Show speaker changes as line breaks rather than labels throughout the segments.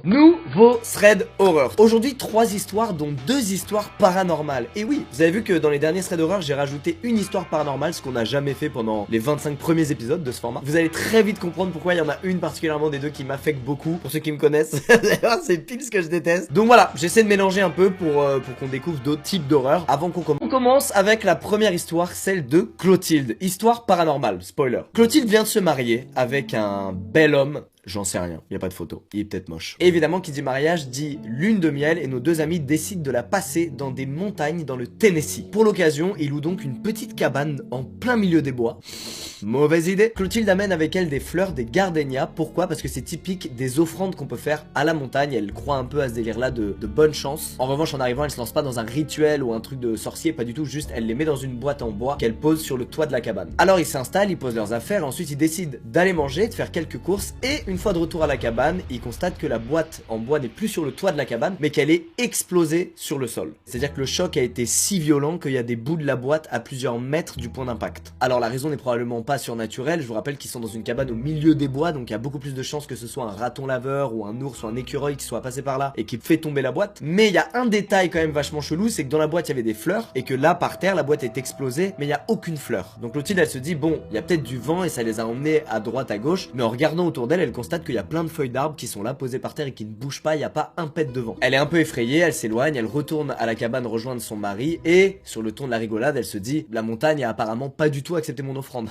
Nouveau thread horreur. Aujourd'hui 3 histoires dont 2 histoires paranormales. Et oui, vous avez vu que dans les derniers threads horreur j'ai rajouté une histoire paranormale, ce qu'on n'a jamais fait pendant les 25 premiers épisodes de ce format. Vous allez très vite comprendre pourquoi il y en a une particulièrement des deux qui m'affecte beaucoup. Pour ceux qui me connaissent, c'est pile ce que je déteste. Donc voilà, j'essaie de mélanger un peu pour qu'on découvre d'autres types d'horreur. Avant qu'on commence, on commence avec la première histoire, celle de Clotilde. Histoire paranormale, spoiler. Clotilde vient de se marier avec un bel homme. J'en sais rien, il y a pas de photo, il est peut-être moche. Et évidemment, qui dit mariage dit lune de miel et nos deux amis décident de la passer dans des montagnes dans le Tennessee. Pour l'occasion, ils louent donc une petite cabane en plein milieu des bois. Mauvaise idée. Clotilde amène avec elle des fleurs, des gardénias. Pourquoi? Parce que c'est typique des offrandes qu'on peut faire à la montagne. Elle croit un peu à ce délire-là de bonne chance. En revanche, en arrivant, elle se lance pas dans un rituel ou un truc de sorcier, pas du tout. Juste, elle les met dans une boîte en bois qu'elle pose sur le toit de la cabane. Alors, ils s'installent, ils posent leurs affaires. Ensuite, ils décident d'aller manger, de faire quelques courses. Et une fois de retour à la cabane, ils constatent que la boîte en bois n'est plus sur le toit de la cabane, mais qu'elle est explosée sur le sol. C'est-à-dire que le choc a été si violent qu'il y a des bouts de la boîte à plusieurs mètres du point d'impact. Alors, la raison n'est probablement pas surnaturel, je vous rappelle qu'ils sont dans une cabane au milieu des bois, donc il y a beaucoup plus de chances que ce soit un raton laveur ou un ours ou un écureuil qui soit passé par là et qui fait tomber la boîte. Mais il y a un détail quand même vachement chelou, c'est que dans la boîte il y avait des fleurs et que là par terre la boîte est explosée mais il n'y a aucune fleur. Donc Clotilde elle se dit bon, il y a peut-être du vent et ça les a emmenés à droite à gauche, mais en regardant autour d'elle, elle constate qu'il y a plein de feuilles d'arbres qui sont là posées par terre et qui ne bougent pas, il n'y a pas un pet de vent. Elle est un peu effrayée, elle s'éloigne, elle retourne à la cabane rejoindre son mari et sur le ton de la rigolade elle se dit la montagne a apparemment pas du tout accepté mon offrande.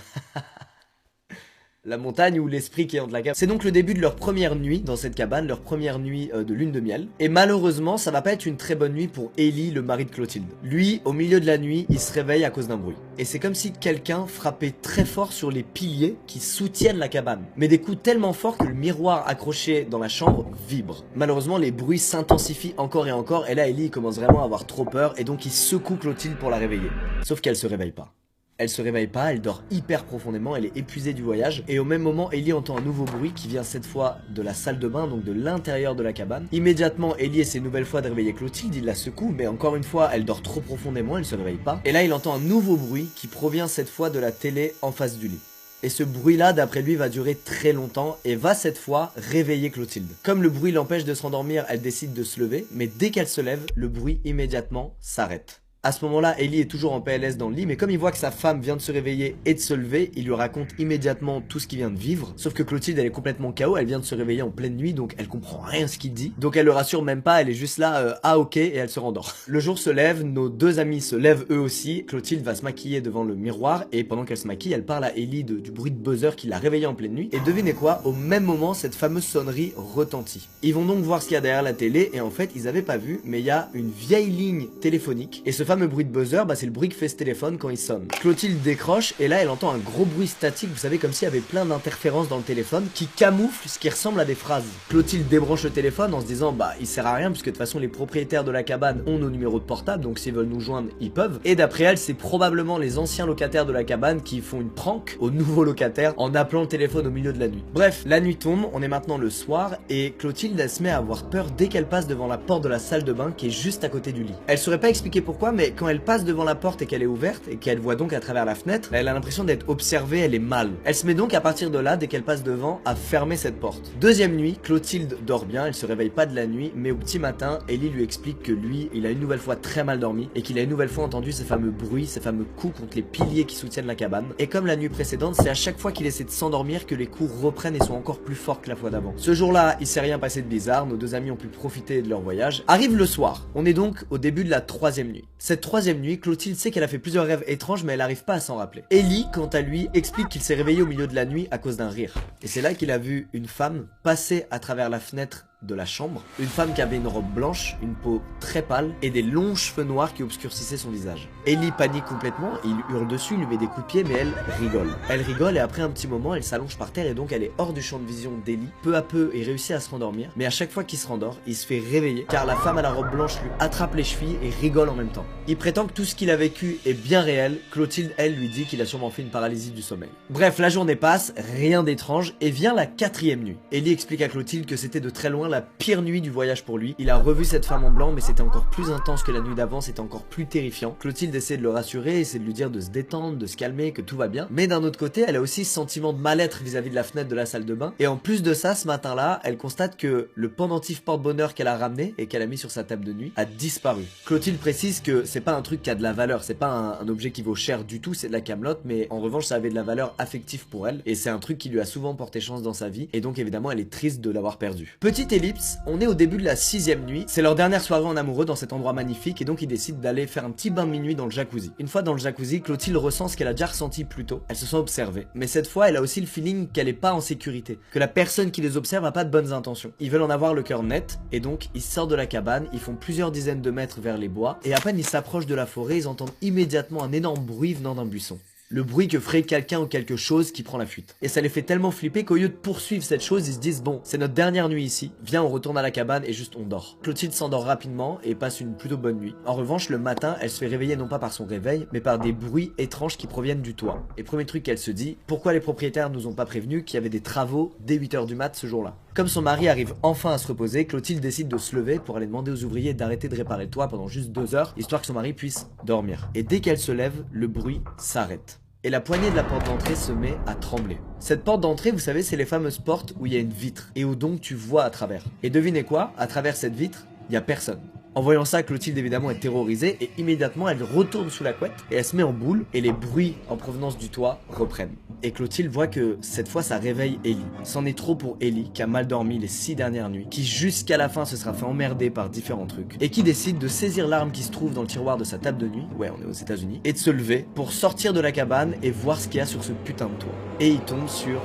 La montagne ou l'esprit qui hante la cabane. C'est donc le début de leur première nuit dans cette cabane, leur première nuit de lune de miel. Et malheureusement, ça va pas être une très bonne nuit pour Ellie, le mari de Clotilde. Lui, au milieu de la nuit, il se réveille à cause d'un bruit. Et c'est comme si quelqu'un frappait très fort sur les piliers qui soutiennent la cabane. Mais des coups tellement forts que le miroir accroché dans la chambre vibre. Malheureusement, les bruits s'intensifient encore et encore. Et là, Ellie commence vraiment à avoir trop peur. Et donc, il secoue Clotilde pour la réveiller. Sauf qu'elle se réveille pas. Elle se réveille pas, elle dort hyper profondément, elle est épuisée du voyage. Et au même moment, Ellie entend un nouveau bruit qui vient cette fois de la salle de bain, donc de l'intérieur de la cabane. Immédiatement, Ellie essaie une nouvelle fois de réveiller Clotilde, il la secoue, mais encore une fois, elle dort trop profondément, elle se réveille pas. Et là, il entend un nouveau bruit qui provient cette fois de la télé en face du lit. Et ce bruit-là, d'après lui, va durer très longtemps et va cette fois réveiller Clotilde. Comme le bruit l'empêche de se rendormir, elle décide de se lever, mais dès qu'elle se lève, le bruit immédiatement s'arrête. À ce moment-là, Ellie est toujours en PLS dans le lit, mais comme il voit que sa femme vient de se réveiller et de se lever, il lui raconte immédiatement tout ce qu'il vient de vivre. Sauf que Clotilde, elle est complètement KO, elle vient de se réveiller en pleine nuit, donc elle comprend rien ce qu'il dit. Donc elle le rassure même pas, elle est juste là, ah ok, et elle se rendort. Le jour se lève, nos deux amis se lèvent eux aussi. Clotilde va se maquiller devant le miroir, et pendant qu'elle se maquille, elle parle à Ellie du bruit de buzzer qui l'a réveillée en pleine nuit. Et devinez quoi, au même moment, cette fameuse sonnerie retentit. Ils vont donc voir ce qu'il y a derrière la télé, et en fait, ils avaient pas vu, mais il y a une vieille ligne téléphonique, et ce fameux bruit de buzzer, c'est le bruit que fait ce téléphone quand il sonne. Clotilde décroche et là elle entend un gros bruit statique, vous savez, comme s'il y avait plein d'interférences dans le téléphone qui camouflent ce qui ressemble à des phrases. Clotilde débranche le téléphone en se disant bah il sert à rien puisque de toute façon les propriétaires de la cabane ont nos numéros de portable, donc s'ils veulent nous joindre ils peuvent. Et d'après elle, c'est probablement les anciens locataires de la cabane qui font une prank aux nouveaux locataires en appelant le téléphone au milieu de la nuit. Bref, la nuit tombe, on est maintenant le soir et Clotilde elle se met à avoir peur dès qu'elle passe devant la porte de la salle de bain qui est juste à côté du lit. Elle saurait pas expliquer pourquoi, mais quand elle passe devant la porte et qu'elle est ouverte et qu'elle voit donc à travers la fenêtre, elle a l'impression d'être observée, elle est mal. Elle se met donc à partir de là, dès qu'elle passe devant, à fermer cette porte. Deuxième nuit, Clotilde dort bien, elle se réveille pas de la nuit, mais au petit matin, Ellie lui explique que lui, il a une nouvelle fois très mal dormi et qu'il a une nouvelle fois entendu ces fameux bruits, ces fameux coups contre les piliers qui soutiennent la cabane. Et comme la nuit précédente, c'est à chaque fois qu'il essaie de s'endormir que les coups reprennent et sont encore plus forts que la fois d'avant. Ce jour-là, il s'est rien passé de bizarre, nos deux amis ont pu profiter de leur voyage. Arrive le soir, on est donc au début de la troisième nuit. Cette troisième nuit, Clotilde sait qu'elle a fait plusieurs rêves étranges mais elle n'arrive pas à s'en rappeler. Ellie, quant à lui, explique qu'il s'est réveillé au milieu de la nuit à cause d'un rire. Et c'est là qu'il a vu une femme passer à travers la fenêtre de la chambre, une femme qui avait une robe blanche, une peau très pâle et des longs cheveux noirs qui obscurcissaient son visage. Ellie panique complètement, il hurle dessus, lui met des coups de pied mais elle rigole. Elle rigole et après un petit moment elle s'allonge par terre et donc elle est hors du champ de vision d'Ellie. Peu à peu il réussit à se rendormir, mais à chaque fois qu'il se rendort, il se fait réveiller car la femme à la robe blanche lui attrape les chevilles et rigole en même temps. Il prétend que tout ce qu'il a vécu est bien réel, Clotilde elle lui dit qu'il a sûrement fait une paralysie du sommeil. Bref, la journée passe, rien d'étrange et vient la quatrième nuit. Ellie explique à Clotilde que c'était de très loin la pire nuit du voyage pour lui. Il a revu cette femme en blanc, mais c'était encore plus intense que la nuit d'avant, c'était encore plus terrifiant. Clotilde essaie de le rassurer, essaie de lui dire de se détendre, de se calmer, que tout va bien. Mais d'un autre côté, elle a aussi ce sentiment de mal-être vis-à-vis de la fenêtre de la salle de bain. Et en plus de ça, ce matin-là, elle constate que le pendentif porte-bonheur qu'elle a ramené et qu'elle a mis sur sa table de nuit a disparu. Clotilde précise que c'est pas un truc qui a de la valeur, c'est pas un objet qui vaut cher du tout, c'est de la camelote, mais en revanche ça avait de la valeur affective pour elle, et c'est un truc qui lui a souvent porté chance dans sa vie, et donc évidemment elle est triste de l'avoir perdu. Petite ellipse, on est au début de la 6ème nuit, c'est leur dernière soirée en amoureux dans cet endroit magnifique, et donc ils décident d'aller faire un petit bain de minuit dans le jacuzzi. Une fois dans le jacuzzi, Clotilde ressent ce qu'elle a déjà ressenti plus tôt, elle se sent observée, mais cette fois elle a aussi le feeling qu'elle est pas en sécurité, que la personne qui les observe a pas de bonnes intentions. Ils veulent en avoir le cœur net, et donc ils sortent de la cabane, ils font plusieurs dizaines de mètres vers les bois, et à peine ils s'approchent de la forêt, ils entendent immédiatement un énorme bruit venant d'un buisson. Le bruit que ferait quelqu'un ou quelque chose qui prend la fuite. Et ça les fait tellement flipper qu'au lieu de poursuivre cette chose, ils se disent bon, c'est notre dernière nuit ici, viens on retourne à la cabane et juste on dort. Clotilde s'endort rapidement et passe une plutôt bonne nuit. En revanche, le matin, elle se fait réveiller non pas par son réveil, mais par des bruits étranges qui proviennent du toit. Et premier truc qu'elle se dit, pourquoi les propriétaires nous ont pas prévenus qu'il y avait des travaux dès 8h du mat ce jour-là. Comme son mari arrive enfin à se reposer, Clotilde décide de se lever pour aller demander aux ouvriers d'arrêter de réparer le toit pendant juste 2 heures, histoire que son mari puisse dormir. Et dès qu'elle se lève, le bruit s'arrête. Et la poignée de la porte d'entrée se met à trembler. Cette porte d'entrée, vous savez, c'est les fameuses portes où il y a une vitre et où donc tu vois à travers. Et devinez quoi, à travers cette vitre, il y a personne. En voyant ça, Clotilde évidemment est terrorisée et immédiatement elle retourne sous la couette et elle se met en boule et les bruits en provenance du toit reprennent. Et Clotilde voit que cette fois ça réveille Ellie. C'en est trop pour Ellie qui a mal dormi les 6 dernières nuits, qui jusqu'à la fin se sera fait emmerder par différents trucs et qui décide de saisir l'arme qui se trouve dans le tiroir de sa table de nuit, ouais on est aux États-Unis, et de se lever pour sortir de la cabane et voir ce qu'il y a sur ce putain de toit. Et il tombe sur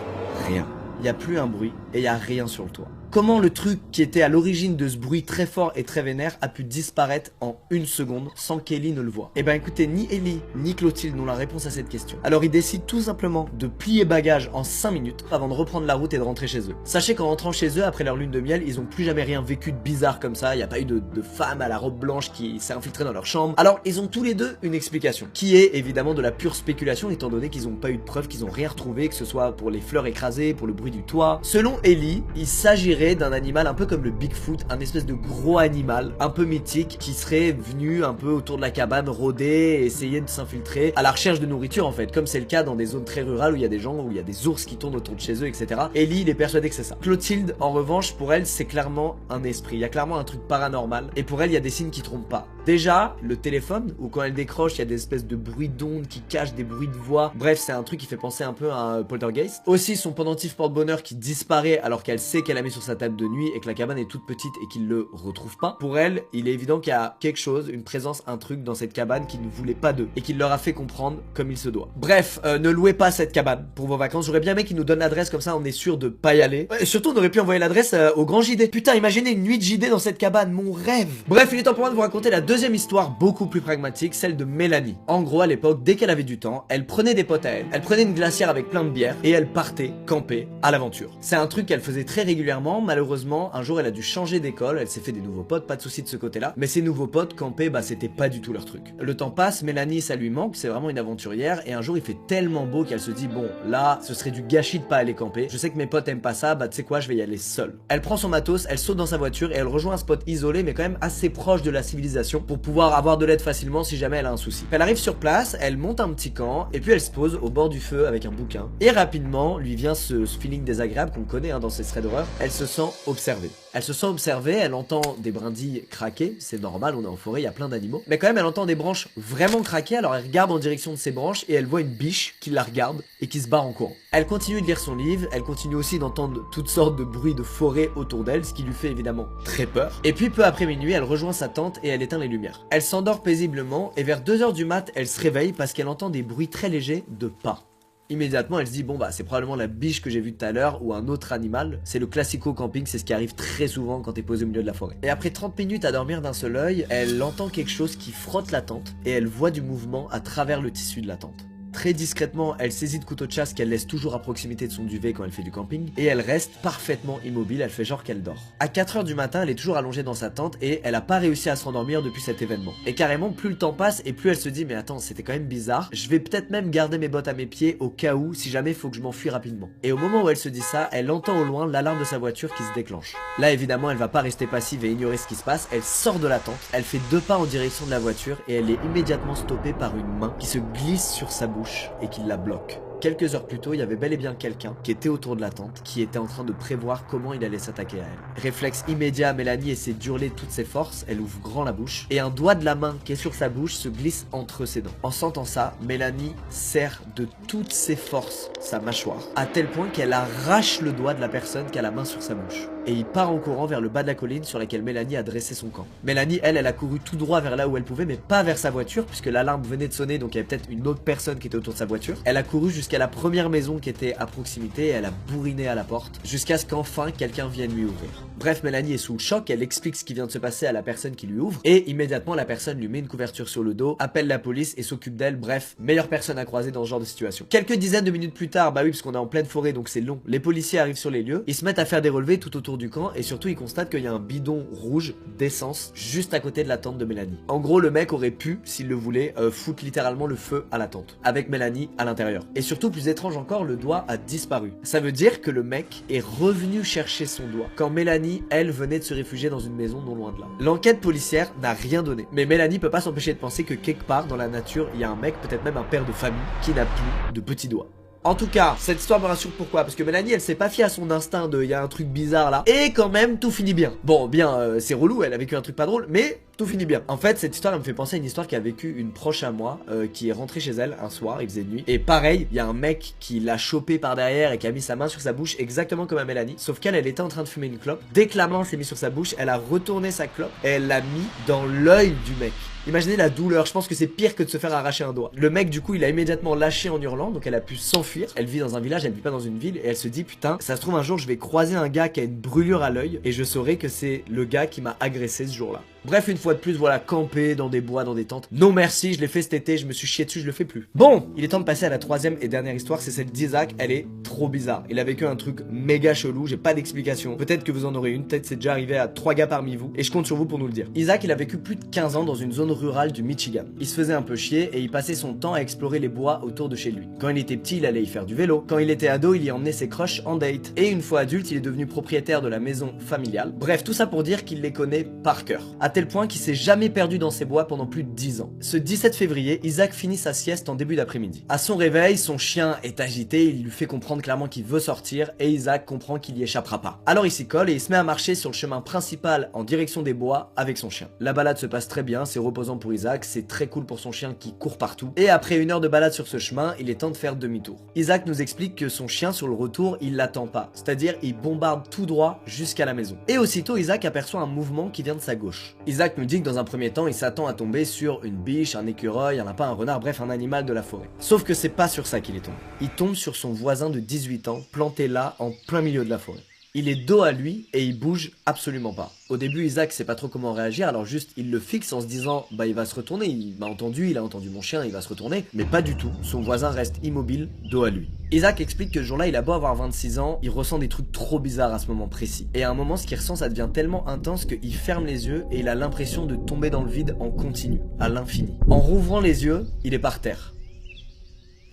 rien. Il n'y a plus un bruit et il n'y a rien sur le toit. Comment le truc qui était à l'origine de ce bruit très fort et très vénère a pu disparaître en 1 seconde sans qu'Ellie ne le voie? Eh ben écoutez, ni Ellie ni Clotilde n'ont la réponse à cette question. Alors ils décident tout simplement de plier bagages en 5 minutes avant de reprendre la route et de rentrer chez eux. Sachez qu'en rentrant chez eux après leur lune de miel, ils ont plus jamais rien vécu de bizarre comme ça, il n'y a pas eu de femme à la robe blanche qui s'est infiltrée dans leur chambre. Alors ils ont tous les deux une explication, qui est évidemment de la pure spéculation étant donné qu'ils n'ont pas eu de preuves, qu'ils n'ont rien retrouvé, que ce soit pour les fleurs écrasées, pour le bruit du toit. Selon Ellie, il s'agirait d'un animal un peu comme le Bigfoot, un espèce de gros animal un peu mythique qui serait venu un peu autour de la cabane rôder et essayer de s'infiltrer à la recherche de nourriture en fait, comme c'est le cas dans des zones très rurales où il y a des gens, où il y a des ours qui tournent autour de chez eux, etc. Ellie, il est persuadé que c'est ça. Clotilde, en revanche, pour elle, c'est clairement un esprit, il y a clairement un truc paranormal et pour elle, il y a des signes qui trompent pas. Déjà, le téléphone, où quand elle décroche, il y a des espèces de bruits d'ondes qui cachent des bruits de voix. Bref, c'est un truc qui fait penser un peu à un poltergeist. Aussi, son pendentif porte-bonheur qui disparaît alors qu'elle sait qu'elle a mis sur sa table de nuit et que la cabane est toute petite et qu'il le retrouve pas. Pour elle, il est évident qu'il y a quelque chose, une présence, un truc dans cette cabane qui ne voulait pas d'eux et qui leur a fait comprendre comme il se doit. Bref, ne louez pas cette cabane pour vos vacances. J'aurais bien aimé qu'ils nous donnent l'adresse, comme ça on est sûr de pas y aller. Et surtout, on aurait pu envoyer l'adresse au grand JD. Putain, imaginez une nuit de JD dans cette cabane, mon rêve. Bref, il est temps pour moi de vous raconter la deuxième histoire beaucoup plus pragmatique, celle de Mélanie. En gros, à l'époque, dès qu'elle avait du temps, elle prenait des potes à elle, elle prenait une glacière avec plein de bière et elle partait camper à l'aventure. C'est un truc qu'elle faisait très régulièrement. Malheureusement, un jour elle a dû changer d'école, elle s'est fait des nouveaux potes, pas de soucis de ce côté-là, mais ces nouveaux potes camper, bah c'était pas du tout leur truc. Le temps passe, Mélanie ça lui manque, c'est vraiment une aventurière et un jour il fait tellement beau qu'elle se dit bon là ce serait du gâchis de pas aller camper, je sais que mes potes aiment pas ça, bah tu sais quoi, je vais y aller seule. Elle prend son matos, elle saute dans sa voiture et elle rejoint un spot isolé mais quand même assez proche de la civilisation pour pouvoir avoir de l'aide facilement si jamais elle a un souci. Elle arrive sur place, elle monte un petit camp et puis elle se pose au bord du feu avec un bouquin et rapidement lui vient ce feeling désagréable qu'on connaît dans ces threads d'horreur. Elle se sent observée. Elle se sent observée, elle entend des brindilles craquer, c'est normal, on est en forêt, il y a plein d'animaux. Mais quand même, elle entend des branches vraiment craquer, alors elle regarde en direction de ces branches et elle voit une biche qui la regarde et qui se barre en courant. Elle continue de lire son livre, elle continue aussi d'entendre toutes sortes de bruits de forêt autour d'elle, ce qui lui fait évidemment très peur. Et puis peu après minuit, elle rejoint sa tente et elle éteint les lumières. Elle s'endort paisiblement et vers 2h du mat, elle se réveille parce qu'elle entend des bruits très légers de pas. Immédiatement elle se dit bon bah c'est probablement la biche que j'ai vue tout à l'heure ou un autre animal. C'est le classico camping, c'est ce qui arrive très souvent quand t'es posé au milieu de la forêt. Et après 30 minutes à dormir d'un seul œil, elle entend quelque chose qui frotte la tente et elle voit du mouvement à travers le tissu de la tente. Très discrètement, elle saisit le couteau de chasse qu'elle laisse toujours à proximité de son duvet quand elle fait du camping, et elle reste parfaitement immobile, elle fait genre qu'elle dort. À 4 h du matin, elle est toujours allongée dans sa tente et elle a pas réussi à se rendormir depuis cet événement. Et carrément, plus le temps passe et plus elle se dit mais attends, c'était quand même bizarre, je vais peut-être même garder mes bottes à mes pieds au cas où, si jamais il faut que je m'enfuis rapidement. Et au moment où elle se dit ça, elle entend au loin l'alarme de sa voiture qui se déclenche. Là évidemment, elle va pas rester passive et ignorer ce qui se passe, elle sort de la tente, elle fait 2 pas en direction de la voiture et elle est immédiatement stoppée par une main qui se glisse sur sa bouche et qui la bloque. Quelques heures plus tôt, il y avait bel et bien quelqu'un qui était autour de la tente, qui était en train de prévoir comment il allait s'attaquer à elle. Réflexe immédiat, Mélanie essaie d'hurler toutes ses forces, elle ouvre grand la bouche, et un doigt de la main qui est sur sa bouche se glisse entre ses dents. En sentant ça, Mélanie serre de toutes ses forces sa mâchoire, à tel point qu'elle arrache le doigt de la personne qui a la main sur sa bouche. Et il part en courant vers le bas de la colline sur laquelle Mélanie a dressé son camp. Mélanie, elle a couru tout droit vers là où elle pouvait, mais pas vers sa voiture, puisque l'alarme venait de sonner, donc il y avait peut-être une autre personne qui était autour de sa voiture. Elle a couru jusqu'à la première maison qui était à proximité et elle a bourriné à la porte, jusqu'à ce qu'enfin quelqu'un vienne lui ouvrir. Bref, Mélanie est sous le choc, elle explique ce qui vient de se passer à la personne qui lui ouvre, et immédiatement la personne lui met une couverture sur le dos, appelle la police et s'occupe d'elle, bref, meilleure personne à croiser dans ce genre de situation. Quelques dizaines de minutes plus tard, bah oui, parce qu'on est en pleine forêt donc c'est long, les policiers arrivent sur les lieux, ils se mettent à faire des relevés tout autour du camp et surtout ils constatent qu'il y a un bidon rouge d'essence juste à côté de la tente de Mélanie. En gros, le mec aurait pu, s'il le voulait, foutre littéralement le feu à la tente, avec Mélanie à l'intérieur. Et surtout, plus étrange encore, le doigt a disparu. Ça veut dire que le mec est revenu chercher son doigt, quand Mélanie, elle, venait de se réfugier dans une maison non loin de là. L'enquête policière n'a rien donné, mais Mélanie peut pas s'empêcher de penser que quelque part dans la nature, il y a un mec, peut-être même un père de famille, qui n'a plus de petits doigts. En tout cas, cette histoire me rassure. Pourquoi? Parce que Mélanie, elle s'est pas fiée à son instinct de y a un truc bizarre là. Et quand même, tout finit bien. Bon, bien, c'est relou, elle a vécu un truc pas drôle, mais tout finit bien. En fait, cette histoire, elle me fait penser à une histoire qu'a vécu une proche à moi, qui est rentrée chez elle un soir, il faisait nuit. Et pareil, il y a un mec qui l'a chopé par derrière et qui a mis sa main sur sa bouche, exactement comme à Mélanie. Sauf qu'elle, elle était en train de fumer une clope. Dès que la main s'est mise sur sa bouche, elle a retourné sa clope et elle l'a mis dans l'œil du mec. Imaginez la douleur, je pense que c'est pire que de se faire arracher un doigt. Le mec du coup il a immédiatement lâché en hurlant, donc elle a pu s'enfuir. Elle vit dans un village, elle vit pas dans une ville, et elle se dit putain, ça se trouve un jour je vais croiser un gars qui a une brûlure à l'œil et je saurai que c'est le gars qui m'a agressé ce jour-là. Bref, une fois de plus, voilà, camper dans des bois, dans des tentes. Non merci, je l'ai fait cet été, je me suis chié dessus, je le fais plus. Bon, il est temps de passer à la troisième et dernière histoire, c'est celle d'Isaac, elle est trop bizarre. Il a vécu un truc méga chelou, j'ai pas d'explication. Peut-être que vous en aurez une, peut-être c'est déjà arrivé à 3 gars parmi vous, et je compte sur vous pour nous le dire. Isaac, il a vécu plus de 15 ans dans une zone rurale du Michigan. Il se faisait un peu chier et il passait son temps à explorer les bois autour de chez lui. Quand il était petit, il allait y faire du vélo. Quand il était ado, il y emmenait ses crushs en date. Et une fois adulte, il est devenu propriétaire de la maison familiale. Bref, tout ça pour dire qu'il les connaît par cœur. À tel point qu'il s'est jamais perdu dans ces bois pendant plus de 10 ans. Ce 17 février, Isaac finit sa sieste en début d'après-midi. À son réveil, son chien est agité, il lui fait comprendre clairement qu'il veut sortir et Isaac comprend qu'il y échappera pas. Alors il s'y colle et il se met à marcher sur le chemin principal en direction des bois avec son chien. La balade se passe très bien, c'est reposant pour Isaac, c'est très cool pour son chien qui court partout. Et après 1 heure de balade sur ce chemin, il est temps de faire demi-tour. Isaac nous explique que son chien sur le retour, il l'attend pas. C'est-à-dire, il bombarde tout droit jusqu'à la maison. Et aussitôt, Isaac aperçoit un mouvement qui vient de sa gauche. Isaac nous dit que dans un premier temps, il s'attend à tomber sur une biche, un écureuil, un lapin, un renard, bref, un animal de la forêt. Sauf que c'est pas sur ça qu'il est tombé. Il tombe sur son voisin de 18 ans, planté là, en plein milieu de la forêt. Il est dos à lui et il bouge absolument pas. Au début, Isaac sait pas trop comment réagir, alors juste il le fixe en se disant bah il va se retourner, il m'a entendu, il a entendu mon chien, il va se retourner. Mais pas du tout, son voisin reste immobile, dos à lui. Isaac explique que ce jour-là, il a beau avoir 26 ans, il ressent des trucs trop bizarres à ce moment précis. Et à un moment, ce qu'il ressent, ça devient tellement intense qu'il ferme les yeux et il a l'impression de tomber dans le vide en continu, à l'infini. En rouvrant les yeux, il est par terre.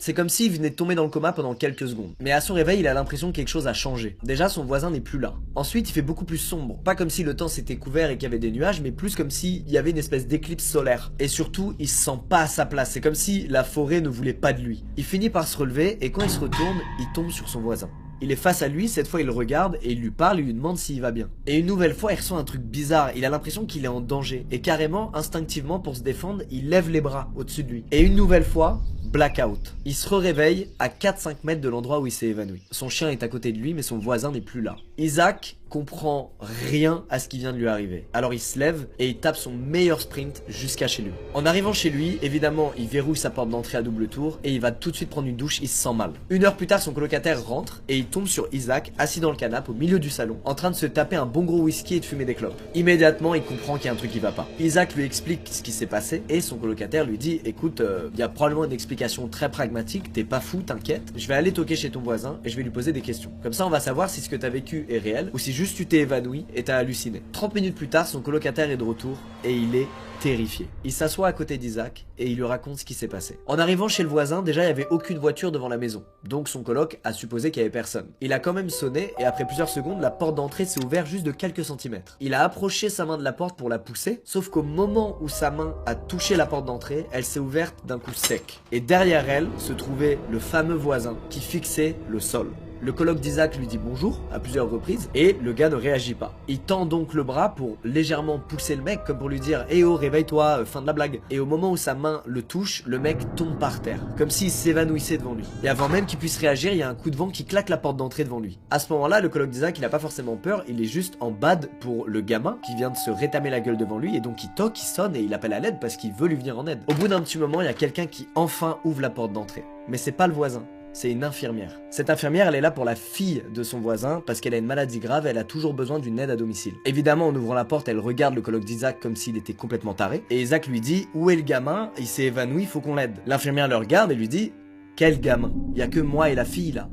C'est comme s'il venait de tomber dans le coma pendant quelques secondes. Mais à son réveil, il a l'impression que quelque chose a changé. Déjà, son voisin n'est plus là. Ensuite, il fait beaucoup plus sombre. Pas comme si le temps s'était couvert et qu'il y avait des nuages, mais plus comme s'il y avait une espèce d'éclipse solaire. Et surtout, il se sent pas à sa place. C'est comme si la forêt ne voulait pas de lui. Il finit par se relever et quand il se retourne, il tombe sur son voisin. Il est face à lui, cette fois il le regarde et il lui parle et lui demande s'il va bien. Et une nouvelle fois, il ressent un truc bizarre, il a l'impression qu'il est en danger. Et carrément, instinctivement, pour se défendre, il lève les bras au-dessus de lui. Et une nouvelle fois, blackout. Il se réveille à 4-5 mètres de l'endroit où il s'est évanoui. Son chien est à côté de lui, mais son voisin n'est plus là. Isaac comprend rien à ce qui vient de lui arriver. Alors il se lève et il tape son meilleur sprint jusqu'à chez lui. En arrivant chez lui, évidemment, il verrouille sa porte d'entrée à double tour et il va tout de suite prendre une douche, il se sent mal. 1 heure plus tard, son colocataire rentre et il tombe sur Isaac, assis dans le canapé au milieu du salon, en train de se taper un bon gros whisky et de fumer des clopes. Immédiatement, il comprend qu'il y a un truc qui va pas. Isaac lui explique ce qui s'est passé et son colocataire lui dit: écoute, il y a probablement une explication très pragmatique, t'es pas fou, t'inquiète, je vais aller toquer chez ton voisin et je vais lui poser des questions. Comme ça, on va savoir si ce que t'as vécu est réel ou si juste tu t'es évanoui et t'as halluciné. 30 minutes plus tard, son colocataire est de retour et il est terrifié. Il s'assoit à côté d'Isaac et il lui raconte ce qui s'est passé. En arrivant chez le voisin, déjà il n'y avait aucune voiture devant la maison, donc son coloc a supposé qu'il n'y avait personne. Il a quand même sonné et après plusieurs secondes, la porte d'entrée s'est ouverte juste de quelques centimètres. Il a approché sa main de la porte pour la pousser, sauf qu'au moment où sa main a touché la porte d'entrée, elle s'est ouverte d'un coup sec. Et derrière elle se trouvait le fameux voisin qui fixait le sol. Le coloc d'Isaac lui dit bonjour à plusieurs reprises et le gars ne réagit pas. Il tend donc le bras pour légèrement pousser le mec comme pour lui dire: eh oh, réveille-toi, fin de la blague. Et au moment où sa main le touche, le mec tombe par terre, comme s'il s'évanouissait devant lui. Et avant même qu'il puisse réagir, il y a un coup de vent qui claque la porte d'entrée devant lui. À ce moment-là, le coloc d'Isaac, il a pas forcément peur, il est juste en bad pour le gamin qui vient de se rétamer la gueule devant lui et donc il toque, il sonne et il appelle à l'aide parce qu'il veut lui venir en aide. Au bout d'un petit moment, il y a quelqu'un qui enfin ouvre la porte d'entrée. Mais c'est pas le voisin. C'est une infirmière. Cette infirmière, elle est là pour la fille de son voisin parce qu'elle a une maladie grave et elle a toujours besoin d'une aide à domicile. Évidemment, en ouvrant la porte, elle regarde le coloc d'Isaac comme s'il était complètement taré. Et Isaac lui dit: où est le gamin? Il s'est évanoui, il faut qu'on l'aide. L'infirmière le regarde et lui dit: quel gamin? Il y a que moi et la fille là.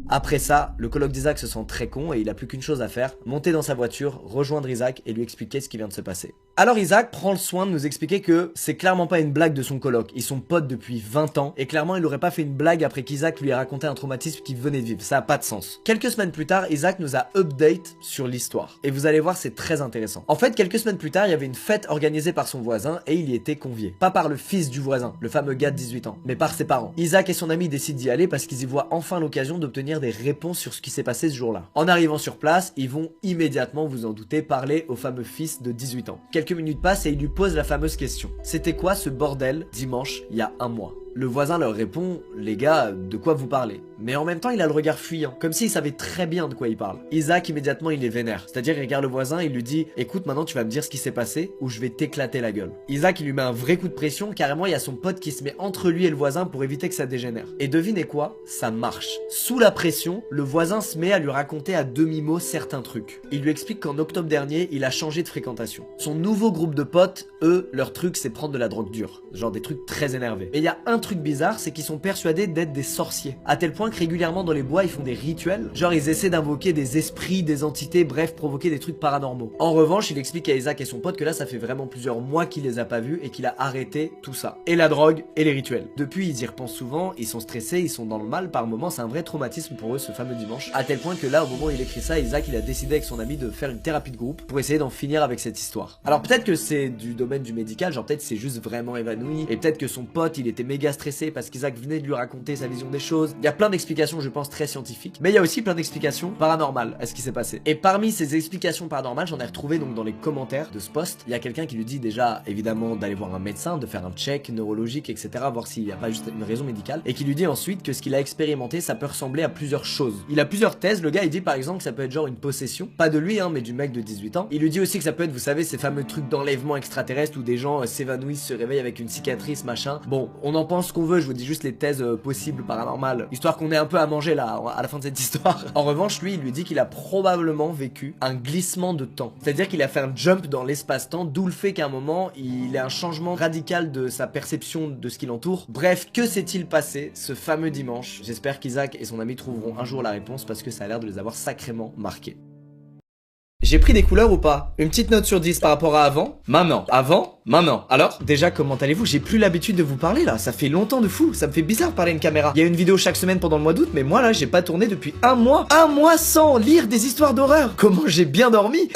Après ça, le coloc d'Isaac se sent très con et il a plus qu'une chose à faire: monter dans sa voiture, rejoindre Isaac et lui expliquer ce qui vient de se passer. Alors Isaac prend le soin de nous expliquer que c'est clairement pas une blague de son coloc, ils sont potes depuis 20 ans et clairement il aurait pas fait une blague après qu'Isaac lui ait raconté un traumatisme qu'il venait de vivre, ça a pas de sens. Quelques semaines plus tard, Isaac nous a update sur l'histoire et vous allez voir, c'est très intéressant. En fait, quelques semaines plus tard, il y avait une fête organisée par son voisin et il y était convié. Pas par le fils du voisin, le fameux gars de 18 ans, mais par ses parents. Isaac et son ami décident d'y aller parce qu'ils y voient enfin l'occasion d'obtenir des réponses sur ce qui s'est passé ce jour-là. En arrivant sur place, ils vont immédiatement, vous en doutez, parler au fameux fils de 18 ans. Quelques minutes passent et il lui pose la fameuse question: c'était quoi ce bordel dimanche il y a un mois? Le voisin leur répond: les gars, de quoi vous parlez? Mais en même temps, il a le regard fuyant, comme s'il savait très bien de quoi il parle. Isaac, immédiatement, il est vénère. C'est-à-dire, il regarde le voisin, il lui dit: écoute, maintenant tu vas me dire ce qui s'est passé ou je vais t'éclater la gueule. Isaac, il lui met un vrai coup de pression, carrément, il y a son pote qui se met entre lui et le voisin pour éviter que ça dégénère. Et devinez quoi? Ça marche. Sous la pression, le voisin se met à lui raconter à demi-mot certains trucs. Il lui explique qu'en octobre dernier, il a changé de fréquentation. Son nouveau groupe de potes, eux, leur truc, c'est prendre de la drogue dure. Genre des trucs très énervés. Et il y a un truc bizarre, c'est qu'ils sont persuadés d'être des sorciers. À tel point que régulièrement dans les bois, ils font des rituels. Genre ils essaient d'invoquer des esprits, des entités, bref, provoquer des trucs paranormaux. En revanche, il explique à Isaac et son pote que là, ça fait vraiment plusieurs mois qu'il les a pas vus et qu'il a arrêté tout ça. Et la drogue et les rituels. Depuis, ils y repensent souvent, ils sont stressés, ils sont dans le mal par moments, c'est un vrai traumatisme pour eux ce fameux dimanche. À tel point que là, au moment où il écrit ça, Isaac, il a décidé avec son ami de faire une thérapie de groupe pour essayer d'en finir avec cette histoire. Alors peut-être que c'est du domaine du médical, genre peut-être c'est juste vraiment évanoui, et peut-être que son pote, il était méga stressé parce qu'Isaac venait de lui raconter sa vision des choses. Il y a plein d'explications, je pense, très scientifiques, mais il y a aussi plein d'explications paranormales à ce qui s'est passé. Et parmi ces explications paranormales, j'en ai retrouvé donc dans les commentaires de ce post. Il y a quelqu'un qui lui dit déjà, évidemment, d'aller voir un médecin, de faire un check neurologique, etc., voir s'il n'y a pas juste une raison médicale, et qui lui dit ensuite que ce qu'il a expérimenté, ça peut ressembler à plusieurs choses. Il a plusieurs thèses, le gars il dit par exemple que ça peut être genre une possession, pas de lui, hein, mais du mec de 18 ans. Il lui dit aussi que ça peut être, vous savez, ces fameux trucs d'enlèvement extraterrestre où des gens s'évanouissent, se réveillent avec une cicatrice, machin. Bon, on en pense ce qu'on veut, je vous dis juste les thèses possibles paranormales, histoire qu'on ait un peu à manger là, à la fin de cette histoire. En revanche, lui, il lui dit qu'il a probablement vécu un glissement de temps. C'est-à-dire qu'il a fait un jump dans l'espace-temps, d'où le fait qu'à un moment, il a un changement radical de sa perception de ce qui l'entoure. Bref, que s'est-il passé ce fameux dimanche? J'espère qu'Isaac et son ami trouveront un jour la réponse parce que ça a l'air de les avoir sacrément marqués. J'ai pris des couleurs ou pas? Une petite note sur 10 par rapport à avant? Maintenant. Avant? Maintenant. Alors, déjà, comment allez-vous? J'ai plus l'habitude de vous parler là, ça fait longtemps de fou, ça me fait bizarre de parler à une caméra. Il y a une vidéo chaque semaine pendant le mois d'août, mais moi là, j'ai pas tourné depuis un mois. Un mois sans lire des histoires d'horreur. Comment j'ai bien dormi.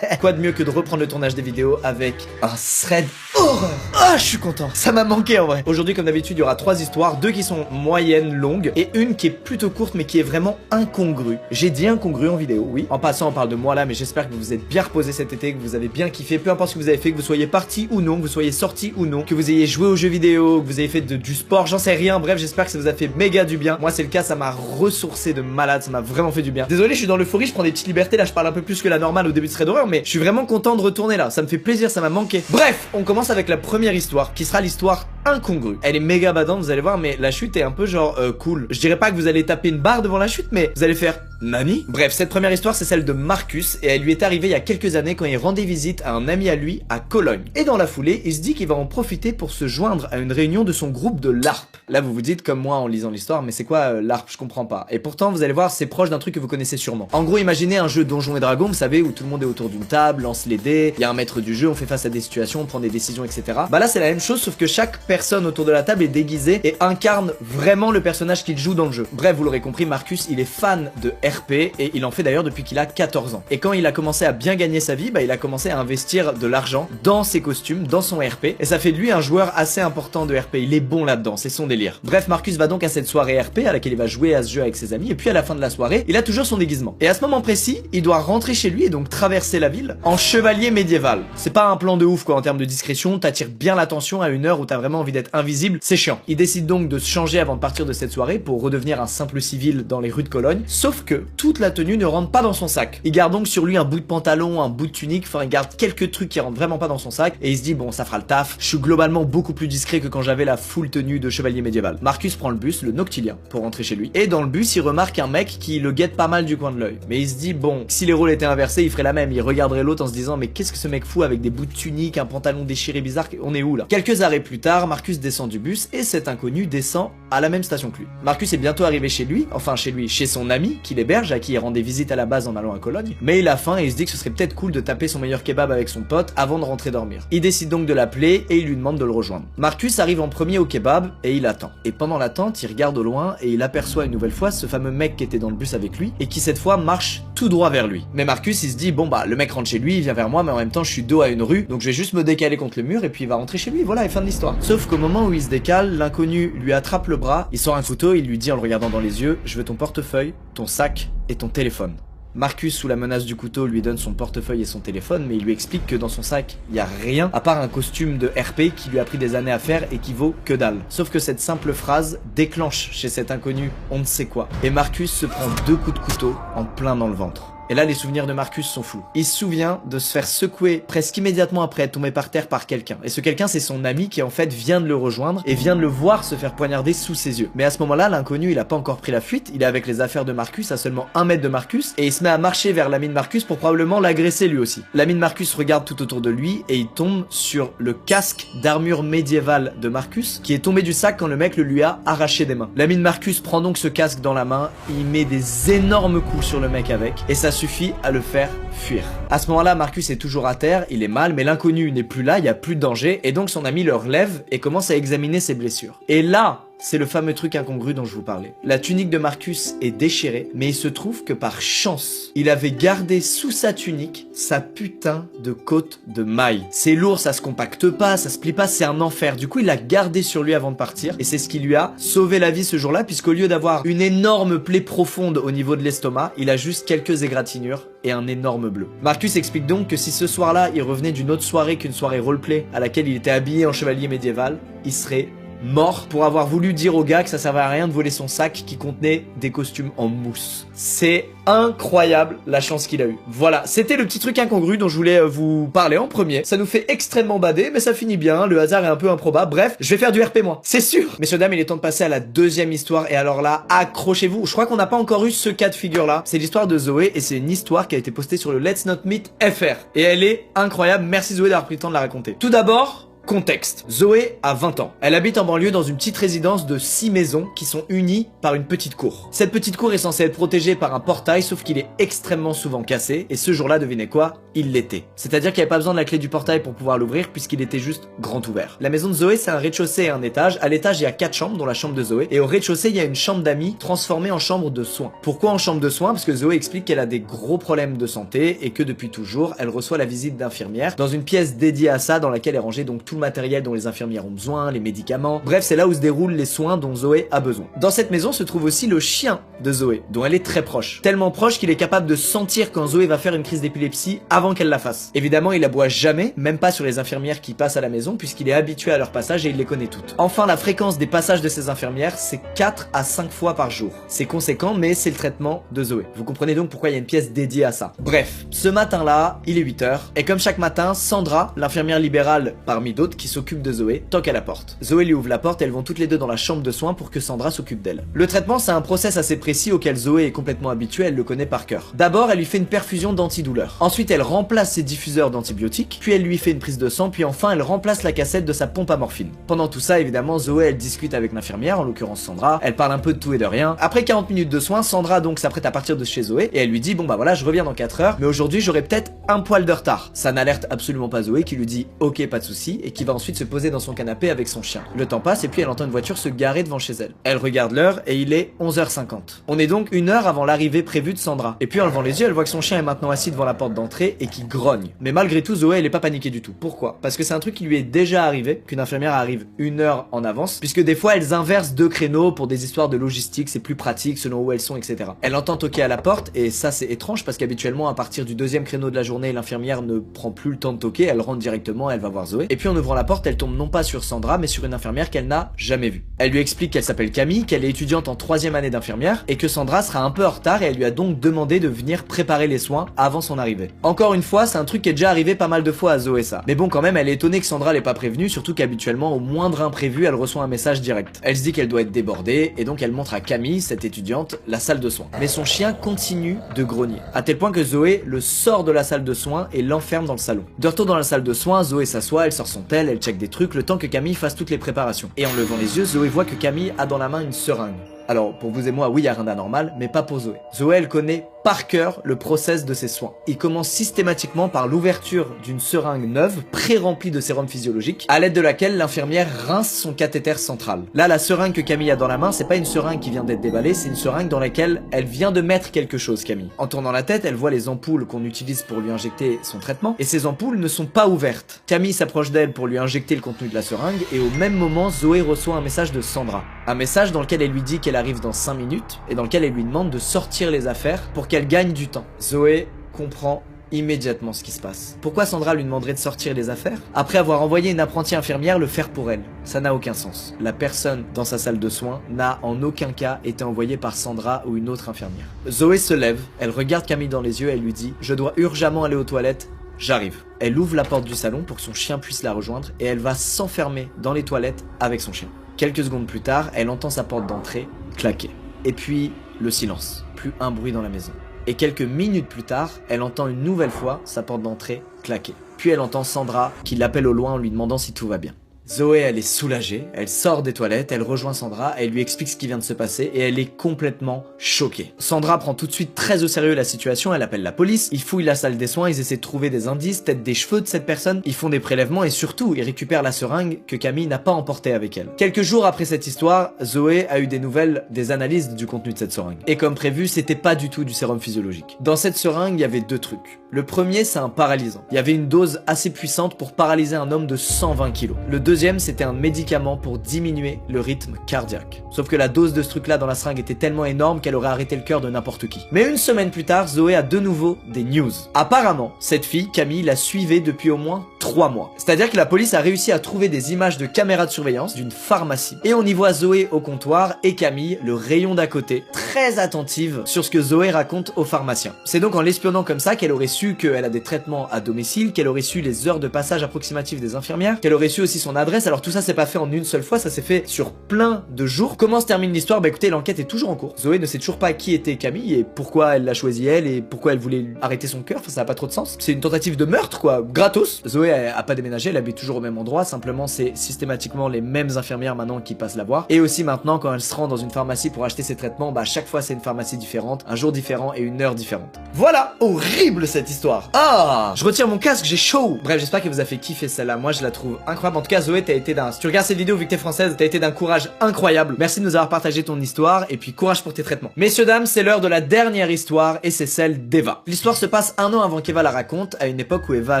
Quoi de mieux que de reprendre le tournage des vidéos avec un thread horreur. Ah, je suis content. Ça m'a manqué en vrai. Aujourd'hui, comme d'habitude, il y aura 3 histoires, 2 qui sont moyennes, longues, et une qui est plutôt courte, mais qui est vraiment incongrue. J'ai dit incongrue en vidéo, oui. En passant, on parle de moi là, mais j'espère que vous vous êtes bien reposé cet été, que vous avez bien kiffé, peu importe ce que vous avez fait, que vous soyez parti ou non, que vous soyez sorti ou non, que vous ayez joué aux jeux vidéo, que vous ayez fait du sport, j'en sais rien. Bref, j'espère que ça vous a fait méga du bien. Moi, c'est le cas, ça m'a ressourcé de malade, ça m'a vraiment fait du bien. Désolé, je suis dans l'euphorie, je prends des petites libertés, là, je parle un peu plus que la normale au début de Thread Horror, mais je suis vraiment content de retourner là. Ça me fait plaisir, ça m'a manqué. Bref, on commence avec la première histoire, qui sera l'histoire incongrue. Elle est méga badante, vous allez voir, mais la chute est un peu genre cool. Je dirais pas que vous allez taper une barre devant la chute, mais vous allez faire Nani. Bref, cette première histoire, c'est celle de Marcus, et elle lui est arrivée il y a quelques années quand il rendait visite à un ami à lui à Cologne. Et dans la foulée, il se dit qu'il va en profiter pour se joindre à une réunion de son groupe de LARP. Là, vous vous dites comme moi en lisant l'histoire, mais c'est quoi LARP? Je comprends pas. Et pourtant, vous allez voir, c'est proche d'un truc que vous connaissez sûrement. En gros, imaginez un jeu Donjons et Dragons, vous savez, où tout le monde est autour d'une table, lance les dés, il y a un maître du jeu, on fait face à des situations, on prend des décisions, etc. Bah là, c'est la même chose, sauf que chaque personne autour de la table est déguisée et incarne vraiment le personnage qu'il joue dans le jeu. Bref, vous l'aurez compris, Marcus, il est fan de RP et il en fait d'ailleurs depuis qu'il a 14 ans. Et quand il a commencé à bien gagner sa vie, bah il a commencé à investir de l'argent dans ses costumes, dans son RP, et ça fait de lui un joueur assez important de RP. Il est bon là-dedans, c'est son délire. Bref, Marcus va donc à cette soirée RP à laquelle il va jouer à ce jeu avec ses amis, et puis à la fin de la soirée, il a toujours son déguisement. Et à ce moment précis, il doit rentrer chez lui et donc traverser la ville en chevalier médiéval. C'est pas un plan de ouf quoi en termes de discrétion, t'attires bien l'attention à une heure où t'as vraiment envie d'être invisible, c'est chiant. Il décide donc de se changer avant de partir de cette soirée pour redevenir un simple civil dans les rues de Cologne, sauf que toute la tenue ne rentre pas dans son sac. Il garde donc sur lui un bout de pantalon, un bout de tunique, enfin il garde quelques trucs qui rentrent vraiment pas dans son sac, et il se dit bon ça fera le taf, je suis globalement beaucoup plus discret que quand j'avais la full tenue de chevalier médiéval. Marcus prend le bus, le noctilien, pour rentrer chez lui, et dans le bus il remarque un mec qui le guette pas mal du coin de l'œil. Mais il se dit bon, si les rôles étaient inversés, il ferait la même, il regarderait l'autre en se disant mais qu'est-ce que ce mec fout avec des bouts de tunique, un pantalon déchiré bizarre, on est où là? Quelques arrêts plus tard, Marcus descend du bus et cet inconnu descend à la même station que lui. Marcus est bientôt arrivé chez lui, enfin chez lui, chez son ami qui l'héberge, à qui il rendait visite à la base en allant à Cologne, mais il a faim et il se dit que ce serait peut-être cool de taper son meilleur kebab avec son pote avant de rentrer dormir. Il décide donc de l'appeler et il lui demande de le rejoindre. Marcus arrive en premier au kebab et il attend. Et pendant l'attente, il regarde au loin et il aperçoit une nouvelle fois ce fameux mec qui était dans le bus avec lui et qui cette fois marche tout droit vers lui. Mais Marcus il se dit bon bah le mec rentre chez lui, il vient vers moi mais en même temps je suis dos à une rue donc je vais juste me décaler contre le mur et puis il va rentrer chez lui, voilà et fin de l'histoire. Sauf qu'au moment où il se décale, l'inconnu lui attrape le bras, il sort un couteau, il lui dit en le regardant dans les yeux je veux ton portefeuille, ton sac et ton téléphone. Marcus, sous la menace du couteau, lui donne son portefeuille et son téléphone, mais il lui explique que dans son sac, il y a rien à part un costume de RP qui lui a pris des années à faire et qui vaut que dalle. Sauf que cette simple phrase déclenche chez cet inconnu on ne sait quoi. Et Marcus se prend 2 coups de couteau en plein dans le ventre. Et là, les souvenirs de Marcus sont flous. Il se souvient de se faire secouer presque immédiatement après être tombé par terre par quelqu'un. Et ce quelqu'un, c'est son ami qui en fait vient de le rejoindre et vient de le voir se faire poignarder sous ses yeux. Mais à ce moment-là, l'inconnu, il a pas encore pris la fuite. Il est avec les affaires de Marcus à seulement 1 mètre de Marcus et il se met à marcher vers l'ami de Marcus pour probablement l'agresser lui aussi. L'ami de Marcus regarde tout autour de lui et il tombe sur le casque d'armure médiévale de Marcus qui est tombé du sac quand le mec le lui a arraché des mains. L'ami de Marcus prend donc ce casque dans la main, il met des énormes coups sur le mec avec et ça suffit à le faire fuir. À ce moment-là, Marcus est toujours à terre, il est mal, mais l'inconnu n'est plus là, il n'y a plus de danger, et donc son ami le relève et commence à examiner ses blessures. Et là, c'est le fameux truc incongru dont je vous parlais. La tunique de Marcus est déchirée, mais il se trouve que par chance, il avait gardé sous sa tunique sa putain de côte de maille. C'est lourd, ça se compacte pas, ça se plie pas, c'est un enfer. Du coup, il l'a gardé sur lui avant de partir, et c'est ce qui lui a sauvé la vie ce jour-là, puisqu'au lieu d'avoir une énorme plaie profonde au niveau de l'estomac, il a juste quelques égratignures et un énorme bleu. Marcus explique donc que si ce soir-là, il revenait d'une autre soirée qu'une soirée roleplay à laquelle il était habillé en chevalier médiéval, il serait mort pour avoir voulu dire au gars que ça servait à rien de voler son sac qui contenait des costumes en mousse. C'est incroyable la chance qu'il a eu. Voilà, c'était le petit truc incongru dont je voulais vous parler en premier. Ça nous fait extrêmement bader, mais ça finit bien, le hasard est un peu improbable. Bref, je vais faire du RP moi, c'est sûr. Messieurs dames, il est temps de passer à la deuxième histoire, et alors là, accrochez-vous. Je crois qu'on n'a pas encore eu ce cas de figure là. C'est l'histoire de Zoé, et c'est une histoire qui a été postée sur le Let's Not Meet FR. Et elle est incroyable, merci Zoé d'avoir pris le temps de la raconter. Tout d'abord, contexte. Zoé a 20 ans. Elle habite en banlieue dans une petite résidence de 6 maisons qui sont unies par une petite cour. Cette petite cour est censée être protégée par un portail, sauf qu'il est extrêmement souvent cassé, et ce jour-là, devinez quoi? Il l'était. C'est-à-dire qu'il n'y avait pas besoin de la clé du portail pour pouvoir l'ouvrir, puisqu'il était juste grand ouvert. La maison de Zoé, c'est un rez-de-chaussée et un étage. À l'étage, il y a 4 chambres, dont la chambre de Zoé, et au rez-de-chaussée, il y a une chambre d'amis transformée en chambre de soins. Pourquoi en chambre de soins? Parce que Zoé explique qu'elle a des gros problèmes de santé, et que depuis toujours, elle reçoit la visite d'infirmières dans une pièce dédiée à ça, dans laquelle est rangé donc tout le le matériel dont les infirmières ont besoin, les médicaments. Bref, c'est là où se déroulent les soins dont Zoé a besoin. Dans cette maison se trouve aussi le chien de Zoé, dont elle est très proche. Tellement proche qu'il est capable de sentir quand Zoé va faire une crise d'épilepsie avant qu'elle la fasse. Évidemment, il aboie jamais, même pas sur les infirmières qui passent à la maison, puisqu'il est habitué à leur passage et il les connaît toutes. Enfin, la fréquence des passages de ces infirmières, c'est 4 à 5 fois par jour. C'est conséquent, mais c'est le traitement de Zoé. Vous comprenez donc pourquoi il y a une pièce dédiée à ça. Bref, ce matin-là, il est 8h, et comme chaque matin, Sandra, l'infirmière libérale parmi d'autres qui s'occupe de Zoé, toque à la porte. Zoé lui ouvre la porte et elles vont toutes les deux dans la chambre de soins pour que Sandra s'occupe d'elle. Le traitement, c'est un process assez précis auquel Zoé est complètement habituée, elle le connaît par cœur. D'abord, elle lui fait une perfusion d'antidouleur. Ensuite, elle remplace ses diffuseurs d'antibiotiques, puis elle lui fait une prise de sang, puis enfin, elle remplace la cassette de sa pompe à morphine. Pendant tout ça, évidemment, Zoé, elle discute avec l'infirmière, en l'occurrence Sandra, elle parle un peu de tout et de rien. Après 40 minutes de soins, Sandra donc s'apprête à partir de chez Zoé, et elle lui dit, bon bah voilà, je reviens dans 4 heures, mais aujourd'hui, j'aurai peut-être un poil de retard. Ça n'alerte absolument pas Zoé, qui lui dit, ok, pas de souci, et qui va ensuite se poser dans son canapé avec son chien. Le temps passe, et puis elle entend une voiture se garer devant chez elle. Elle regarde l'heure, et il est 11h50. On est donc 1 heure avant l'arrivée prévue de Sandra. Et puis en levant les yeux, elle voit que son chien est maintenant assis devant la porte d'entrée et qui grogne. Mais malgré tout, Zoé, elle est pas paniquée du tout. Pourquoi? Parce que c'est un truc qui lui est déjà arrivé, qu'une infirmière arrive 1 heure en avance, puisque des fois elles inversent 2 créneaux pour des histoires de logistique, c'est plus pratique selon où elles sont, etc. Elle entend toquer à la porte, et ça c'est étrange parce qu'habituellement à partir du 2e créneau de la journée, l'infirmière ne prend plus le temps de toquer, elle rentre directement, elle va voir Zoé. Et puis en ouvrant la porte, elle tombe non pas sur Sandra, mais sur une infirmière qu'elle n'a jamais vue. Elle lui explique qu'elle s'appelle Camille, qu'elle est étudiante en 3e année d'infirmière, et que Sandra sera un peu en retard et elle lui a donc demandé de venir préparer les soins avant son arrivée. Encore une fois, c'est un truc qui est déjà arrivé pas mal de fois à Zoé ça. Mais bon quand même, elle est étonnée que Sandra l'ait pas prévenue, surtout qu'habituellement au moindre imprévu, elle reçoit un message direct. Elle se dit qu'elle doit être débordée, et donc elle montre à Camille, cette étudiante, la salle de soins. Mais son chien continue de grogner, à tel point que Zoé le sort de la salle de soins et l'enferme dans le salon. De retour dans la salle de soins, Zoé s'assoit, elle sort son tel, elle check des trucs, le temps que Camille fasse toutes les préparations. Et en levant les yeux, Zoé voit que Camille a dans la main une seringue. Alors, pour vous et moi, oui, il y a rien d'anormal, mais pas pour Zoé. Zoé, elle connaît par cœur le process de ses soins. Il commence systématiquement par l'ouverture d'une seringue neuve, pré-remplie de sérum physiologique, à l'aide de laquelle l'infirmière rince son cathéter central. Là, la seringue que Camille a dans la main, c'est pas une seringue qui vient d'être déballée, c'est une seringue dans laquelle elle vient de mettre quelque chose, Camille. En tournant la tête, elle voit les ampoules qu'on utilise pour lui injecter son traitement, et ces ampoules ne sont pas ouvertes. Camille s'approche d'elle pour lui injecter le contenu de la seringue, et au même moment, Zoé reçoit un message de Sandra. Un message dans lequel elle lui dit qu'elle arrive dans 5 minutes, et dans lequel elle lui demande de sortir les affaires pour qu'elle gagne du temps. Zoé comprend immédiatement ce qui se passe. Pourquoi Sandra lui demanderait de sortir les affaires après avoir envoyé une apprentie infirmière le faire pour elle? Ça n'a aucun sens. La personne dans sa salle de soins n'a en aucun cas été envoyée par Sandra ou une autre infirmière. Zoé se lève, elle regarde Camille dans les yeux et elle lui dit « Je dois urgemment aller aux toilettes, j'arrive ». Elle ouvre la porte du salon pour que son chien puisse la rejoindre et elle va s'enfermer dans les toilettes avec son chien. Quelques secondes plus tard, elle entend sa porte d'entrée claquer. Et puis, le silence. Plus un bruit dans la maison. Et quelques minutes plus tard, elle entend une nouvelle fois sa porte d'entrée claquer. Puis elle entend Sandra qui l'appelle au loin en lui demandant si tout va bien. Zoé, elle est soulagée, elle sort des toilettes, elle rejoint Sandra, elle lui explique ce qui vient de se passer et elle est complètement choquée. Sandra prend tout de suite très au sérieux la situation, elle appelle la police, ils fouillent la salle des soins, ils essaient de trouver des indices, peut-être des cheveux de cette personne, ils font des prélèvements et surtout, ils récupèrent la seringue que Camille n'a pas emportée avec elle. Quelques jours après cette histoire, Zoé a eu des nouvelles des analyses du contenu de cette seringue. Et comme prévu, c'était pas du tout du sérum physiologique. Dans cette seringue, il y avait 2 trucs. Le premier, c'est un paralysant. Il y avait une dose assez puissante pour paralyser un homme de 120 kg. Le deuxième, c'était un médicament pour diminuer le rythme cardiaque. Sauf que la dose de ce truc-là dans la seringue était tellement énorme qu'elle aurait arrêté le cœur de n'importe qui. Mais une semaine plus tard, Zoé a de nouveau des news. Apparemment, cette fille, Camille, la suivait depuis au moins 3 mois. C'est-à-dire que la police a réussi à trouver des images de caméras de surveillance d'une pharmacie. Et on y voit Zoé au comptoir et Camille, le rayon d'à côté, très attentive sur ce que Zoé raconte au pharmacien. C'est donc en l'espionnant comme ça qu'elle aurait su qu'elle a des traitements à domicile, qu'elle aurait su les heures de passage approximatives des infirmières, qu'elle aurait su aussi son adresse. Alors tout ça c'est pas fait en une seule fois, ça s'est fait sur plein de jours. Comment se termine l'histoire? Bah écoutez, l'enquête est toujours en cours. Zoé ne sait toujours pas qui était Camille et pourquoi elle l'a choisi elle et pourquoi elle voulait arrêter son cœur, enfin ça a pas trop de sens. C'est une tentative de meurtre quoi, gratos. Zoé a pas déménagé, elle habite toujours au même endroit, simplement c'est systématiquement les mêmes infirmières maintenant qui passent la voir. Et aussi maintenant quand elle se rend dans une pharmacie pour acheter ses traitements, bah chaque fois c'est une pharmacie différente, un jour différent et une heure différente. Voilà, horrible cette histoire. Ah, je retire mon casque, j'ai chaud. Bref, j'espère qu'elle vous a fait kiffer celle-là, moi je la trouve incroyable. En tout cas, Zoé, si tu regardes cette vidéo vu que t'es française, t'as été d'un courage incroyable. Merci de nous avoir partagé ton histoire et puis courage pour tes traitements. Messieurs, dames, c'est l'heure de la dernière histoire et c'est celle d'Eva. L'histoire se passe un an avant qu'Eva la raconte, à une époque où Eva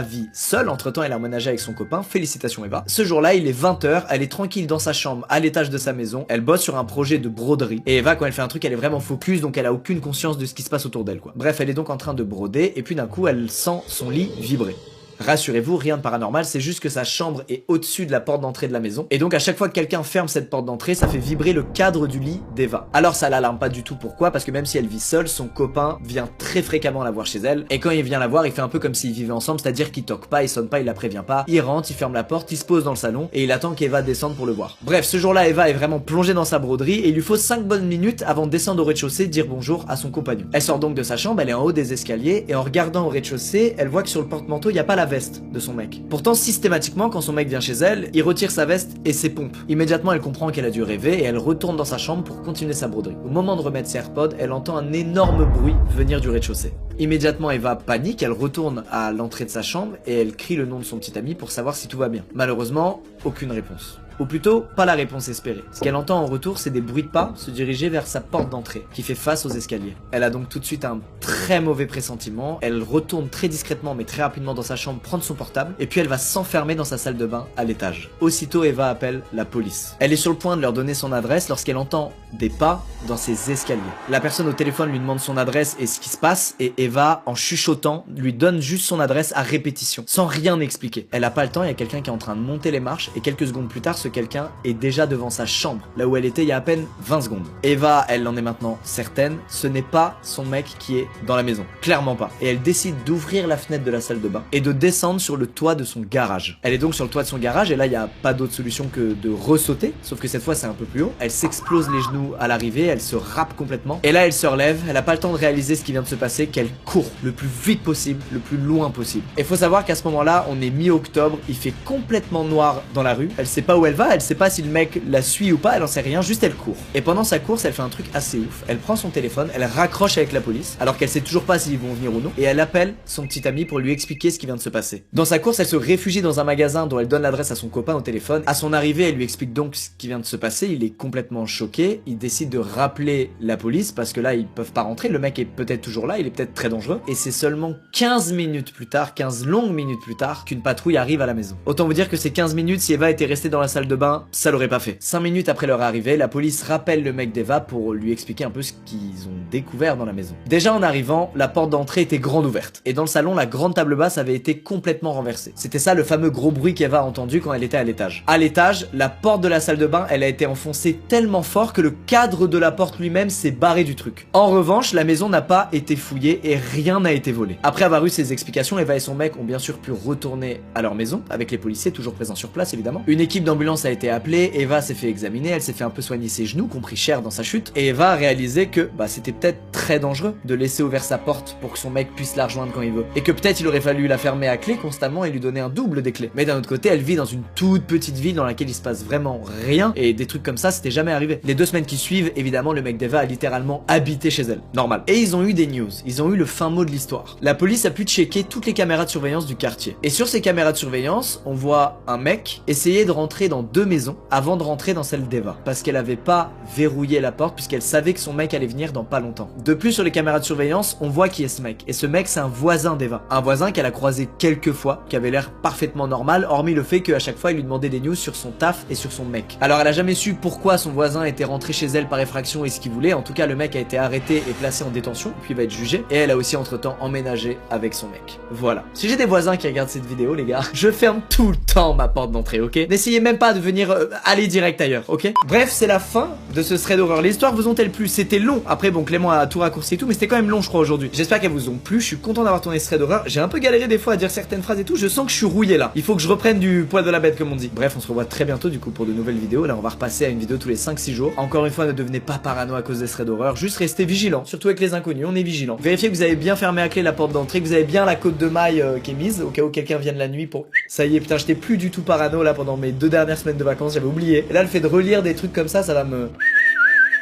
vit seule. Entre temps, elle a emménagé avec son copain. Félicitations Eva. Ce jour-là, il est 20 h, elle est tranquille dans sa chambre à l'étage de sa maison. Elle bosse sur un projet de broderie. Et Eva, quand elle fait un truc, elle est vraiment focus, donc elle a aucune conscience de ce qui se passe autour d'elle, quoi. Bref, elle est donc en train de broder et puis d'un coup, elle sent son lit vibrer. Rassurez-vous, rien de paranormal, c'est juste que sa chambre est au-dessus de la porte d'entrée de la maison. Et donc à chaque fois que quelqu'un ferme cette porte d'entrée, ça fait vibrer le cadre du lit d'Eva. Alors ça l'alarme pas du tout, pourquoi? Parce que même si elle vit seule, son copain vient très fréquemment la voir chez elle. Et quand il vient la voir, il fait un peu comme s'ils vivaient ensemble, c'est-à-dire qu'il toque pas, il sonne pas, il la prévient pas. Il rentre, il ferme la porte, il se pose dans le salon et il attend qu'Eva descende pour le voir. Bref, ce jour-là, Eva est vraiment plongée dans sa broderie et il lui faut 5 bonnes minutes avant de descendre au rez-de-chaussée dire bonjour à son compagnon. Elle sort donc de sa chambre, elle est en haut des escaliers et en regardant au rez-de-chaussée, elle voit que sur le porte-manteau, il n'y a pas la veste de son mec. Pourtant, systématiquement, quand son mec vient chez elle, il retire sa veste et ses pompes. Immédiatement, elle comprend qu'elle a dû rêver et elle retourne dans sa chambre pour continuer sa broderie. Au moment de remettre ses AirPods, elle entend un énorme bruit venir du rez-de-chaussée. Immédiatement, Eva panique, elle retourne à l'entrée de sa chambre et elle crie le nom de son petit ami pour savoir si tout va bien. Malheureusement, aucune réponse. Ou plutôt, pas la réponse espérée. Ce qu'elle entend en retour, c'est des bruits de pas se diriger vers sa porte d'entrée, qui fait face aux escaliers. Elle a donc tout de suite un très mauvais pressentiment, elle retourne très discrètement mais très rapidement dans sa chambre prendre son portable, et puis elle va s'enfermer dans sa salle de bain à l'étage. Aussitôt, Eva appelle la police. Elle est sur le point de leur donner son adresse lorsqu'elle entend des pas dans ses escaliers. La personne au téléphone lui demande son adresse et ce qui se passe, et Eva, en chuchotant, lui donne juste son adresse à répétition, sans rien expliquer. Elle a pas le temps, il y a quelqu'un qui est en train de monter les marches, et quelques secondes plus tard, ce quelqu'un est déjà devant sa chambre, là où elle était il y a à peine 20 secondes. Eva, elle en est maintenant certaine, ce n'est pas son mec qui est dans la maison. Clairement pas. Et elle décide d'ouvrir la fenêtre de la salle de bain et de descendre sur le toit de son garage. Elle est donc sur le toit de son garage et là il n'y a pas d'autre solution que de ressauter, sauf que cette fois c'est un peu plus haut. Elle s'explose les genoux à l'arrivée, elle se râpe complètement. Et là elle se relève, elle a pas le temps de réaliser ce qui vient de se passer, qu'elle court le plus vite possible, le plus loin possible. Et faut savoir qu'à ce moment-là, on est mi-octobre, il fait complètement noir dans la rue, elle sait pas où elle va, elle sait pas si le mec la suit ou pas, elle en sait rien, juste elle court. Et pendant sa course, elle fait un truc assez ouf. Elle prend son téléphone, elle raccroche avec la police, alors qu'elle sait toujours pas s'ils vont venir ou non, et elle appelle son petit ami pour lui expliquer ce qui vient de se passer. Dans sa course, elle se réfugie dans un magasin dont elle donne l'adresse à son copain au téléphone. À son arrivée, elle lui explique donc ce qui vient de se passer, il est complètement choqué, il décide de rappeler la police, parce que là, ils peuvent pas rentrer, le mec est peut-être toujours là, il est peut-être très dangereux, et c'est seulement 15 minutes plus tard, 15 longues minutes plus tard, qu'une patrouille arrive à la maison. Autant vous dire que ces 15 minutes, si Eva était restée dans la salle de bain, ça l'aurait pas fait. 5 minutes après leur arrivée, la police rappelle le mec d'Eva pour lui expliquer un peu ce qu'ils ont découvert dans la maison. Déjà en arrivant, la porte d'entrée était grande ouverte. Et dans le salon, la grande table basse avait été complètement renversée. C'était ça le fameux gros bruit qu'Eva a entendu quand elle était à l'étage. À l'étage, la porte de la salle de bain, elle a été enfoncée tellement fort que le cadre de la porte lui-même s'est barré du truc. En revanche, la maison n'a pas été fouillée et rien n'a été volé. Après avoir eu ces explications, Eva et son mec ont bien sûr pu retourner à leur maison, avec les policiers toujours présents sur place évidemment. Une équipe d'ambulance a été appelée, Eva s'est fait examiner, elle s'est fait un peu soigner ses genoux, compris cher dans sa chute, et Eva a réalisé que c'était peut-être très dangereux de laisser ouvert sa porte pour que son mec puisse la rejoindre quand il veut. Et que peut-être il aurait fallu la fermer à clé constamment et lui donner un double des clés. Mais d'un autre côté, elle vit dans une toute petite ville dans laquelle il se passe vraiment rien, et des trucs comme ça, c'était jamais arrivé. Les 2 semaines qui suivent, évidemment, le mec d'Eva a littéralement habité chez elle. Normal. Et ils ont eu des news, ils ont eu le fin mot de l'histoire. La police a pu checker toutes les caméras de surveillance du quartier. Et sur ces caméras de surveillance, on voit un mec essayer de rentrer dans 2 maisons avant de rentrer dans celle d'Eva. Parce qu'elle avait pas verrouillé la porte, puisqu'elle savait que son mec allait venir dans pas longtemps. De plus, sur les caméras de surveillance, on voit qui est ce mec. Et ce mec, c'est un voisin d'Eva. Un voisin qu'elle a croisé quelques fois, qui avait l'air parfaitement normal, hormis le fait qu'à chaque fois, il lui demandait des news sur son taf et sur son mec. Alors, elle a jamais su pourquoi son voisin était rentré chez elle par effraction et ce qu'il voulait. En tout cas, le mec a été arrêté et placé en détention, puis il va être jugé. Et elle a aussi, entre-temps, emménagé avec son mec. Voilà. Si j'ai des voisins qui regardent cette vidéo, les gars, je ferme tout le temps ma porte d'entrée, ok? N'essayez même pas de venir aller direct ailleurs, ok? Bref, c'est la fin de ce thread d'horreur. Les histoires vous ont-elles plu? C'était long. Après, bon, Clément a tout raccourci et tout, mais c'était quand même long, je crois, aujourd'hui. J'espère qu'elles vous ont plu. Je suis content d'avoir tourné ce thread d'horreur. J'ai un peu galéré des fois à dire certaines phrases et tout. Je sens que je suis rouillé là. Il faut que je reprenne du poil de la bête, comme on dit. Bref, on se revoit très bientôt, du coup, pour de nouvelles vidéos. Là, on va repasser à une vidéo tous les 5-6 jours. Encore une fois, ne devenez pas parano à cause des threads d'horreur. Juste restez vigilants. Surtout avec les inconnus, on est vigilants. Vérifiez que vous avez bien fermé à clé la porte d'entrée, que vous avez bien la côte de maille qui est mise, au cas où quelqu'un vienne la nuit pour... Ça y est, putain, j'étais plus du tout parano là pendant mes 2 dernières semaines de vacances, j'avais oublié. Et là, le fait de relire des trucs comme ça va me...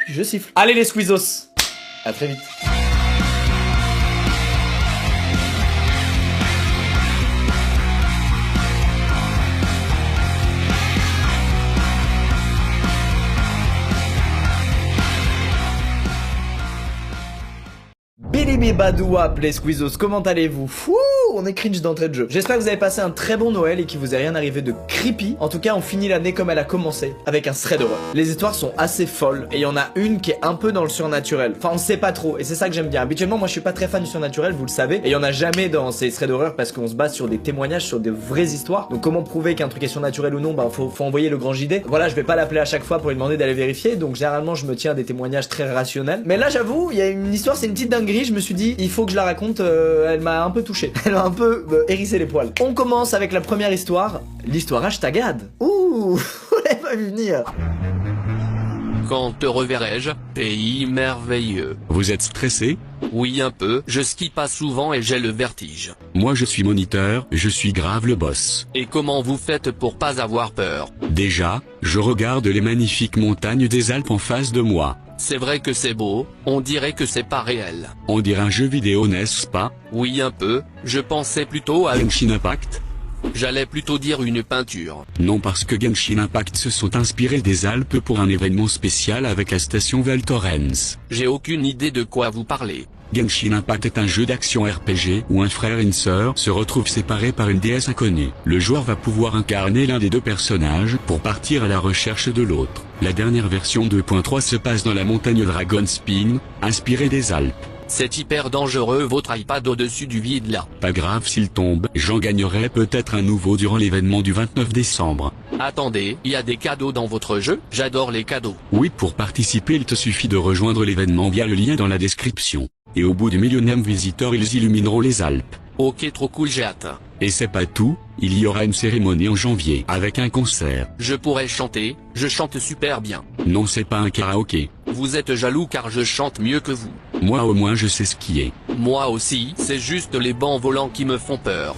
Je siffle. Allez les squeezos, à très vite. Bibibadouap les Squeezos, comment allez-vous? Fouh, on est cringe d'entrée de jeu. J'espère que vous avez passé un très bon Noël et qu'il vous est rien arrivé de creepy. En tout cas, on finit l'année comme elle a commencé, avec un thread horreur. Les histoires sont assez folles et il y en a une qui est un peu dans le surnaturel. Enfin, on sait pas trop et c'est ça que j'aime bien. Habituellement, moi je suis pas très fan du surnaturel, vous le savez, et il y en a jamais dans ces threads horreur parce qu'on se base sur des témoignages, sur des vraies histoires. Donc comment prouver qu'un truc est surnaturel ou non? Bah faut envoyer le grand JD. Voilà, je vais pas l'appeler à chaque fois pour lui demander d'aller vérifier. Donc généralement, je me tiens à des témoignages très rationnels. Mais là, j'avoue, il y a une histoire, c'est une petite dinguerie. Je me suis dit, il faut que je la raconte. Elle m'a un peu touché. Elle m'a un peu hérissé les poils. On commence avec la première histoire, l'histoire hashtagade. Ouh, vous l'avez pas vu venir.
Quand te reverrai-je, pays merveilleux?
Vous êtes stressé?
Oui un peu, je skie pas souvent et j'ai le vertige.
Moi je suis moniteur, je suis grave le boss.
Et comment vous faites pour pas avoir peur?
Déjà, je regarde les magnifiques montagnes des Alpes en face de moi.
C'est vrai que c'est beau, on dirait que c'est pas réel.
On dirait un jeu vidéo, n'est-ce pas?
Oui un peu, je pensais plutôt à...
Genshin Impact?
J'allais plutôt dire une peinture.
Non, parce que Genshin Impact se sont inspirés des Alpes pour un événement spécial avec la station Val Thorens.
J'ai aucune idée de quoi vous parlez.
Genshin Impact est un jeu d'action RPG où un frère et une sœur se retrouvent séparés par une déesse inconnue. Le joueur va pouvoir incarner l'un des deux personnages pour partir à la recherche de l'autre. La dernière version 2.3 se passe dans la montagne Dragonspin, inspirée des Alpes.
C'est hyper dangereux votre iPad au-dessus du vide là.
Pas grave s'il tombe, j'en gagnerai peut-être un nouveau durant l'événement du 29 décembre.
Attendez, il y a des cadeaux dans votre jeu? J'adore les cadeaux.
Oui, pour participer il te suffit de rejoindre l'événement via le lien dans la description. Et au bout du millionième visiteur ils illumineront les Alpes.
Ok, trop cool, j'ai hâte.
Et c'est pas tout, il y aura une cérémonie en janvier avec un concert.
Je pourrais chanter, je chante super bien.
Non, c'est pas un karaoké.
Vous êtes jaloux car je chante mieux que vous.
Moi au moins je sais skier.
Moi aussi, c'est juste les bancs volants qui me font peur.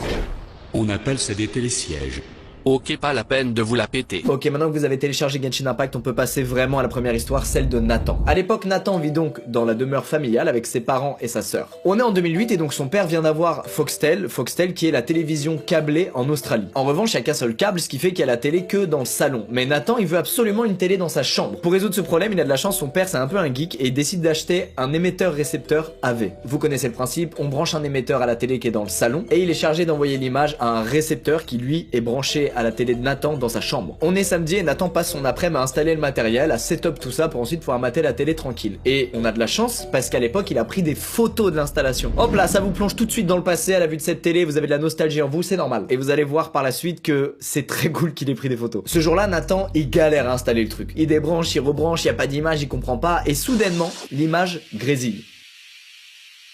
On appelle ça des télésièges.
Ok, pas la peine de vous la péter.
Ok, maintenant que vous avez téléchargé Genshin Impact, on peut passer vraiment à la première histoire, celle de Nathan. À l'époque, Nathan vit donc dans la demeure familiale avec ses parents et sa sœur. On est en 2008 et donc son père vient d'avoir Foxtel qui est la télévision câblée en Australie. En revanche, il n'y a qu'un seul câble, ce qui fait qu'il y a la télé que dans le salon. Mais Nathan, il veut absolument une télé dans sa chambre. Pour résoudre ce problème, il a de la chance, son père c'est un peu un geek et il décide d'acheter un émetteur-récepteur AV. Vous connaissez le principe, on branche un émetteur à la télé qui est dans le salon et il est chargé d'envoyer l'image à un récepteur qui lui est branché à la télé de Nathan dans sa chambre. On est samedi et Nathan passe son après-midi à installer le matériel, à setup tout ça pour ensuite pouvoir mater la télé tranquille. Et on a de la chance parce qu'à l'époque il a pris des photos de l'installation. Hop là, ça vous plonge tout de suite dans le passé à la vue de cette télé, vous avez de la nostalgie en vous, c'est normal. Et vous allez voir par la suite que c'est très cool qu'il ait pris des photos. Ce jour-là, Nathan, il galère à installer le truc. Il débranche, il rebranche, il n'y a pas d'image, il comprend pas et soudainement, l'image grésille.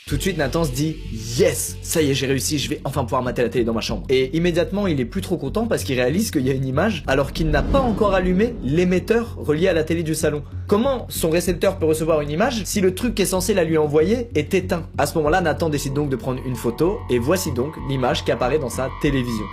Tout de suite, Nathan se dit « Yes, ça y est, j'ai réussi, je vais enfin pouvoir mater la télé dans ma chambre. » Et immédiatement, il est plus trop content parce qu'il réalise qu'il y a une image alors qu'il n'a pas encore allumé l'émetteur relié à la télé du salon. Comment son récepteur peut recevoir une image si le truc qui est censé la lui envoyer est éteint? À ce moment-là, Nathan décide donc de prendre une photo et voici donc l'image qui apparaît dans sa télévision.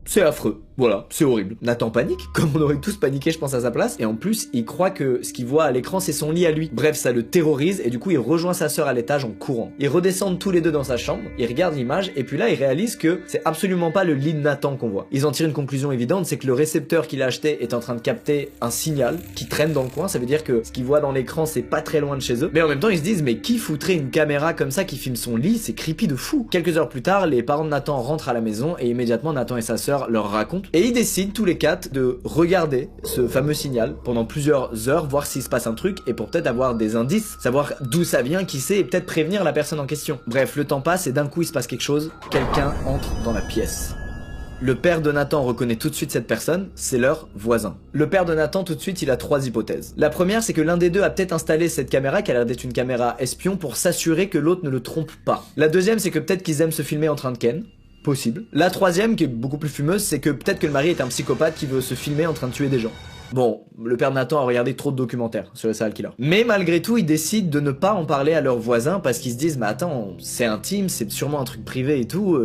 C'est affreux. Voilà, c'est horrible. Nathan panique, comme on aurait tous paniqué je pense à sa place, et en plus il croit que ce qu'il voit à l'écran c'est son lit à lui. Bref, ça le terrorise et du coup il rejoint sa sœur à l'étage en courant. Ils redescendent tous les deux dans sa chambre, ils regardent l'image et puis là ils réalisent que c'est absolument pas le lit de Nathan qu'on voit. Ils en tirent une conclusion évidente, c'est que le récepteur qu'il a acheté est en train de capter un signal qui traîne dans le coin, ça veut dire que ce qu'ils voient dans l'écran c'est pas très loin de chez eux. Mais en même temps ils se disent mais qui foutrait une caméra comme ça qui filme son lit, c'est creepy de fou. Quelques heures plus tard, les parents de Nathan rentrent à la maison et immédiatement Nathan et sa sœur leur racontent. Et ils décident tous les quatre de regarder ce fameux signal pendant plusieurs heures, voir s'il se passe un truc et pour peut-être avoir des indices, savoir d'où ça vient, qui sait et peut-être prévenir la personne en question. Bref, le temps passe et d'un coup il se passe quelque chose, quelqu'un entre dans la pièce. Le père de Nathan reconnaît tout de suite cette personne, c'est leur voisin. Le père de Nathan tout de suite il a trois hypothèses. La première c'est que l'un des deux a peut-être installé cette caméra qui a l'air d'être une caméra espion pour s'assurer que l'autre ne le trompe pas. La deuxième c'est que peut-être qu'ils aiment se filmer en train de ken. Possible. La troisième, qui est beaucoup plus fumeuse, c'est que peut-être que le mari est un psychopathe qui veut se filmer en train de tuer des gens. Bon, le père de Nathan a regardé trop de documentaires sur les serial killers. Mais malgré tout, ils décident de ne pas en parler à leurs voisins parce qu'ils se disent « Mais attends, c'est intime, c'est sûrement un truc privé et tout,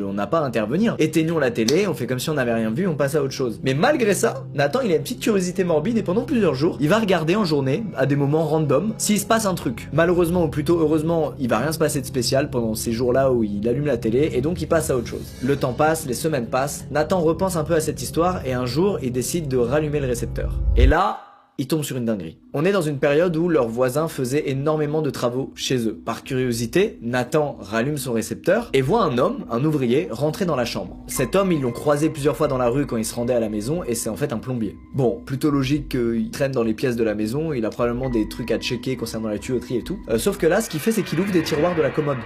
on n'a pas à intervenir. Éteignons la télé, on fait comme si on n'avait rien vu, on passe à autre chose. » Mais malgré ça, Nathan, il a une petite curiosité morbide et pendant plusieurs jours, il va regarder en journée, à des moments random, s'il se passe un truc. Malheureusement, ou plutôt heureusement, il va rien se passer de spécial pendant ces jours-là où il allume la télé et donc il passe à autre chose. Le temps passe, les semaines passent, Nathan repense un peu à cette histoire et un jour, il décide de rallumer le récepteur. Et là, ils tombent sur une dinguerie. On est dans une période où leurs voisins faisaient énormément de travaux chez eux. Par curiosité, Nathan rallume son récepteur et voit un homme, un ouvrier, rentrer dans la chambre. Cet homme, ils l'ont croisé plusieurs fois dans la rue quand il se rendait à la maison et c'est en fait un plombier. Bon, plutôt logique qu'il traîne dans les pièces de la maison, il a probablement des trucs à checker concernant la tuyauterie et tout. Sauf que là, ce qu'il fait, c'est qu'il ouvre des tiroirs de la commode.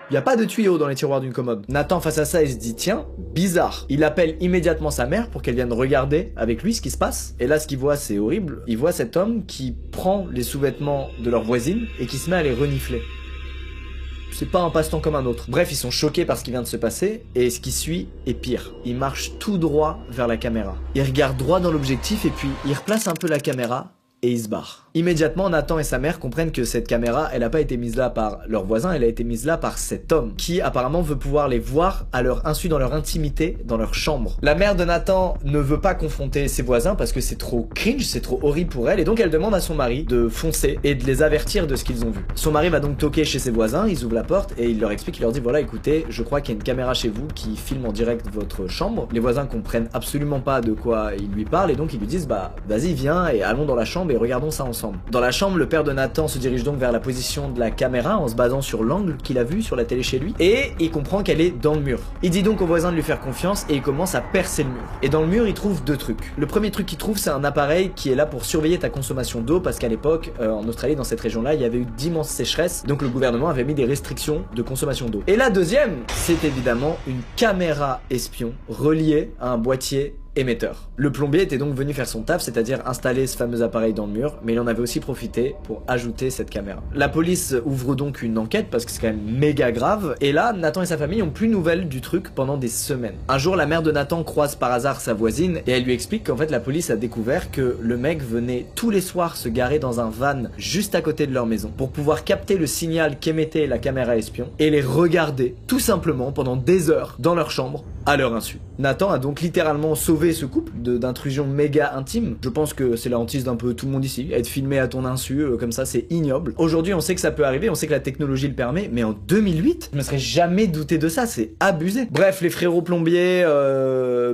Il n'y a pas de tuyaux dans les tiroirs d'une commode. Nathan, face à ça, il se dit, tiens, bizarre. Il appelle immédiatement sa mère pour qu'elle vienne regarder avec lui ce qui se passe. Et là, ce qu'il voit, c'est horrible. Il voit cet homme qui prend les sous-vêtements de leur voisine et qui se met à les renifler. C'est pas un passe-temps comme un autre. Bref, ils sont choqués par ce qui vient de se passer, et ce qui suit est pire. Il marche tout droit vers la caméra. Il regarde droit dans l'objectif, et puis il replace un peu la caméra, et il se barre. Immédiatement, Nathan et sa mère comprennent que cette caméra, elle a pas été mise là par leur voisin, elle a été mise là par cet homme, qui apparemment veut pouvoir les voir à leur insu dans leur intimité, dans leur chambre. La mère de Nathan ne veut pas confronter ses voisins parce que c'est trop cringe, c'est trop horrible pour elle, et donc elle demande à son mari de foncer et de les avertir de ce qu'ils ont vu. Son mari va donc toquer chez ses voisins, ils ouvrent la porte et il leur explique, il leur dit voilà écoutez, je crois qu'il y a une caméra chez vous qui filme en direct votre chambre. Les voisins comprennent absolument pas de quoi il lui parle et donc ils lui disent bah vas-y viens et allons dans la chambre et regardons ça ensemble. Dans la chambre, le père de Nathan se dirige donc vers la position de la caméra en se basant sur l'angle qu'il a vu sur la télé chez lui et il comprend qu'elle est dans le mur. Il dit donc aux voisins de lui faire confiance et il commence à percer le mur. Et dans le mur, il trouve deux trucs. Le premier truc qu'il trouve, c'est un appareil qui est là pour surveiller ta consommation d'eau parce qu'à l'époque, en Australie, dans cette région-là, il y avait eu d'immenses sécheresses, donc le gouvernement avait mis des restrictions de consommation d'eau. Et la deuxième, c'est évidemment une caméra espion reliée à un boîtier émetteur. Le plombier était donc venu faire son taf, c'est-à-dire installer ce fameux appareil dans le mur, mais il en avait aussi profité pour ajouter cette caméra. La police ouvre donc une enquête parce que c'est quand même méga grave, et là, Nathan et sa famille ont plus de nouvelles du truc pendant des semaines. Un jour, la mère de Nathan croise par hasard sa voisine et elle lui explique qu'en fait la police a découvert que le mec venait tous les soirs se garer dans un van juste à côté de leur maison pour pouvoir capter le signal qu'émettait la caméra espion et les regarder tout simplement pendant des heures dans leur chambre à leur insu. Nathan a donc littéralement sauvé ce couple d'intrusion méga intime. Je pense que c'est la hantise d'un peu tout le monde ici. Être filmé à ton insu, comme ça, c'est ignoble. Aujourd'hui, on sait que ça peut arriver, on sait que la technologie le permet, mais en 2008, je me serais jamais douté de ça, c'est abusé. Bref, les frérots plombiers,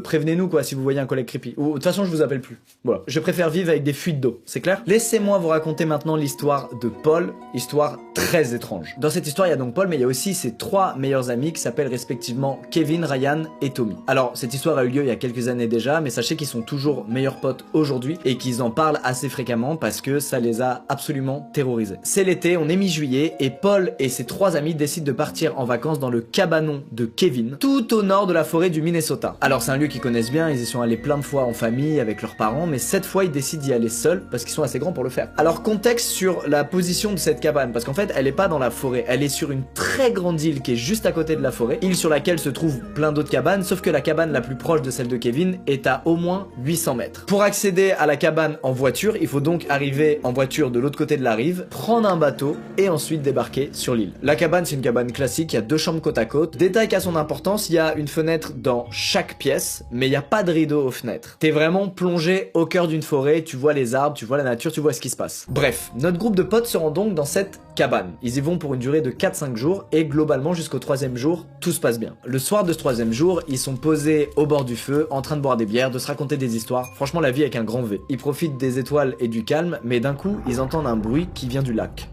prévenez-nous quoi si vous voyez un collègue creepy. Ou de toute façon, je vous appelle plus. Voilà. Je préfère vivre avec des fuites d'eau, c'est clair? Laissez-moi vous raconter maintenant l'histoire de Paul, histoire très étrange. Dans cette histoire, il y a donc Paul, mais il y a aussi ses trois meilleurs amis qui s'appellent respectivement Kevin, Ryan et Tommy. Alors, cette histoire a eu lieu il y a quelques années déjà, mais sachez qu'ils sont toujours meilleurs potes aujourd'hui et qu'ils en parlent assez fréquemment parce que ça les a absolument terrorisés. C'est l'été, on est mi-juillet et Paul et ses trois amis décident de partir en vacances dans le cabanon de Kevin, tout au nord de la forêt du Minnesota. Alors c'est un lieu qu'ils connaissent bien, ils y sont allés plein de fois en famille avec leurs parents, mais cette fois ils décident d'y aller seuls parce qu'ils sont assez grands pour le faire. Alors contexte sur la position de cette cabane, parce qu'en fait elle est pas dans la forêt, elle est sur une très grande île qui est juste à côté de la forêt, île sur laquelle se trouvent plein d'autres cabanes, sauf que la cabane la plus proche de celle de Kevin est à au moins 800 mètres. Pour accéder à la cabane en voiture, il faut donc arriver en voiture de l'autre côté de la rive, prendre un bateau et ensuite débarquer sur l'île. La cabane, c'est une cabane classique, il y a deux chambres côte à côte. Détail qui a son importance, il y a une fenêtre dans chaque pièce, mais il n'y a pas de rideau aux fenêtres. T'es vraiment plongé au cœur d'une forêt, tu vois les arbres, tu vois la nature, tu vois ce qui se passe. Bref, notre groupe de potes se rend donc dans cette cabane. Ils y vont pour une durée de 4-5 jours et globalement jusqu'au 3e jour, tout se passe bien. Le soir de ce 3e jour, ils sont posés au bord du feu, en train de boire des bières, de se raconter des histoires. Franchement, la vie avec un grand V. Ils profitent des étoiles et du calme, mais d'un coup, ils entendent un bruit qui vient du lac.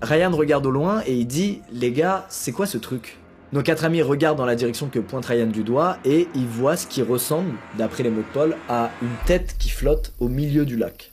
Ryan regarde au loin et il dit « Les gars, c'est quoi ce truc ?» Nos quatre amis regardent dans la direction que pointe Ryan du doigt et ils voient ce qui ressemble, d'après les mots de Paul, à une tête qui flotte au milieu du lac.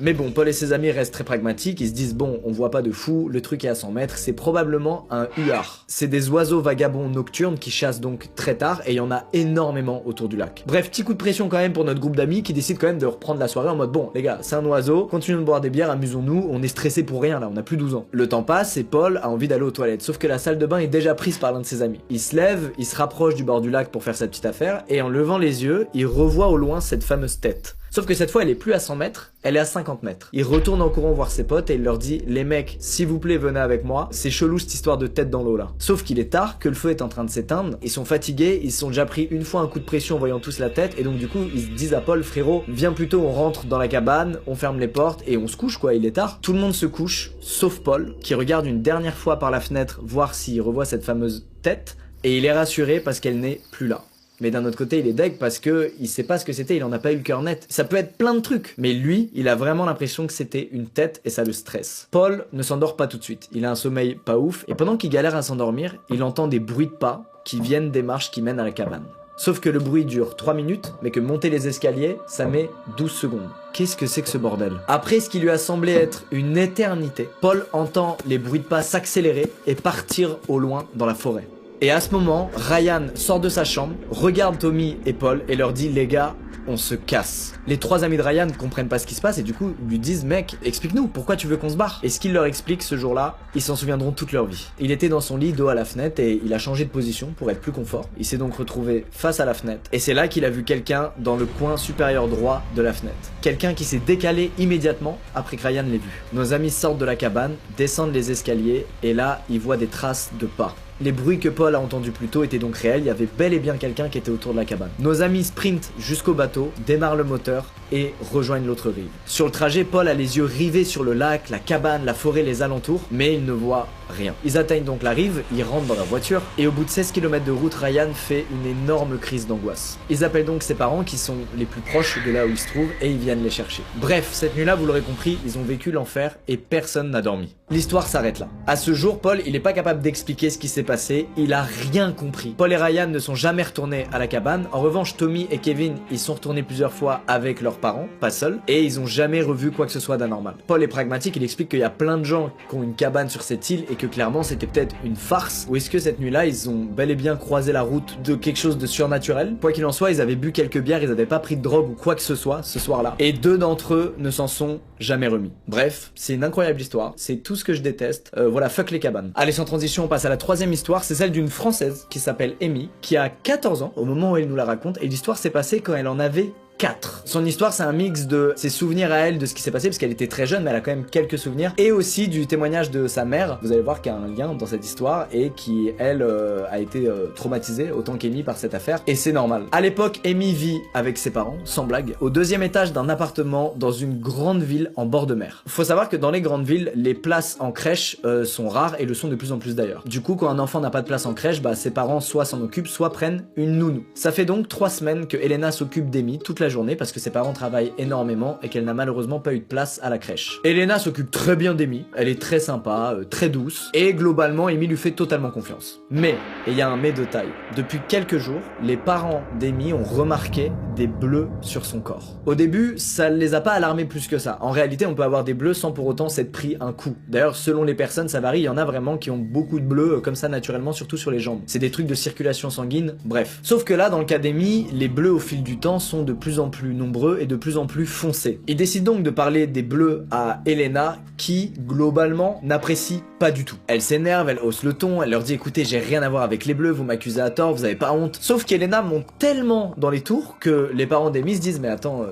Mais bon, Paul et ses amis restent très pragmatiques, ils se disent bon, on voit pas de fou, le truc est à 100 mètres, c'est probablement un huard. C'est des oiseaux vagabonds nocturnes qui chassent donc très tard et il y en a énormément autour du lac. Bref, petit coup de pression quand même pour notre groupe d'amis qui décide quand même de reprendre la soirée en mode bon les gars, c'est un oiseau, continuons de boire des bières, amusons-nous, on est stressé pour rien là, on a plus 12 ans. Le temps passe et Paul a envie d'aller aux toilettes, sauf que la salle de bain est déjà prise par l'un de ses amis. Il se lève, il se rapproche du bord du lac pour faire sa petite affaire et en levant les yeux, il revoit au loin cette fameuse tête. Sauf que cette fois, elle est plus à 100 mètres, elle est à 50 mètres. Il retourne en courant voir ses potes et il leur dit « Les mecs, s'il vous plaît, venez avec moi, c'est chelou cette histoire de tête dans l'eau là. » Sauf qu'il est tard, que le feu est en train de s'éteindre, ils sont fatigués, ils se sont déjà pris une fois un coup de pression en voyant tous la tête et donc du coup, ils se disent à Paul « Frérot, viens plutôt, on rentre dans la cabane, on ferme les portes et on se couche quoi, il est tard. » Tout le monde se couche, sauf Paul, qui regarde une dernière fois par la fenêtre voir s'il revoit cette fameuse tête et il est rassuré parce qu'elle n'est plus là. Mais d'un autre côté, il est deg parce que il sait pas ce que c'était, il en a pas eu le cœur net. Ça peut être plein de trucs, mais lui, il a vraiment l'impression que c'était une tête et ça le stresse. Paul ne s'endort pas tout de suite, il a un sommeil pas ouf, et pendant qu'il galère à s'endormir, il entend des bruits de pas qui viennent des marches qui mènent à la cabane. Sauf que le bruit dure 3 minutes, mais que monter les escaliers, ça met 12 secondes. Qu'est-ce que c'est que ce bordel? Après ce qui lui a semblé être une éternité, Paul entend les bruits de pas s'accélérer et partir au loin dans la forêt. Et à ce moment, Ryan sort de sa chambre, regarde Tommy et Paul et leur dit « Les gars, on se casse ». Les 3 amis de Ryan comprennent pas ce qui se passe et du coup lui disent « Mec, explique-nous, pourquoi tu veux qu'on se barre ?» Et ce qu'il leur explique ce jour-là, ils s'en souviendront toute leur vie. Il était dans son lit, dos à la fenêtre, et il a changé de position pour être plus confort. Il s'est donc retrouvé face à la fenêtre. Et c'est là qu'il a vu quelqu'un dans le coin supérieur droit de la fenêtre. Quelqu'un qui s'est décalé immédiatement après que Ryan l'ait vu. Nos amis sortent de la cabane, descendent les escaliers, et là, ils voient des traces de pas. Les bruits que Paul a entendus plus tôt étaient donc réels, il y avait bel et bien quelqu'un qui était autour de la cabane. Nos amis sprintent jusqu'au bateau, démarrent le moteur et rejoignent l'autre rive. Sur le trajet, Paul a les yeux rivés sur le lac, la cabane, la forêt, les alentours, mais il ne voit rien. Ils atteignent donc la rive, ils rentrent dans leur voiture, et au bout de 16 km de route, Ryan fait une énorme crise d'angoisse. Ils appellent donc ses parents qui sont les plus proches de là où ils se trouvent, et ils viennent les chercher. Bref, cette nuit-là, vous l'aurez compris, ils ont vécu l'enfer et personne n'a dormi. L'histoire s'arrête là. À ce jour, Paul, il n'est pas capable d'expliquer ce qui s'est passé, il a rien compris. Paul et Ryan ne sont jamais retournés à la cabane. En revanche, Tommy et Kevin, ils sont retournés plusieurs fois avec leurs parents, pas seuls, et ils ont jamais revu quoi que ce soit d'anormal. Paul est pragmatique, il explique qu'il y a plein de gens qui ont une cabane sur cette île et que clairement c'était peut-être une farce, ou est-ce que cette nuit-là, ils ont bel et bien croisé la route de quelque chose de surnaturel. Quoi qu'il en soit, ils avaient bu quelques bières, ils n'avaient pas pris de drogue ou quoi que ce soit ce soir-là, et 2 d'entre eux ne s'en sont jamais remis. Bref, c'est une incroyable histoire, c'est tout ce que je déteste. Voilà, fuck les cabanes. Allez, sans transition, on passe à la 3e histoire, c'est celle d'une Française qui s'appelle Amy, qui a 14 ans au moment où elle nous la raconte, et l'histoire s'est passée quand elle en avait 4. Son histoire, c'est un mix de ses souvenirs à elle de ce qui s'est passé, parce qu'elle était très jeune, mais elle a quand même quelques souvenirs, et aussi du témoignage de sa mère. Vous allez voir qu'il y a un lien dans cette histoire, et qui, elle, a été traumatisée, autant qu'Amy, par cette affaire, et c'est normal. À l'époque, Amy vit avec ses parents, sans blague, au 2e étage d'un appartement dans une grande ville en bord de mer. Faut savoir que dans les grandes villes, les places en crèche sont rares, et le sont de plus en plus d'ailleurs. Du coup, quand un enfant n'a pas de place en crèche, bah ses parents soit s'en occupent, soit prennent une nounou. Ça fait donc 3 semaines que Elena s'occupe d'Amy toute la journée parce que ses parents travaillent énormément et qu'elle n'a malheureusement pas eu de place à la crèche. Elena s'occupe très bien d'Amy, elle est très sympa, très douce, et globalement Amy lui fait totalement confiance. Mais, et il y a un mais de taille, depuis quelques jours, les parents d'Amy ont remarqué des bleus sur son corps. Au début, ça ne les a pas alarmés plus que ça. En réalité, on peut avoir des bleus sans pour autant s'être pris un coup. D'ailleurs, selon les personnes, ça varie, il y en a vraiment qui ont beaucoup de bleus comme ça naturellement, surtout sur les jambes. C'est des trucs de circulation sanguine, bref. Sauf que là, dans le cas d'Amy, les bleus au fil du temps sont de plus en plus nombreux et de plus en plus foncés. Il décide donc de parler des bleus à Elena qui, globalement, n'apprécie pas du tout. Elle s'énerve, elle hausse le ton, elle leur dit écoutez, j'ai rien à voir avec les bleus, vous m'accusez à tort, vous avez pas honte. Sauf qu'Elena monte tellement dans les tours que les parents d'Amy se disent mais attends,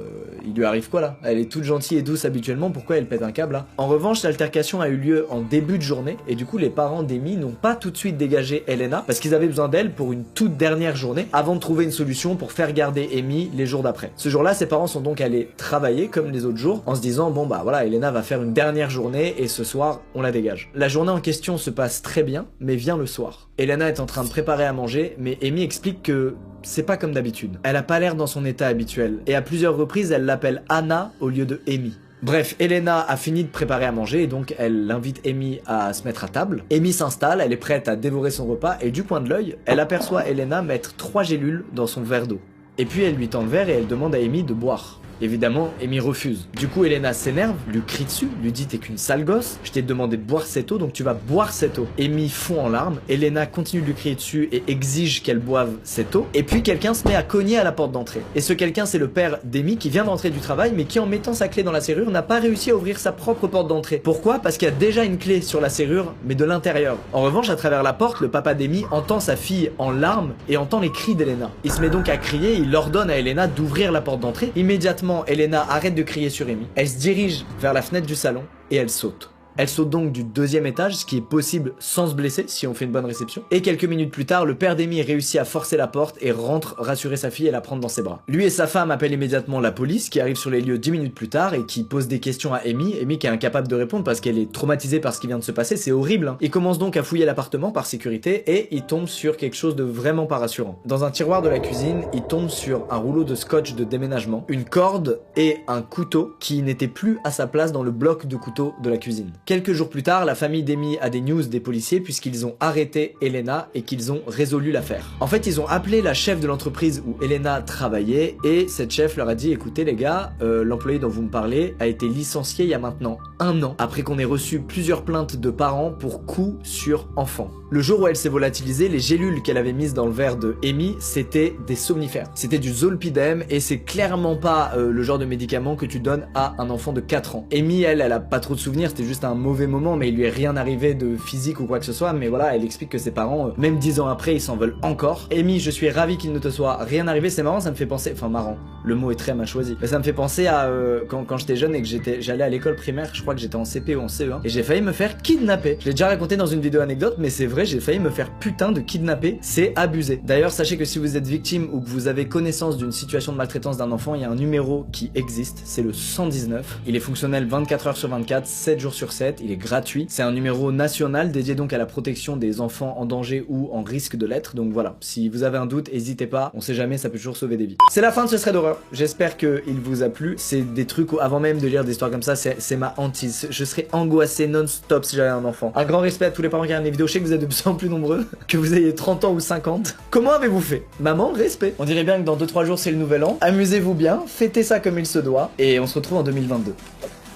il lui arrive quoi là? Elle est toute gentille et douce habituellement, pourquoi elle pète un câble là? En revanche, l'altercation a eu lieu en début de journée et du coup les parents d'Amy n'ont pas tout de suite dégagé Elena parce qu'ils avaient besoin d'elle pour une toute dernière journée avant de trouver une solution pour faire garder Amy les jours d'après. Ce jour-là, ses parents sont donc allés travailler comme les autres jours en se disant bon bah voilà, Elena va faire une dernière journée et ce soir on la dégage. La journée en question se passe très bien, mais vient le soir. Elena est en train de préparer à manger, mais Amy explique que c'est pas comme d'habitude. Elle a pas l'air dans son état habituel et à plusieurs reprises elle l'appelle Anna au lieu de Amy. Bref, Elena a fini de préparer à manger et donc elle invite Amy à se mettre à table. Amy s'installe, elle est prête à dévorer son repas et du coin de l'œil, elle aperçoit Elena mettre 3 gélules dans son verre d'eau. Et puis elle lui tend le verre et elle demande à Amy de boire. Évidemment, Amy refuse. Du coup, Elena s'énerve, lui crie dessus, lui dit t'es qu'une sale gosse, je t'ai demandé de boire cette eau, donc tu vas boire cette eau. Amy fond en larmes, Elena continue de lui crier dessus et exige qu'elle boive cette eau. Et puis quelqu'un se met à cogner à la porte d'entrée. Et ce quelqu'un, c'est le père d'Amy qui vient d'entrer du travail, mais qui en mettant sa clé dans la serrure n'a pas réussi à ouvrir sa propre porte d'entrée. Pourquoi? Parce qu'il y a déjà une clé sur la serrure, mais de l'intérieur. En revanche, à travers la porte, le papa d'Amy entend sa fille en larmes et entend les cris d'Elena. Il se met donc à crier, il ordonne à Elena d'ouvrir la porte d'entrée. Immédiatement, Elena arrête de crier sur Amy. Elle se dirige vers la fenêtre du salon et elle saute. Elle saute donc du 2e étage, ce qui est possible sans se blesser si on fait une bonne réception. Et quelques minutes plus tard, le père d'Amy réussit à forcer la porte et rentre rassurer sa fille et la prendre dans ses bras. Lui et sa femme appellent immédiatement la police qui arrive sur les lieux 10 minutes plus tard et qui pose des questions à Amy. Amy qui est incapable de répondre parce qu'elle est traumatisée par ce qui vient de se passer, c'est horrible. Il commence donc à fouiller l'appartement par sécurité et il tombe sur quelque chose de vraiment pas rassurant. Dans un tiroir de la cuisine, il tombe sur un rouleau de scotch de déménagement, une corde et un couteau qui n'était plus à sa place dans le bloc de couteau de la cuisine. Quelques jours plus tard, la famille d'Amy a des news des policiers puisqu'ils ont arrêté Elena et qu'ils ont résolu l'affaire. En fait, ils ont appelé la chef de l'entreprise où Elena travaillait et cette chef leur a dit écoutez les gars, l'employé dont vous me parlez a été licencié il y a maintenant 1 an après qu'on ait reçu plusieurs plaintes de parents pour coups sur enfants. Le jour où elle s'est volatilisée, les gélules qu'elle avait mises dans le verre de Amy, c'était des somnifères. C'était du zolpidem et c'est clairement pas le genre de médicament que tu donnes à un enfant de 4 ans. Amy, elle a pas trop de souvenirs, c'était juste un mauvais moment, mais il lui est rien arrivé de physique ou quoi que ce soit, mais voilà, elle explique que ses parents, même 10 ans après, ils s'en veulent encore. Amy, je suis ravi qu'il ne te soit rien arrivé, c'est marrant, ça me fait penser, enfin marrant, le mot est très mal choisi, mais ça me fait penser à quand j'étais jeune et que j'allais à l'école primaire, je crois que j'étais en CP ou en CE1, et j'ai failli me faire kidnapper. Je l'ai déjà raconté dans une vidéo anecdote, mais c'est vrai, j'ai failli me faire putain de kidnapper, c'est abusé. D'ailleurs, sachez que si vous êtes victime ou que vous avez connaissance d'une situation de maltraitance d'un enfant, il y a un numéro qui existe, c'est le 119. Il est fonctionnel 24 heures sur 24, 7 jours sur 7, il est gratuit. C'est un numéro national dédié donc à la protection des enfants en danger ou en risque de l'être. Donc voilà, si vous avez un doute, n'hésitez pas, on sait jamais, ça peut toujours sauver des vies. C'est la fin de ce thread d'horreur. J'espère qu'il vous a plu. C'est des trucs où, avant même de lire des histoires comme ça, c'est ma hantise. Je serais angoissé non-stop si j'avais un enfant. Un grand respect à tous les parents qui regardent les vidéos. Je sais que vous êtes de plus en plus nombreux, que vous ayez 30 ans ou 50. Comment avez-vous fait? Maman, respect. On dirait bien que dans 2-3 jours c'est le nouvel an. Amusez-vous bien, fêtez ça comme il se doit. Et on se retrouve en 2022.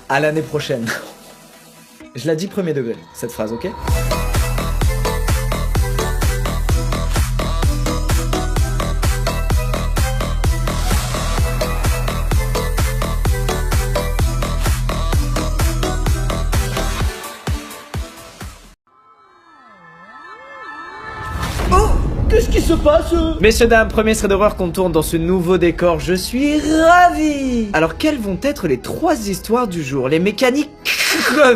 À l'année prochaine. Je la dis premier degré, cette phrase, ok? Qu'est-ce qui se passe? Messieurs, dames, premier thread d'horreur qu'on tourne dans ce nouveau décor, je suis ravi. Alors, quelles vont être les 3 histoires du jour? Les mécaniques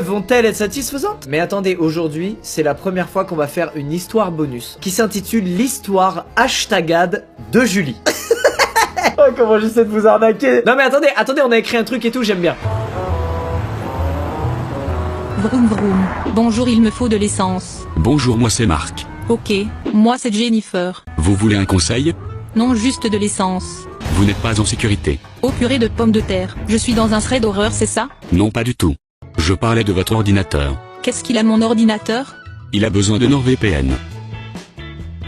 vont-elles être satisfaisantes? Mais attendez, aujourd'hui, c'est la première fois qu'on va faire une histoire bonus qui s'intitule l'histoire hashtagade de Julie. Oh, comment j'essaie de vous arnaquer. Non mais attendez, on a écrit un truc et tout, j'aime bien.
Vroom vroom. Bonjour, il me faut de l'essence.
Bonjour, moi c'est Marc.
Ok, moi c'est Jennifer.
Vous voulez un conseil?
Non, juste de l'essence.
Vous n'êtes pas en sécurité.
Oh purée de pommes de terre. Je suis dans un thread d'horreur, c'est ça?
Non, pas du tout. Je parlais de votre ordinateur.
Qu'est-ce qu'il a mon ordinateur?
Il a besoin de NordVPN.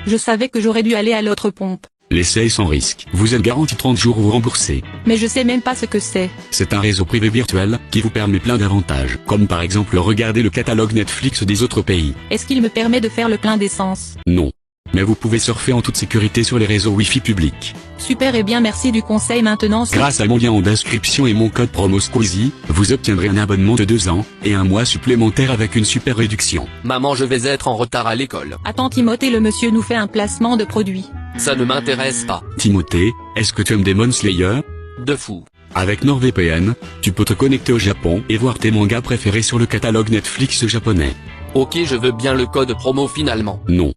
Je savais que j'aurais dû aller à l'autre pompe.
L'essai sans risque. Vous êtes garanti 30 jours vous remboursez.
Mais je sais même pas ce que c'est.
C'est un réseau privé virtuel qui vous permet plein d'avantages, comme par exemple regarder le catalogue Netflix des autres pays.
Est-ce qu'il me permet de faire le plein d'essence?
Non. Mais vous pouvez surfer en toute sécurité sur les réseaux Wi-Fi publics.
Super et bien, merci du conseil. Maintenant
grâce à mon lien en description et mon code promo Squeezie, vous obtiendrez un abonnement de 2 ans, et un mois supplémentaire avec une super réduction.
Maman, je vais être en retard à l'école.
Attends Timothée, le monsieur nous fait un placement de produit.
Ça ne m'intéresse pas.
Timothée, est-ce que tu aimes Demon Slayer?
De fou.
Avec NordVPN, tu peux te connecter au Japon et voir tes mangas préférés sur le catalogue Netflix japonais.
Ok, je veux bien le code promo finalement.
Non.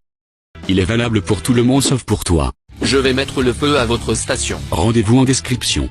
Il est valable pour tout le monde sauf pour toi.
Je vais mettre le feu à votre station.
Rendez-vous en description.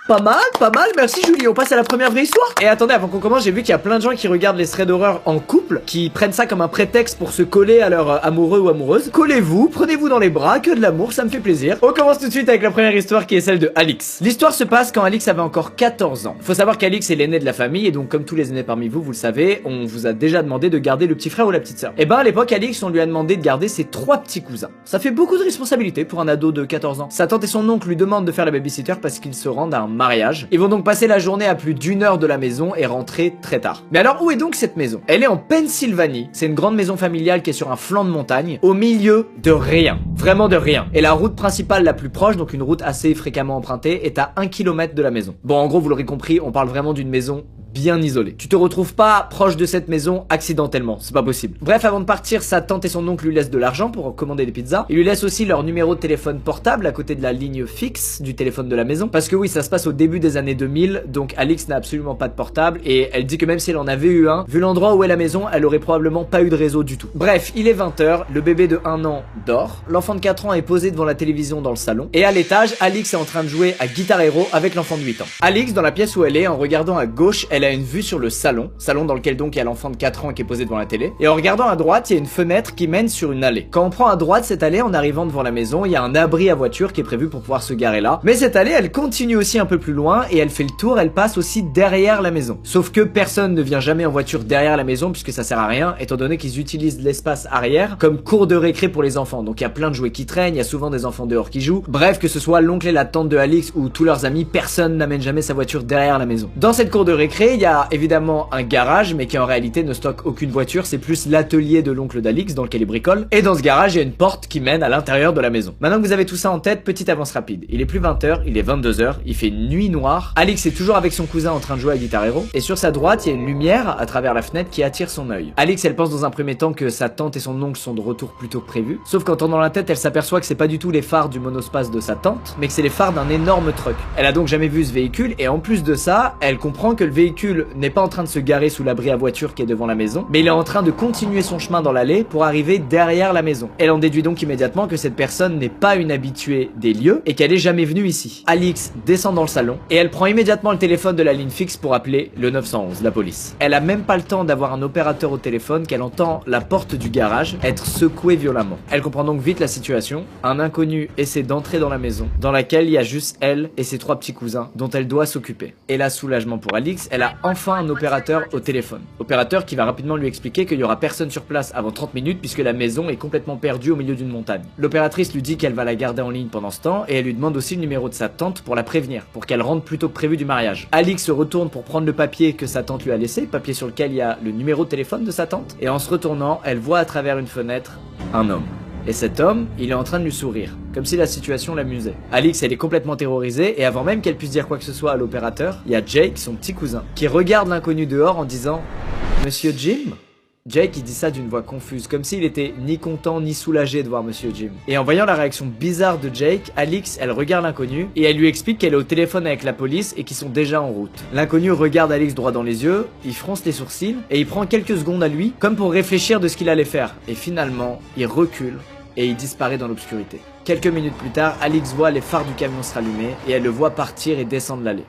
Pas mal, merci Julie, on passe à la première vraie histoire. Et attendez, avant qu'on commence, j'ai vu qu'il y a plein de gens qui regardent les threads d'horreur en couple, qui prennent ça comme un prétexte pour se coller à leur amoureux ou amoureuse. Collez-vous, prenez-vous dans les bras, que de l'amour, ça me fait plaisir. On commence tout de suite avec la première histoire qui est celle de Alix. L'histoire se passe quand Alix avait encore 14 ans. Faut savoir qu'Alix est l'aîné de la famille et donc comme tous les aînés parmi vous, vous le savez, on vous a déjà demandé de garder le petit frère ou la petite sœur. Et ben à l'époque, Alix, on lui a demandé de garder ses 3 petits cousins. Ça fait beaucoup de responsabilités pour un ado de 14 ans. Sa tante et son oncle lui demandent de faire la babysitter parce qu'ils se rendent à un mariage. Ils vont donc passer la journée à plus d'1 heure de la maison et rentrer très tard. Mais alors où est donc cette maison? Elle est en Pennsylvanie, c'est une grande maison familiale qui est sur un flanc de montagne, au milieu de rien, vraiment de rien. Et la route principale la plus proche, donc une route assez fréquemment empruntée, est à 1 km de la maison. Bon, en gros vous l'aurez compris, on parle vraiment d'une maison bien isolé. Tu te retrouves pas proche de cette maison accidentellement, c'est pas possible. Bref, avant de partir, sa tante et son oncle lui laissent de l'argent pour commander des pizzas. Ils lui laissent aussi leur numéro de téléphone portable à côté de la ligne fixe du téléphone de la maison. Parce que oui, ça se passe au début des années 2000, donc Alix n'a absolument pas de portable et elle dit que même si elle en avait eu un, vu l'endroit où est la maison, elle aurait probablement pas eu de réseau du tout. Bref, il est 20h, le bébé de 1 an dort, l'enfant de 4 ans est posé devant la télévision dans le salon et à l'étage, Alix est en train de jouer à Guitar Hero avec l'enfant de 8 ans. Alix, dans la pièce où elle est, en regardant à gauche, elle a une vue sur le salon dans lequel donc il y a l'enfant de 4 ans qui est posé devant la télé. Et en regardant à droite, il y a une fenêtre qui mène sur une allée. Quand on prend à droite cette allée, en arrivant devant la maison, il y a un abri à voiture qui est prévu pour pouvoir se garer là. Mais cette allée, elle continue aussi un peu plus loin et elle fait le tour, elle passe aussi derrière la maison. Sauf que personne ne vient jamais en voiture derrière la maison puisque ça sert à rien, étant donné qu'ils utilisent l'espace arrière comme cour de récré pour les enfants. Donc il y a plein de jouets qui traînent, il y a souvent des enfants dehors qui jouent. Bref, que ce soit l'oncle et la tante de Alix ou tous leurs amis, personne n'amène jamais sa voiture derrière la maison. Dans cette cour de récré, il y a évidemment un garage, mais qui en réalité ne stocke aucune voiture, c'est plus l'atelier de l'oncle d'Alix dans lequel il bricole. Et dans ce garage, il y a une porte qui mène à l'intérieur de la maison. Maintenant que vous avez tout ça en tête, petite avance rapide. Il est plus 20h, il est 22h, il fait nuit noire. Alix est toujours avec son cousin en train de jouer à Guitar Hero. Et sur sa droite, il y a une lumière à travers la fenêtre qui attire son œil. Alix, elle pense dans un premier temps que sa tante et son oncle sont de retour plus tôt que prévu. Sauf qu'en tournant la tête, elle s'aperçoit que c'est pas du tout les phares du monospace de sa tante, mais que c'est les phares d'un énorme truck. Elle a donc jamais vu ce véhicule et en plus de ça, elle comprend que le véhicule n'est pas en train de se garer sous l'abri à voiture qui est devant la maison, mais il est en train de continuer son chemin dans l'allée pour arriver derrière la maison. Elle en déduit donc immédiatement que cette personne n'est pas une habituée des lieux et qu'elle est jamais venue ici. Alix descend dans le salon et elle prend immédiatement le téléphone de la ligne fixe pour appeler le 911, la police. Elle a même pas le temps d'avoir un opérateur au téléphone qu'elle entend la porte du garage être secouée violemment. Elle comprend donc vite la situation. Un inconnu essaie d'entrer dans la maison, dans laquelle il y a juste elle et ses 3 petits cousins dont elle doit s'occuper. Et là, soulagement pour Alix, elle a enfin un opérateur au téléphone. Opérateur qui va rapidement lui expliquer qu'il y aura personne sur place avant 30 minutes puisque la maison est complètement perdue au milieu d'une montagne. L'opératrice lui dit qu'elle va la garder en ligne pendant ce temps et elle lui demande aussi le numéro de sa tante pour la prévenir, pour qu'elle rentre plus tôt que prévu du mariage. Alix se retourne pour prendre le papier que sa tante lui a laissé, papier sur lequel il y a le numéro de téléphone de sa tante, et en se retournant, elle voit à travers une fenêtre un homme. Et cet homme, il est en train de lui sourire, comme si la situation l'amusait. Alix, elle est complètement terrorisée, et avant même qu'elle puisse dire quoi que ce soit à l'opérateur, il y a Jake, son petit cousin, qui regarde l'inconnu dehors en disant « Monsieur Jim ?» Jake, il dit ça d'une voix confuse, comme s'il était ni content ni soulagé de voir Monsieur Jim. Et en voyant la réaction bizarre de Jake, Alix, elle regarde l'inconnu et elle lui explique qu'elle est au téléphone avec la police et qu'ils sont déjà en route. L'inconnu regarde Alix droit dans les yeux, il fronce les sourcils et il prend quelques secondes à lui, comme pour réfléchir de ce qu'il allait faire. Et finalement, il recule et il disparaît dans l'obscurité. Quelques minutes plus tard, Alix voit les phares du camion se rallumer et elle le voit partir et descendre l'allée.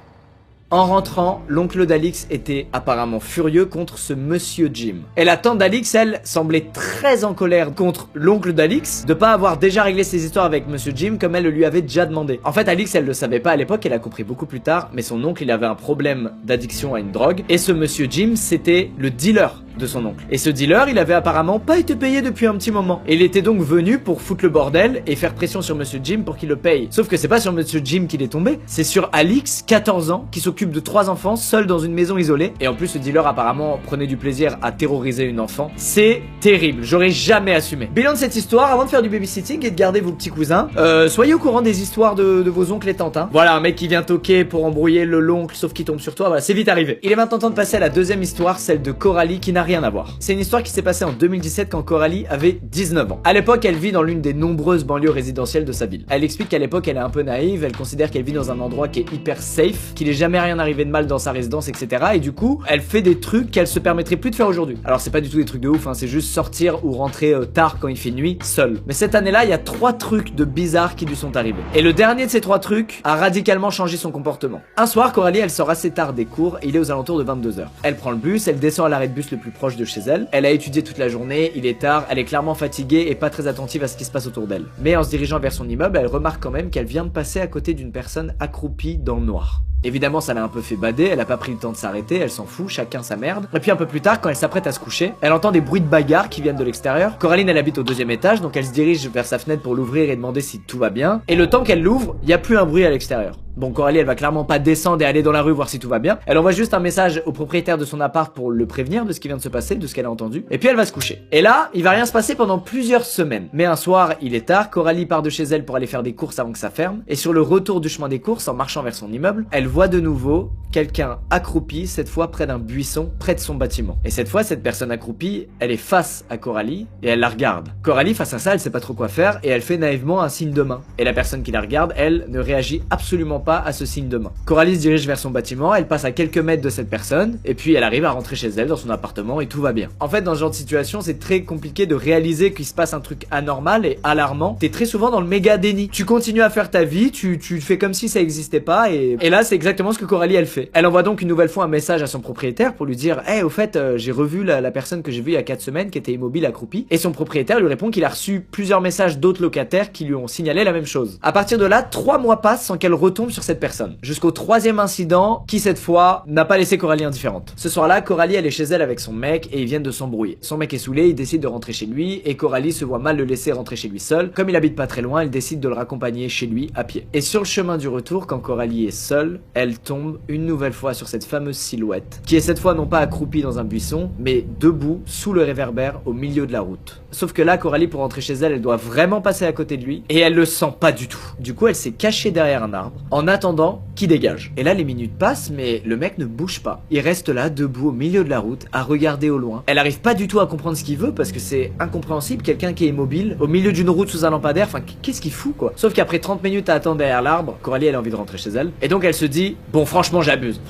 En rentrant, l'oncle d'Alix était apparemment furieux contre ce monsieur Jim. Et la tante d'Alix, elle, semblait très en colère contre l'oncle d'Alix de pas avoir déjà réglé ses histoires avec monsieur Jim comme elle le lui avait déjà demandé. En fait, Alix, elle le savait pas à l'époque, elle a compris beaucoup plus tard, mais son oncle, il avait un problème d'addiction à une drogue, et ce monsieur Jim, c'était le dealer de son oncle. Et ce dealer, il avait apparemment pas été payé depuis un petit moment. Et il était donc venu pour foutre le bordel et faire pression sur monsieur Jim pour qu'il le paye. Sauf que c'est pas sur monsieur Jim qu'il est tombé, c'est sur Alix, 14 ans, qui s'occupe de 3 enfants, seul dans une maison isolée. Et en plus, ce dealer apparemment prenait du plaisir à terroriser une enfant. C'est terrible, j'aurais jamais assumé. Bilan de cette histoire, avant de faire du babysitting et de garder vos petits cousins, soyez au courant des histoires de vos oncles et tantes, hein. Voilà, un mec qui vient toquer pour embrouiller l'oncle, sauf qu'il tombe sur toi, voilà, c'est vite arrivé. Il est maintenant temps de passer à la deuxième histoire, celle de Coralie, qui n'a rien à voir. C'est une histoire qui s'est passée en 2017 quand Coralie avait 19 ans. À l'époque, elle vit dans l'une des nombreuses banlieues résidentielles de sa ville. Elle explique qu'à l'époque, elle est un peu naïve, elle considère qu'elle vit dans un endroit qui est hyper safe, qu'il est jamais rien arrivé de mal dans sa résidence, etc. Et du coup, elle fait des trucs qu'elle se permettrait plus de faire aujourd'hui. Alors c'est pas du tout des trucs de ouf, hein, c'est juste sortir ou rentrer tard quand il fait nuit, seule. Mais cette année-là, il y a 3 trucs de bizarres qui lui sont arrivés. Et le dernier de ces 3 trucs a radicalement changé son comportement. Un soir, Coralie, elle sort assez tard des cours et il est aux alentours de 22h. Elle prend le bus, elle descend à l'arrêt de bus le plus proche de chez elle. Elle a étudié toute la journée, il est tard, elle est clairement fatiguée et pas très attentive à ce qui se passe autour d'elle. Mais en se dirigeant vers son immeuble, elle remarque quand même qu'elle vient de passer à côté d'une personne accroupie dans le noir. Évidemment, ça l'a un peu fait bader, elle a pas pris le temps de s'arrêter, elle s'en fout, chacun sa merde. Et puis un peu plus tard, quand elle s'apprête à se coucher, elle entend des bruits de bagarre qui viennent de l'extérieur. Coraline, elle habite au 2e étage, donc elle se dirige vers sa fenêtre pour l'ouvrir et demander si tout va bien. Et le temps qu'elle l'ouvre, il y a plus un bruit à l'extérieur. Bon, Coralie, elle va clairement pas descendre et aller dans la rue voir si tout va bien. Elle envoie juste un message au propriétaire de son appart pour le prévenir de ce qui vient de se passer, de ce qu'elle a entendu. Et puis elle va se coucher. Et là, il va rien se passer pendant plusieurs semaines. Mais un soir, il est tard, Coralie part de chez elle pour aller faire des courses avant que ça ferme. Et sur le retour du chemin des courses, en marchant vers son immeuble, elle voit de nouveau quelqu'un accroupi, cette fois près d'un buisson, près de son bâtiment. Et cette fois, cette personne accroupie, elle est face à Coralie et elle la regarde. Coralie, face à ça, elle sait pas trop quoi faire et elle fait naïvement un signe de main. Et la personne qui la regarde, elle, ne réagit absolument pas à ce signe de main. Coralie se dirige vers son bâtiment, elle passe à quelques mètres de cette personne et puis elle arrive à rentrer chez elle dans son appartement et tout va bien. En fait, dans ce genre de situation, c'est très compliqué de réaliser qu'il se passe un truc anormal et alarmant. T'es très souvent dans le méga déni. Tu continues à faire ta vie, tu fais comme si ça existait pas et là, c'est exactement ce que Coralie, elle fait. Elle envoie donc une nouvelle fois un message à son propriétaire pour lui dire au fait, j'ai revu la personne que j'ai vue il y a 4 semaines qui était immobile accroupie. Et son propriétaire lui répond qu'il a reçu plusieurs messages d'autres locataires qui lui ont signalé la même chose. À partir de là, 3 mois passent sans qu'elle retombe sur cette personne. Jusqu'au 3e incident qui, cette fois, n'a pas laissé Coralie indifférente. Ce soir-là, Coralie, elle est chez elle avec son mec et ils viennent de s'embrouiller. Son mec est saoulé, il décide de rentrer chez lui et Coralie se voit mal le laisser rentrer chez lui seul. Comme il habite pas très loin, elle décide de le raccompagner chez lui à pied. Et sur le chemin du retour, quand Coralie est seule, elle tombe une nouvelle fois sur cette fameuse silhouette, qui est cette fois non pas accroupie dans un buisson, mais debout, sous le réverbère, au milieu de la route. Sauf que là, Coralie, pour rentrer chez elle, elle doit vraiment passer à côté de lui, et elle le sent pas du tout. Du coup, elle s'est cachée derrière un arbre, en attendant qu'il dégage. Et là, les minutes passent, mais le mec ne bouge pas. Il reste là, debout, au milieu de la route, à regarder au loin. Elle arrive pas du tout à comprendre ce qu'il veut, parce que c'est incompréhensible, quelqu'un qui est immobile, au milieu d'une route sous un lampadaire, enfin, qu'est-ce qu'il fout, quoi? Sauf qu'après 30 minutes à attendre derrière l'arbre, Coralie, elle a envie de rentrer chez elle, et donc elle se dit, bon, franchement, j'abuse,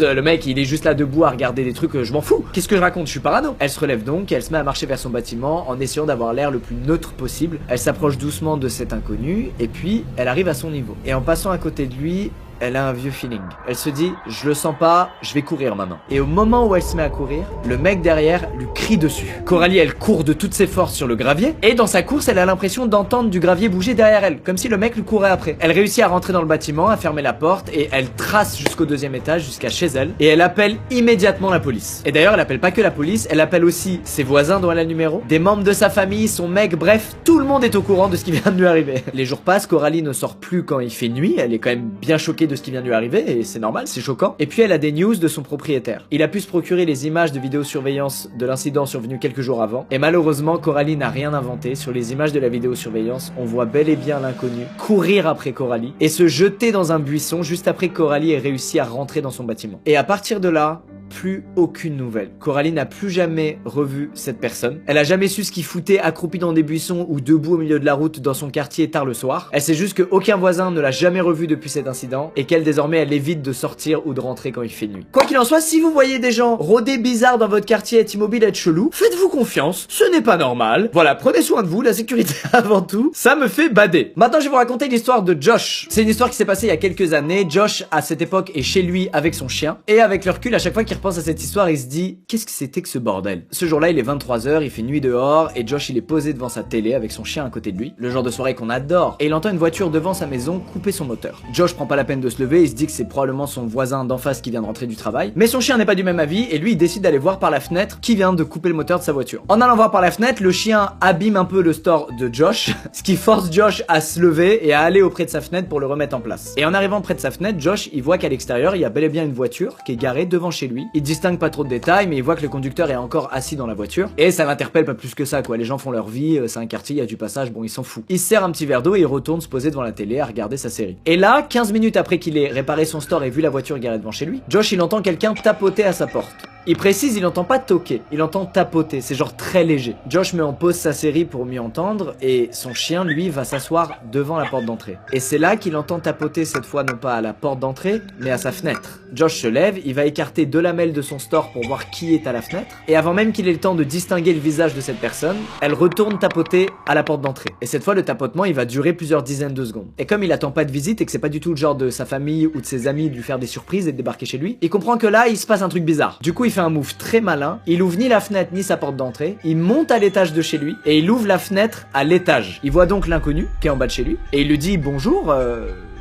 le mec, il est juste là debout à regarder des trucs, je m'en fous. Qu'est-ce que je raconte? Je suis parano. Elle se relève donc et elle se met à marcher vers son bâtiment en essayant d'avoir l'air le plus neutre possible. Elle s'approche doucement de cet inconnu et puis elle arrive à son niveau. Et en passant à côté de lui, elle a un vieux feeling. Elle se dit, je le sens pas, je vais courir maintenant. Et au moment où elle se met à courir, le mec derrière lui crie dessus. Coralie, elle court de toutes ses forces sur le gravier, et dans sa course, elle a l'impression d'entendre du gravier bouger derrière elle, comme si le mec lui courait après. Elle réussit à rentrer dans le bâtiment, à fermer la porte, et elle trace jusqu'au 2e étage, jusqu'à chez elle, et elle appelle immédiatement la police. Et d'ailleurs, elle appelle pas que la police, elle appelle aussi ses voisins dont elle a le numéro, des membres de sa famille, son mec, bref, tout le monde est au courant de ce qui vient de lui arriver. Les jours passent, Coralie ne sort plus quand il fait nuit, elle est quand même bien choquée de ce qui vient de lui arriver, et c'est normal, c'est choquant. Et puis elle a des news de son propriétaire. Il a pu se procurer les images de vidéosurveillance de l'incident survenu quelques jours avant, et malheureusement, Coralie n'a rien inventé. Sur les images de la vidéosurveillance, on voit bel et bien l'inconnu courir après Coralie, et se jeter dans un buisson juste après que Coralie ait réussi à rentrer dans son bâtiment. Et à partir de là, plus aucune nouvelle. Coralie n'a plus jamais revu cette personne. Elle a jamais su ce qu'il foutait accroupi dans des buissons ou debout au milieu de la route dans son quartier tard le soir. Elle sait juste qu'aucun voisin ne l'a jamais revu depuis cet incident et qu'elle désormais elle évite de sortir ou de rentrer quand il fait nuit. Quoi qu'il en soit, si vous voyez des gens rôder bizarre dans votre quartier, être immobile, être chelou, faites-vous confiance, ce n'est pas normal. Voilà, prenez soin de vous, la sécurité avant tout. Ça me fait bader. Maintenant, je vais vous raconter l'histoire de Josh. C'est une histoire qui s'est passée il y a quelques années. Josh, à cette époque, est chez lui avec son chien. Et avec le recul, à chaque fois qu'il repense à cette histoire, il se dit qu'est-ce que c'était que ce bordel. Ce jour-là, il est 23h, il fait nuit dehors et Josh il est posé devant sa télé avec son chien à côté de lui, le genre de soirée qu'on adore, et il entend une voiture devant sa maison couper son moteur. Josh prend pas la peine de se lever, il se dit que c'est probablement son voisin d'en face qui vient de rentrer du travail, mais son chien n'est pas du même avis et lui il décide d'aller voir par la fenêtre qui vient de couper le moteur de sa voiture. En allant voir par la fenêtre, le chien abîme un peu le store de Josh, ce qui force Josh à se lever et à aller auprès de sa fenêtre pour le remettre en place. Et en arrivant près de sa fenêtre, Josh il voit qu'à l'extérieur il y a bel et bien une voiture qui est garée devant chez lui. Il distingue pas trop de détails, mais il voit que le conducteur est encore assis dans la voiture et ça l'interpelle pas plus que ça quoi. Les gens font leur vie, c'est un quartier, il y a du passage, bon il s'en fout. Il se sert un petit verre d'eau et il retourne se poser devant la télé à regarder sa série. Et là, 15 minutes après qu'il ait réparé son store et vu la voiture garée devant chez lui, Josh il entend quelqu'un tapoter à sa porte. Il précise, il entend pas toquer, il entend tapoter, c'est genre très léger. Josh met en pause sa série pour mieux entendre et son chien lui va s'asseoir devant la porte d'entrée. Et c'est là qu'il entend tapoter cette fois non pas à la porte d'entrée mais à sa fenêtre. Josh se lève, il va écarter 2 lamelles de son store pour voir qui est à la fenêtre et avant même qu'il ait le temps de distinguer le visage de cette personne, elle retourne tapoter à la porte d'entrée. Et cette fois le tapotement il va durer plusieurs dizaines de secondes. Et comme il attend pas de visite et que c'est pas du tout le genre de sa famille ou de ses amis de lui faire des surprises et de débarquer chez lui, il comprend que là il se passe un truc bizarre. Du coup il fait un move très malin, il ouvre ni la fenêtre ni sa porte d'entrée, il monte à l'étage de chez lui et il ouvre la fenêtre à l'étage. Il voit donc l'inconnu qui est en bas de chez lui et il lui dit bonjour,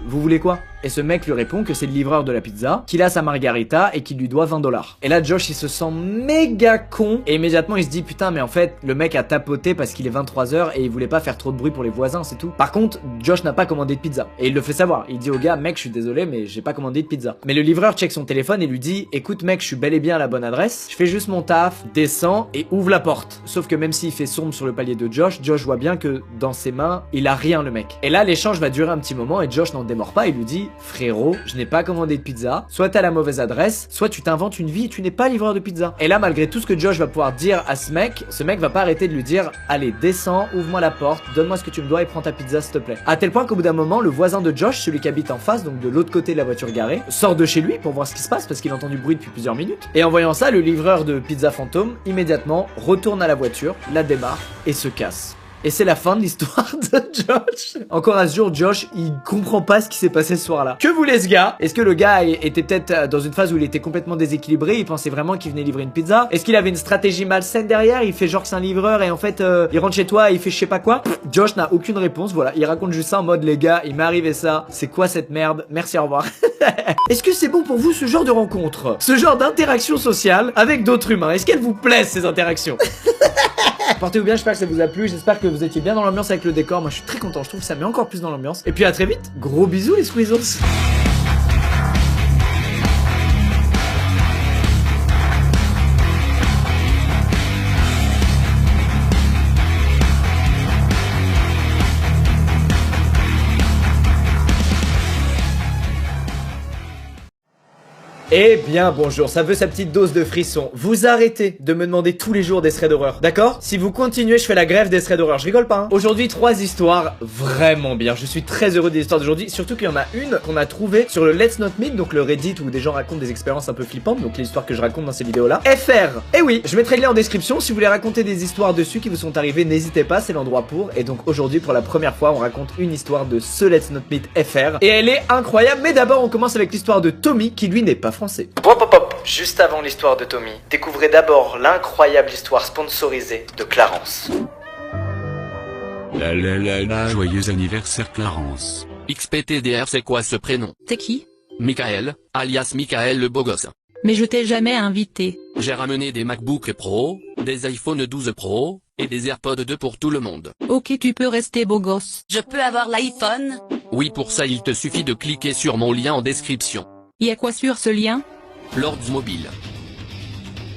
vous voulez quoi? Et ce mec lui répond que c'est le livreur de la pizza, qu'il a sa margarita et qu'il lui doit 20 $. Et là Josh il se sent méga con et immédiatement il se dit putain mais en fait le mec a tapoté parce qu'il est 23 h et il voulait pas faire trop de bruit pour les voisins, c'est tout. Par contre Josh n'a pas commandé de pizza et il le fait savoir. Il dit au gars mec je suis désolé mais j'ai pas commandé de pizza. Mais le livreur check son téléphone et lui dit écoute mec je suis bel et bien à la bonne adresse, je fais juste mon taf, descends et ouvre la porte. Sauf que même s'il fait sombre sur le palier de Josh voit bien que dans ses mains il a rien le mec. Et là l'échange va durer un petit moment et Josh n'en démord pas, il lui dit frérot je n'ai pas commandé de pizza, soit t'as la mauvaise adresse, soit tu t'inventes une vie et tu n'es pas livreur de pizza. Et là malgré tout ce que Josh va pouvoir dire à ce mec va pas arrêter de lui dire allez descends, ouvre-moi la porte, donne-moi ce que tu me dois et prends ta pizza s'il te plaît. À tel point qu'au bout d'un moment le voisin de Josh, celui qui habite en face, donc de l'autre côté de la voiture garée, sort de chez lui pour voir ce qui se passe parce qu'il entend du bruit depuis plusieurs minutes. Et en voyant ça, le livreur de pizza fantôme immédiatement retourne à la voiture, la démarre et se casse. Et c'est la fin de l'histoire de Josh. Encore à ce jour, Josh, il comprend pas ce qui s'est passé ce soir-là. Que voulait ce gars? Est-ce que le gars était peut-être dans une phase où il était complètement déséquilibré, il pensait vraiment qu'il venait livrer une pizza? Est-ce qu'il avait une stratégie malsaine derrière? Il fait genre que c'est un livreur et en fait, il rentre chez toi et il fait je sais pas quoi? Josh n'a aucune réponse, voilà. Il raconte juste ça en mode les gars, il m'est arrivé ça. C'est quoi cette merde? Merci, au revoir. Est-ce que c'est bon pour vous ce genre de rencontre? Ce genre d'interaction sociale avec d'autres humains? Est-ce qu'elles vous plaisent ces interactions? Portez-vous bien, j'espère que ça vous a plu, j'espère que vous étiez bien dans l'ambiance avec le décor, moi je suis très content, je trouve que ça met encore plus dans l'ambiance. Et puis à très vite, gros bisous les Squeezos. Eh bien bonjour, ça veut sa petite dose de frisson. Vous arrêtez de me demander tous les jours des threads d'horreur, d'accord? Si vous continuez, je fais la grève des threads d'horreur, je rigole pas hein. Aujourd'hui 3 histoires vraiment bien, je suis très heureux des histoires d'aujourd'hui. Surtout qu'il y en a une qu'on a trouvée sur le Let's Not Meet, donc le Reddit où des gens racontent des expériences un peu flippantes. Donc les histoires que je raconte dans ces vidéos là FR. Et oui, je mettrai le lien en description. Si vous voulez raconter des histoires dessus qui vous sont arrivées, n'hésitez pas, c'est l'endroit pour. Et donc aujourd'hui pour la première fois on raconte une histoire de ce Let's Not Meet FR. Et elle est incroyable, mais d'abord on commence avec l'histoire de Tommy qui lui n'est pas français. Juste avant l'histoire de Tommy, découvrez d'abord l'incroyable histoire sponsorisée de Clarence.
Joyeux anniversaire Clarence.
XPTDR c'est quoi ce prénom?
T'es qui?
Michael, alias Michael le beau gosse.
Mais je t'ai jamais invité.
J'ai ramené des MacBook Pro, des iPhone 12 Pro, et des AirPods 2 pour tout le monde.
Ok tu peux rester beau gosse.
Je peux avoir l'iPhone?
Oui pour ça il te suffit de cliquer sur mon lien en description.
Y a quoi sur ce lien?
Lords Mobile.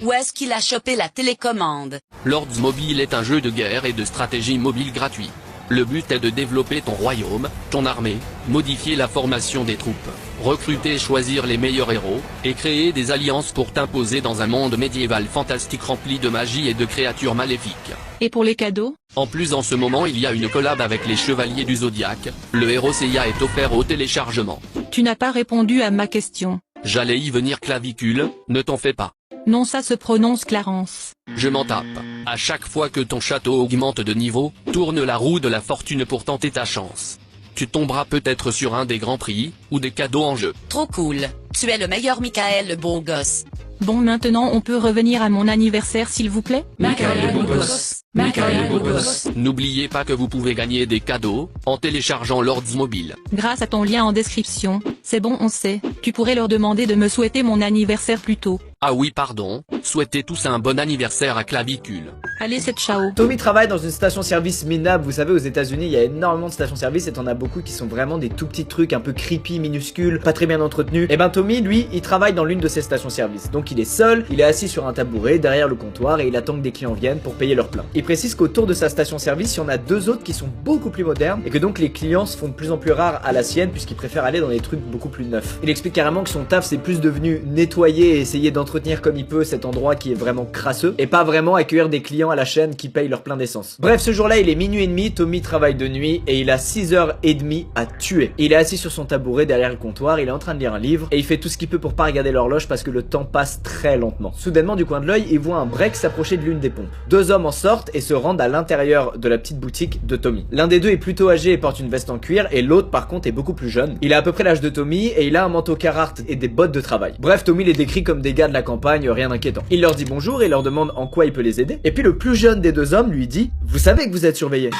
Où est-ce qu'il a chopé la télécommande?
Lords Mobile est un jeu de guerre et de stratégie mobile gratuit. Le but est de développer ton royaume, ton armée, modifier la formation des troupes, recruter et choisir les meilleurs héros, et créer des alliances pour t'imposer dans un monde médiéval fantastique rempli de magie et de créatures maléfiques.
Et pour les cadeaux?
En plus en ce moment il y a une collab avec les Chevaliers du Zodiaque, le héros Seiya est offert au téléchargement.
Tu n'as pas répondu à ma question.
J'allais y venir clavicule, ne t'en fais pas.
Non ça se prononce Clarence.
Je m'en tape. À chaque fois que ton château augmente de niveau, tourne la roue de la fortune pour tenter ta chance. Tu tomberas peut-être sur un des grands prix, ou des cadeaux en jeu.
Trop cool. Tu es le meilleur Michael le beau gosse.
Bon maintenant on peut revenir à mon anniversaire s'il vous plaît?
Michael le beau gosse. Michael le beau gosse.
N'oubliez pas que vous pouvez gagner des cadeaux, en téléchargeant Lords Mobile.
Grâce à ton lien en description, c'est bon on sait, tu pourrais leur demander de me souhaiter mon anniversaire plus tôt.
Ah oui pardon, souhaitez tous un bon anniversaire à clavicule.
Allez c'est ciao.
Tommy travaille dans une station-service minable. Vous savez aux États-Unis il y a énormément de stations-service et t'en as beaucoup qui sont vraiment des tout petits trucs un peu creepy, minuscules, pas très bien entretenus. Et ben Tommy lui il travaille dans l'une de ces stations-service. Donc il est seul, il est assis sur un tabouret derrière le comptoir et il attend que des clients viennent pour payer leur plein. Il précise qu'autour de sa station-service il y en a 2 autres qui sont beaucoup plus modernes et que donc les clients se font de plus en plus rares à la sienne puisqu'ils préfèrent aller dans des trucs beaucoup plus neufs. Il explique carrément que son taf c'est plus devenu nettoyer et essayer d'entretenir comme il peut cet endroit qui est vraiment crasseux et pas vraiment accueillir des clients à la chaîne qui payent leur plein d'essence. Bref, ce jour-là il est 00h30, Tommy travaille de nuit et il a 6h30 à tuer. Il est assis sur son tabouret derrière le comptoir, il est en train de lire un livre et il fait tout ce qu'il peut pour pas regarder l'horloge parce que le temps passe très lentement. Soudainement du coin de l'œil il voit un break s'approcher de l'une des pompes. 2 hommes en sortent et se rendent à l'intérieur de la petite boutique de Tommy. L'un des deux est plutôt âgé et porte une veste en cuir et l'autre par contre est beaucoup plus jeune. Il a à peu près l'âge de Tommy et il a un manteau Carhartt et des bottes de travail. Bref, Tommy les décrit comme des gars de la campagne, rien d'inquiétant. Il leur dit bonjour et leur demande en quoi il peut les aider. Et puis le plus jeune des 2 hommes lui dit: vous savez que vous êtes surveillé.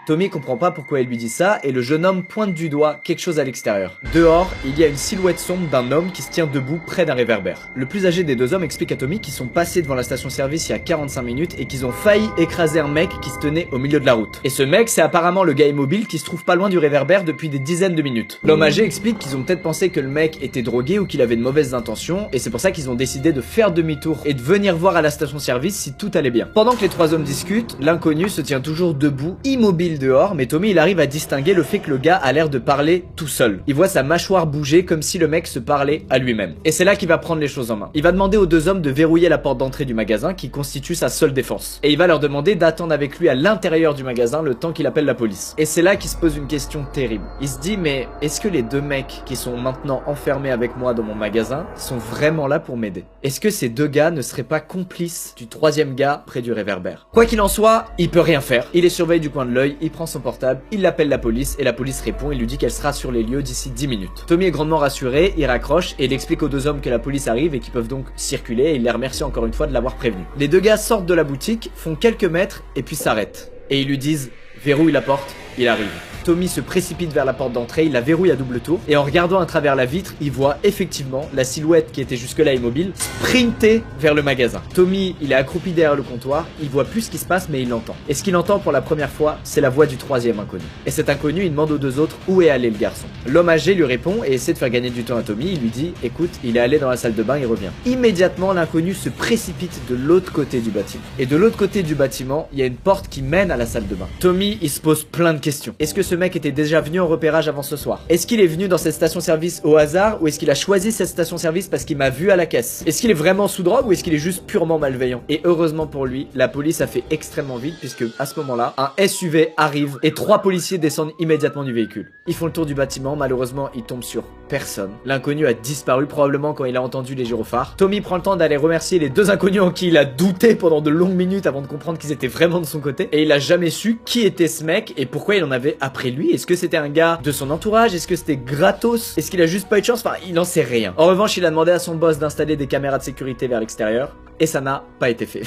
Tommy comprend pas pourquoi elle lui dit ça et le jeune homme pointe du doigt quelque chose à l'extérieur. Dehors, il y a une silhouette sombre d'un homme qui se tient debout près d'un réverbère. Le plus âgé des deux hommes explique à Tommy qu'ils sont passés devant la station-service il y a 45 minutes et qu'ils ont failli écraser un mec qui se tenait au milieu de la route. Et ce mec, c'est apparemment le gars immobile qui se trouve pas loin du réverbère depuis des dizaines de minutes. L'homme âgé explique qu'ils ont peut-être pensé que le mec était drogué ou qu'il avait de mauvaises intentions et c'est pour ça qu'ils ont décidé de faire demi-tour et de venir voir à la station-service si tout allait bien. Pendant que les trois hommes discutent, l'inconnu se tient toujours debout, immobile dehors, mais Tommy il arrive à distinguer le fait que le gars a l'air de parler tout seul. Il voit sa mâchoire bouger comme si le mec se parlait à lui-même. Et c'est là qu'il va prendre les choses en main. Il va demander aux deux hommes de verrouiller la porte d'entrée du magasin qui constitue sa seule défense. Et il va leur demander d'attendre avec lui à l'intérieur du magasin le temps qu'il appelle la police. Et c'est là qu'il se pose une question terrible. Il se dit mais est-ce que les deux mecs qui sont maintenant enfermés avec moi dans mon magasin sont vraiment là pour m'aider? Est-ce que ces deux gars ne seraient pas complices du troisième gars près du réverbère? Quoi qu'il en soit, il peut rien faire. Il est surveillé du coin de l'œil, il prend son portable, il appelle la police et la police répond et lui dit qu'elle sera sur les lieux d'ici 10 minutes. Tommy est grandement rassuré, il raccroche et il explique aux deux hommes que la police arrive et qu'ils peuvent donc circuler et il les remercie encore une fois de l'avoir prévenu. Les deux gars sortent de la boutique, font quelques mètres et puis s'arrêtent. Et ils lui disent « Verrouille la porte », il arrive. Tommy se précipite vers la porte d'entrée, il la verrouille à double tour et en regardant à travers la vitre, il voit effectivement la silhouette qui était jusque-là immobile sprinter vers le magasin. Tommy, il est accroupi derrière le comptoir, il voit plus ce qui se passe mais il l'entend. Et ce qu'il entend pour la première fois, c'est la voix du troisième inconnu. Et cet inconnu, il demande aux deux autres où est allé le garçon. L'homme âgé lui répond et essaie de faire gagner du temps à Tommy, il lui dit « Écoute, il est allé dans la salle de bain, il revient ». Immédiatement, l'inconnu se précipite de l'autre côté du bâtiment. Et de l'autre côté du bâtiment, il y a une porte qui mène à la salle de bain. Tommy, il se pose plein de questions. Est-ce que ce mec était déjà venu en repérage avant ce soir? Est-ce qu'il est venu dans cette station-service au hasard ou est-ce qu'il a choisi cette station-service parce qu'il m'a vu à la caisse? Est-ce qu'il est vraiment sous drogue ou est-ce qu'il est juste purement malveillant? Et heureusement pour lui, la police a fait extrêmement vite puisque à ce moment-là, un SUV arrive et 3 policiers descendent immédiatement du véhicule. Ils font le tour du bâtiment, malheureusement ils tombent sur personne. L'inconnu a disparu probablement quand il a entendu les gyrophares. Tommy prend le temps d'aller remercier les deux inconnus en qui il a douté pendant de longues minutes avant de comprendre qu'ils étaient vraiment de son côté. Et il a jamais su qui était ce mec et pourquoi il en avait après lui. Est-ce que c'était un gars de son entourage? Est-ce que c'était gratos? Est-ce qu'il a juste pas eu de chance? Enfin, il n'en sait rien. En revanche, il a demandé à son boss d'installer des caméras de sécurité vers l'extérieur et ça n'a pas été fait.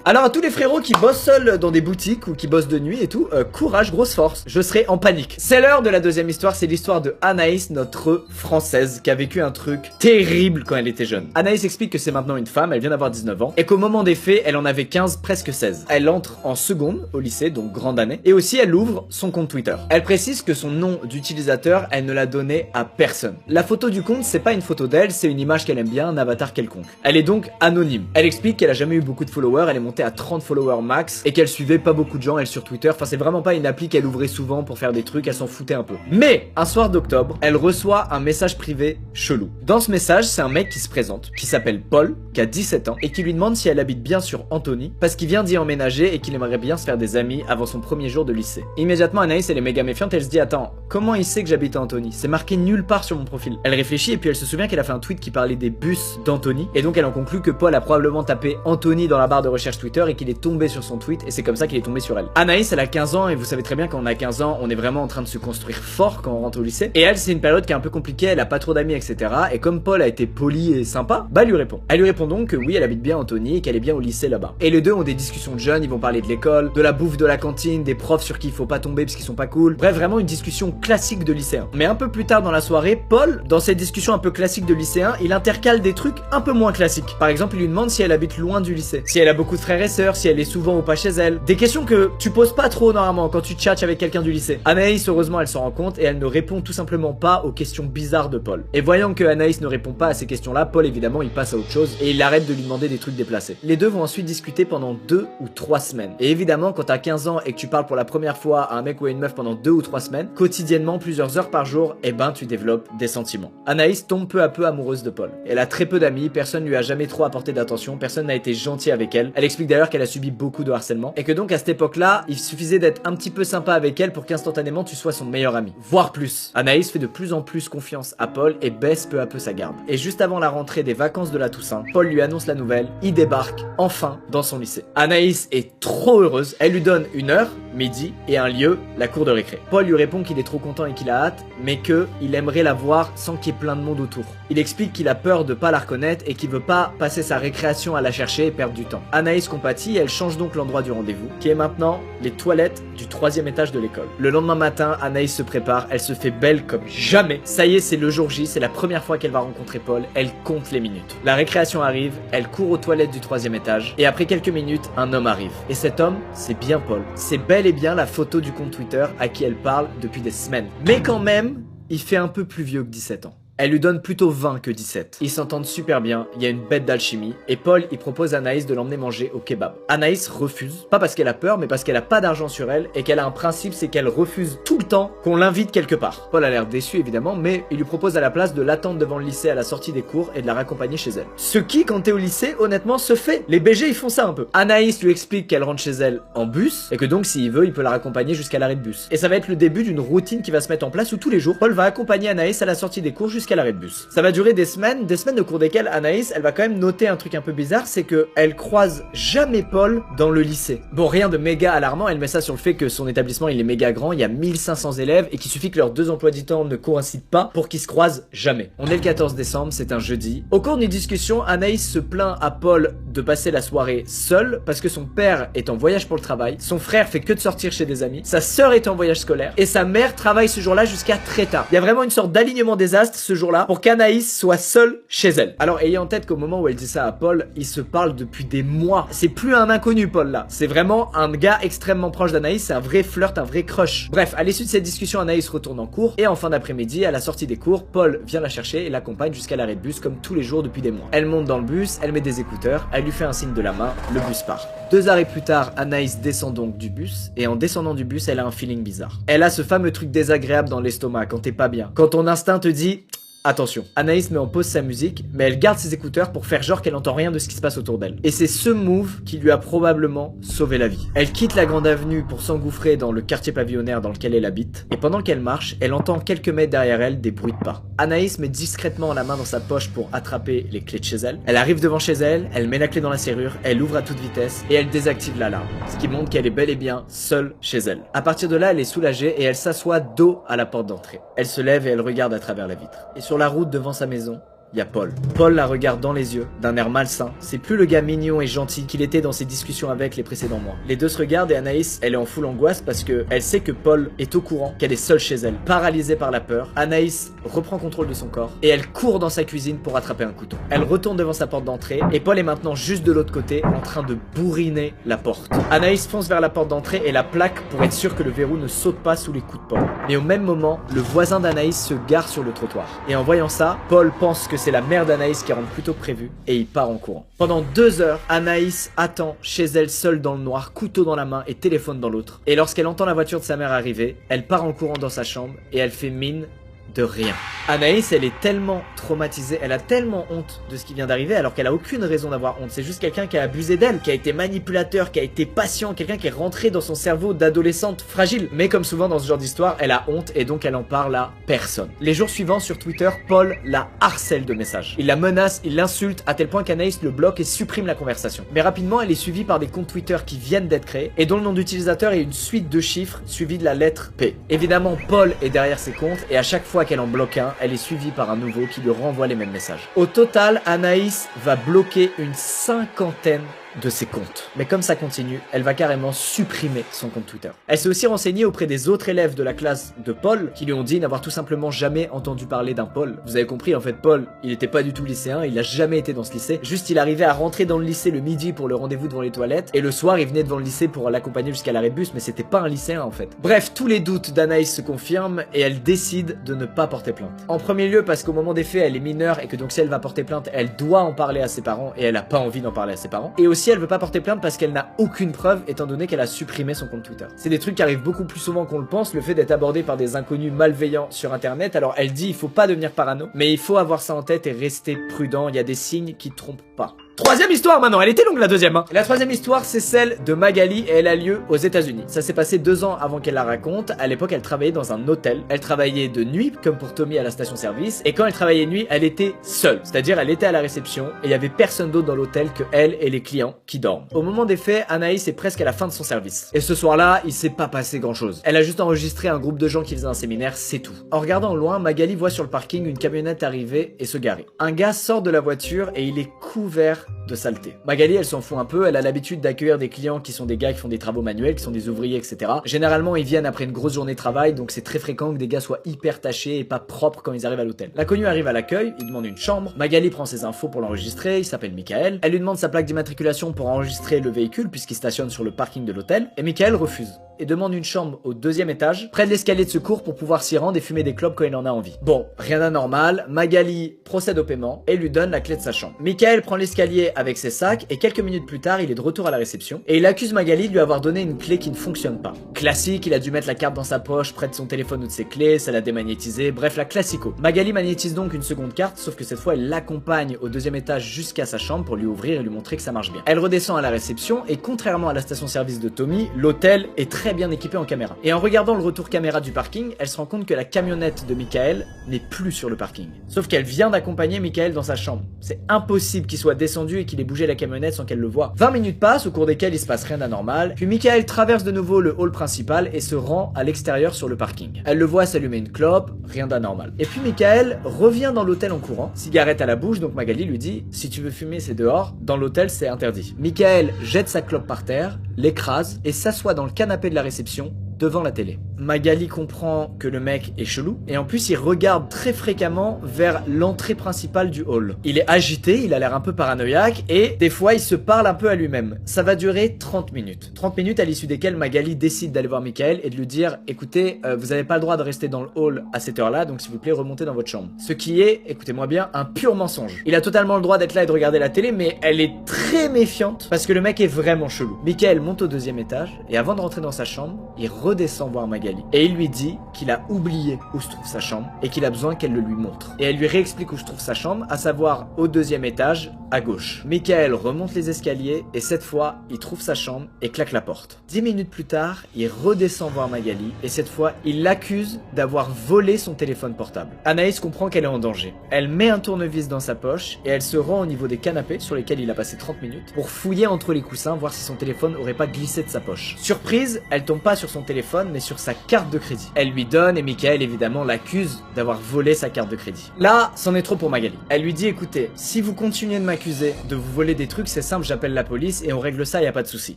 Alors à tous les frérots qui bossent seuls dans des boutiques ou qui bossent de nuit et tout, courage, grosse force, je serai en panique. C'est l'heure de la deuxième histoire, c'est l'histoire de Anaïs, notre française, qui a vécu un truc terrible quand elle était jeune. Anaïs explique que c'est maintenant une femme, elle vient d'avoir 19 ans, et qu'au moment des faits, elle en avait 15, presque 16. Elle entre en seconde au lycée, donc grande année, et aussi elle ouvre son compte Twitter. Elle précise que son nom d'utilisateur, elle ne l'a donné à personne. La photo du compte, c'est pas une photo d'elle, c'est une image qu'elle aime bien, un avatar quelconque. Elle est donc anonyme. Elle explique qu'elle a jamais eu beaucoup de followers, elle est montée à 30 followers max et qu'elle suivait pas beaucoup de gens elle sur Twitter, enfin c'est vraiment pas une appli qu'elle ouvrait souvent pour faire des trucs, elle s'en foutait un peu. Mais un soir d'octobre, elle reçoit un message privé chelou. Dans ce message, c'est un mec qui se présente, qui s'appelle Paul, qui a 17 ans et qui lui demande si elle habite bien sur Antony parce qu'il vient d'y emménager et qu'il aimerait bien se faire des amis avant son premier jour de lycée. Immédiatement Anaïs elle est méga méfiante, elle se dit attends, comment il sait que j'habite à Antony? C'est marqué nulle part sur mon profil. Elle réfléchit et puis elle se souvient qu'elle a fait un tweet qui parlait des bus d'Antony et donc elle en conclut que Paul a probablement tapé Antony dans la barre de recherche Twitter et qu'il est tombé sur son tweet et c'est comme ça qu'il est tombé sur elle. Anaïs elle a 15 ans et vous savez très bien quand on a 15 ans on est vraiment en train de se construire fort quand on rentre au lycée et elle c'est une période qui est un peu compliquée, elle a pas trop d'amis etc et comme Paul a été poli et sympa, bah elle lui répond. Elle lui répond donc que oui elle habite bien à Antony et qu'elle est bien au lycée là-bas. Et les deux ont des discussions de jeunes, ils vont parler de l'école, de la bouffe de la cantine, des profs sur qui il faut pas tomber parce qu'ils sont pas cool. Bref vraiment une discussion classique de lycéen. Mais un peu plus tard dans la soirée, Paul, dans cette discussion un peu classique de lycéen, il intercale des trucs un peu moins classiques. Par exemple il lui demande si elle habite loin du lycée, si elle a beaucoup de frères et sœurs, si elle est souvent ou pas chez elle. Des questions que tu poses pas trop normalement quand tu tchatches avec quelqu'un du lycée. Anaïs heureusement elle s'en rend compte et elle ne répond tout simplement pas aux questions bizarres de Paul. Et voyant que Anaïs ne répond pas à ces questions là, Paul évidemment il passe à autre chose et il arrête de lui demander des trucs déplacés. Les deux vont ensuite discuter pendant 2 ou 3 semaines. Et évidemment quand t'as 15 ans et que tu parles pour la première fois à un mec ou à une meuf pendant 2 ou 3 semaines, quotidiennement plusieurs heures par jour, et ben tu développes des sentiments. Anaïs tombe peu à peu amoureuse de Paul. Elle a très peu d'amis, personne lui a jamais trop apporté d'attention, personne n'a été gentil avec elle. Elle explique d'ailleurs qu'elle a subi beaucoup de harcèlement et que donc à cette époque-là, il suffisait d'être un petit peu sympa avec elle pour qu'instantanément tu sois son meilleur ami, voire plus. Anaïs fait de plus en plus confiance à Paul et baisse peu à peu sa garde. Et juste avant la rentrée des vacances de la Toussaint, Paul lui annonce la nouvelle, il débarque enfin dans son lycée. Anaïs est trop heureuse, elle lui donne une heure, midi, et un lieu, la cour de récré. Paul lui répond qu'il est trop content et qu'il a hâte, mais qu'il aimerait la voir sans qu'il y ait plein de monde autour. Il explique qu'il a peur de pas la reconnaître et qu'il veut pas passer sa récréation à la chercher et perdre du temps. Anaïs compatit et elle change donc l'endroit du rendez-vous, qui est maintenant les toilettes du 3e étage de l'école. Le lendemain matin, Anaïs se prépare, elle se fait belle comme jamais. Ça y est, c'est le jour J, c'est la première fois qu'elle va rencontrer Paul, elle compte les minutes. La récréation arrive, elle court aux toilettes du 3e étage, et après quelques minutes, un homme arrive. Et cet homme, c'est bien Paul. C'est bel et bien la photo du compte Twitter à qui elle parle depuis des semaines. Mais quand même, il fait un peu plus vieux que 17 ans. Elle lui donne plutôt 20 que 17. Ils s'entendent super bien, il y a une bête d'alchimie, et Paul il propose à Anaïs de l'emmener manger au kebab. Anaïs refuse, pas parce qu'elle a peur, mais parce qu'elle a pas d'argent sur elle, et qu'elle a un principe, c'est qu'elle refuse tout le temps qu'on l'invite quelque part. Paul a l'air déçu évidemment, mais il lui propose à la place de l'attendre devant le lycée à la sortie des cours et de la raccompagner chez elle. Ce qui, quand t'es au lycée, honnêtement se fait. Les BG ils font ça un peu. Anaïs lui explique qu'elle rentre chez elle en bus, et que donc s'il veut, il peut la raccompagner jusqu'à l'arrêt de bus. Et ça va être le début d'une routine qui va se mettre en place où tous les jours, Paul va accompagner Anaïs à la sortie des cours jusqu'à l'arrêt de bus. Ça va durer des semaines au cours desquelles Anaïs, elle va quand même noter un truc un peu bizarre, c'est que elle croise jamais Paul dans le lycée. Bon, rien de méga alarmant, elle met ça sur le fait que son établissement il est méga grand, il y a 1500 élèves et qu'il suffit que leurs 2 emplois du temps ne coïncident pas pour qu'ils se croisent jamais. On est le 14 décembre, c'est un jeudi. Au cours d'une discussion, Anaïs se plaint à Paul de passer la soirée seule parce que son père est en voyage pour le travail, son frère fait que de sortir chez des amis, sa sœur est en voyage scolaire et sa mère travaille ce jour-là jusqu'à très tard. Il y a vraiment une sorte d'alignement des astres ce jour-là pour qu'Anaïs soit seule chez elle. Alors ayez en tête qu'au moment où elle dit ça à Paul, ils se parlent depuis des mois. C'est plus un inconnu Paul là, c'est vraiment un gars extrêmement proche d'Anaïs, c'est un vrai flirt, un vrai crush. Bref, à l'issue de cette discussion, Anaïs retourne en cours et en fin d'après-midi, à la sortie des cours, Paul vient la chercher et l'accompagne jusqu'à l'arrêt de bus comme tous les jours depuis des mois. Elle monte dans le bus, elle met des écouteurs, elle lui fait un signe de la main, le bus part. 2 arrêts plus tard, Anaïs descend donc du bus et en descendant du bus, elle a un feeling bizarre. Elle a ce fameux truc désagréable dans l'estomac quand t'es pas bien. Quand ton instinct te dit attention. Anaïs met en pause sa musique, mais elle garde ses écouteurs pour faire genre qu'elle entend rien de ce qui se passe autour d'elle. Et c'est ce move qui lui a probablement sauvé la vie. Elle quitte la grande avenue pour s'engouffrer dans le quartier pavillonnaire dans lequel elle habite, et pendant qu'elle marche, elle entend quelques mètres derrière elle des bruits de pas. Anaïs met discrètement la main dans sa poche pour attraper les clés de chez elle. Elle arrive devant chez elle, elle met la clé dans la serrure, elle ouvre à toute vitesse, et elle désactive l'alarme, ce qui montre qu'elle est bel et bien seule chez elle. À partir de là, elle est soulagée et elle s'assoit dos à la porte d'entrée. Elle se lève et elle regarde à travers la vitre. Et sur la route devant sa maison, il y a Paul. Paul la regarde dans les yeux, d'un air malsain. C'est plus le gars mignon et gentil qu'il était dans ses discussions avec les précédents mois. Les deux se regardent et Anaïs, elle est en full angoisse parce que elle sait que Paul est au courant qu'elle est seule chez elle. Paralysée par la peur, Anaïs reprend contrôle de son corps et elle court dans sa cuisine pour attraper un couteau. Elle retourne devant sa porte d'entrée et Paul est maintenant juste de l'autre côté en train de bourriner la porte. Anaïs fonce vers la porte d'entrée et la plaque pour être sûr que le verrou ne saute pas sous les coups de Paul. Mais au même moment, le voisin d'Anaïs se gare sur le trottoir. Et en voyant ça, Paul pense que c'est la mère d'Anaïs qui rentre plus tôt que prévu et il part en courant. Pendant 2 heures, Anaïs attend chez elle seule dans le noir, couteau dans la main et téléphone dans l'autre. Et lorsqu'elle entend la voiture de sa mère arriver, elle part en courant dans sa chambre et elle fait mine de rien. Anaïs, elle est tellement traumatisée, elle a tellement honte de ce qui vient d'arriver alors qu'elle a aucune raison d'avoir honte. C'est juste quelqu'un qui a abusé d'elle, qui a été manipulateur, qui a été patient, quelqu'un qui est rentré dans son cerveau d'adolescente fragile. Mais comme souvent dans ce genre d'histoire, elle a honte et donc elle en parle à personne. Les jours suivants sur Twitter, Paul la harcèle de messages. Il la menace, il l'insulte à tel point qu'Anaïs le bloque et supprime la conversation. Mais rapidement, elle est suivie par des comptes Twitter qui viennent d'être créés et dont le nom d'utilisateur est une suite de chiffres suivis de la lettre P. Évidemment, Paul est derrière ces comptes et à chaque fois qu'elle en bloque un, elle est suivie par un nouveau qui lui renvoie les mêmes messages. Au total, Anaïs va bloquer une 50aine de ses comptes. Mais comme ça continue, elle va carrément supprimer son compte Twitter. Elle s'est aussi renseignée auprès des autres élèves de la classe de Paul qui lui ont dit n'avoir tout simplement jamais entendu parler d'un Paul. Vous avez compris, en fait, Paul, il était pas du tout lycéen, il a jamais été dans ce lycée. Juste, il arrivait à rentrer dans le lycée le midi pour le rendez-vous devant les toilettes et le soir, il venait devant le lycée pour l'accompagner jusqu'à l'arrêt de bus, mais c'était pas un lycéen en fait. Bref, tous les doutes d'Anaïs se confirment et elle décide de ne pas porter plainte. En premier lieu, parce qu'au moment des faits, elle est mineure et que donc si elle va porter plainte, elle doit en parler à ses parents et elle a pas envie d'en parler à ses parents. Et aussi, elle veut pas porter plainte parce qu'elle n'a aucune preuve étant donné qu'elle a supprimé son compte Twitter. C'est des trucs qui arrivent beaucoup plus souvent qu'on le pense, le fait d'être abordé par des inconnus malveillants sur internet. Alors elle dit il faut pas devenir parano, mais il faut avoir ça en tête et rester prudent, il y a des signes qui trompent pas. Troisième histoire maintenant, elle était longue la deuxième. Hein. La troisième histoire, c'est celle de Magali et elle a lieu aux États-Unis. Ça s'est passé 2 ans avant qu'elle la raconte. À l'époque, elle travaillait dans un hôtel. Elle travaillait de nuit, comme pour Tommy à la station-service. Et quand elle travaillait de nuit, elle était seule. C'est-à-dire, elle était à la réception et il y avait personne d'autre dans l'hôtel que elle et les clients qui dorment. Au moment des faits, Anaïs est presque à la fin de son service. Et ce soir-là, il s'est pas passé grand-chose. Elle a juste enregistré un groupe de gens qui faisaient un séminaire, c'est tout. En regardant au loin, Magali voit sur le parking une camionnette arriver et se garer. Un gars sort de la voiture et il est couvert de saleté. Magali, elle s'en fout un peu, elle a l'habitude d'accueillir des clients qui sont des gars qui font des travaux manuels, qui sont des ouvriers, etc. Généralement, ils viennent après une grosse journée de travail, donc c'est très fréquent que des gars soient hyper tachés et pas propres quand ils arrivent à l'hôtel. L'inconnu arrive à l'accueil, il demande une chambre, Magali prend ses infos pour l'enregistrer, il s'appelle Michael. Elle lui demande sa plaque d'immatriculation pour enregistrer le véhicule puisqu'il stationne sur le parking de l'hôtel, et Michael refuse et demande une chambre au 2e étage, près de l'escalier de secours pour pouvoir s'y rendre et fumer des clopes quand il en a envie. Bon, rien d'anormal, Magali procède au paiement et lui donne la clé de sa chambre. Michael prend l'escalier avec ses sacs et quelques minutes plus tard, il est de retour à la réception et il accuse Magali de lui avoir donné une clé qui ne fonctionne pas. Classique, il a dû mettre la carte dans sa poche, près de son téléphone ou de ses clés, ça l'a démagnétisé, bref la classico. Magali magnétise donc une seconde carte, sauf que cette fois elle l'accompagne au 2e étage jusqu'à sa chambre pour lui ouvrir et lui montrer que ça marche bien. Elle redescend à la réception et contrairement à la station-service de Tommy, l'hôtel est très bien équipé en caméra. Et en regardant le retour caméra du parking, elle se rend compte que la camionnette de Michael n'est plus sur le parking. Sauf qu'elle vient d'accompagner Michael dans sa chambre. C'est impossible qu'il soit descendu et qu'il ait bougé la camionnette sans qu'elle le voie. 20 minutes passent au cours desquelles il se passe rien d'anormal, puis Michael traverse de nouveau le hall principal et se rend à l'extérieur sur le parking. Elle le voit s'allumer une clope, rien d'anormal. Et puis Michael revient dans l'hôtel en courant, cigarette à la bouche, donc Magali lui dit « Si tu veux fumer, c'est dehors, dans l'hôtel, c'est interdit ». Michael jette sa clope par terre, l'écrase et s'assoit dans le canapé de la réception devant la télé. Magali comprend que le mec est chelou et en plus il regarde très fréquemment vers l'entrée principale du hall. Il est agité, il a l'air un peu paranoïaque et des fois il se parle un peu à lui-même. Ça va durer 30 minutes. 30 minutes à l'issue desquelles Magali décide d'aller voir Michael et de lui dire écoutez, vous avez pas le droit de rester dans le hall à cette heure-là, donc s'il vous plaît remontez dans votre chambre. Ce qui est, écoutez-moi bien, un pur mensonge. Il a totalement le droit d'être là et de regarder la télé, mais elle est très méfiante parce que le mec est vraiment chelou. Michael monte au 2e étage et avant de rentrer dans sa chambre, il redescend voir Magali. Et il lui dit qu'il a oublié où se trouve sa chambre et qu'il a besoin qu'elle le lui montre. Et elle lui réexplique où se trouve sa chambre, à savoir au 2e étage, à gauche. Michael remonte les escaliers et cette fois, il trouve sa chambre et claque la porte. 10 minutes plus tard, il redescend voir Magali et cette fois, il l'accuse d'avoir volé son téléphone portable. Anaïs comprend qu'elle est en danger. Elle met un tournevis dans sa poche et elle se rend au niveau des canapés sur lesquels il a passé 30 minutes pour fouiller entre les coussins, voir si son téléphone aurait pas glissé de sa poche. Surprise, elle tombe pas sur son téléphone mais sur sa carte de crédit. Elle lui donne et Michael évidemment l'accuse d'avoir volé sa carte de crédit. Là, c'en est trop pour Magali. Elle lui dit écoutez, si vous continuez de m'accuser de vous voler des trucs, c'est simple, j'appelle la police et on règle ça, y a pas de souci.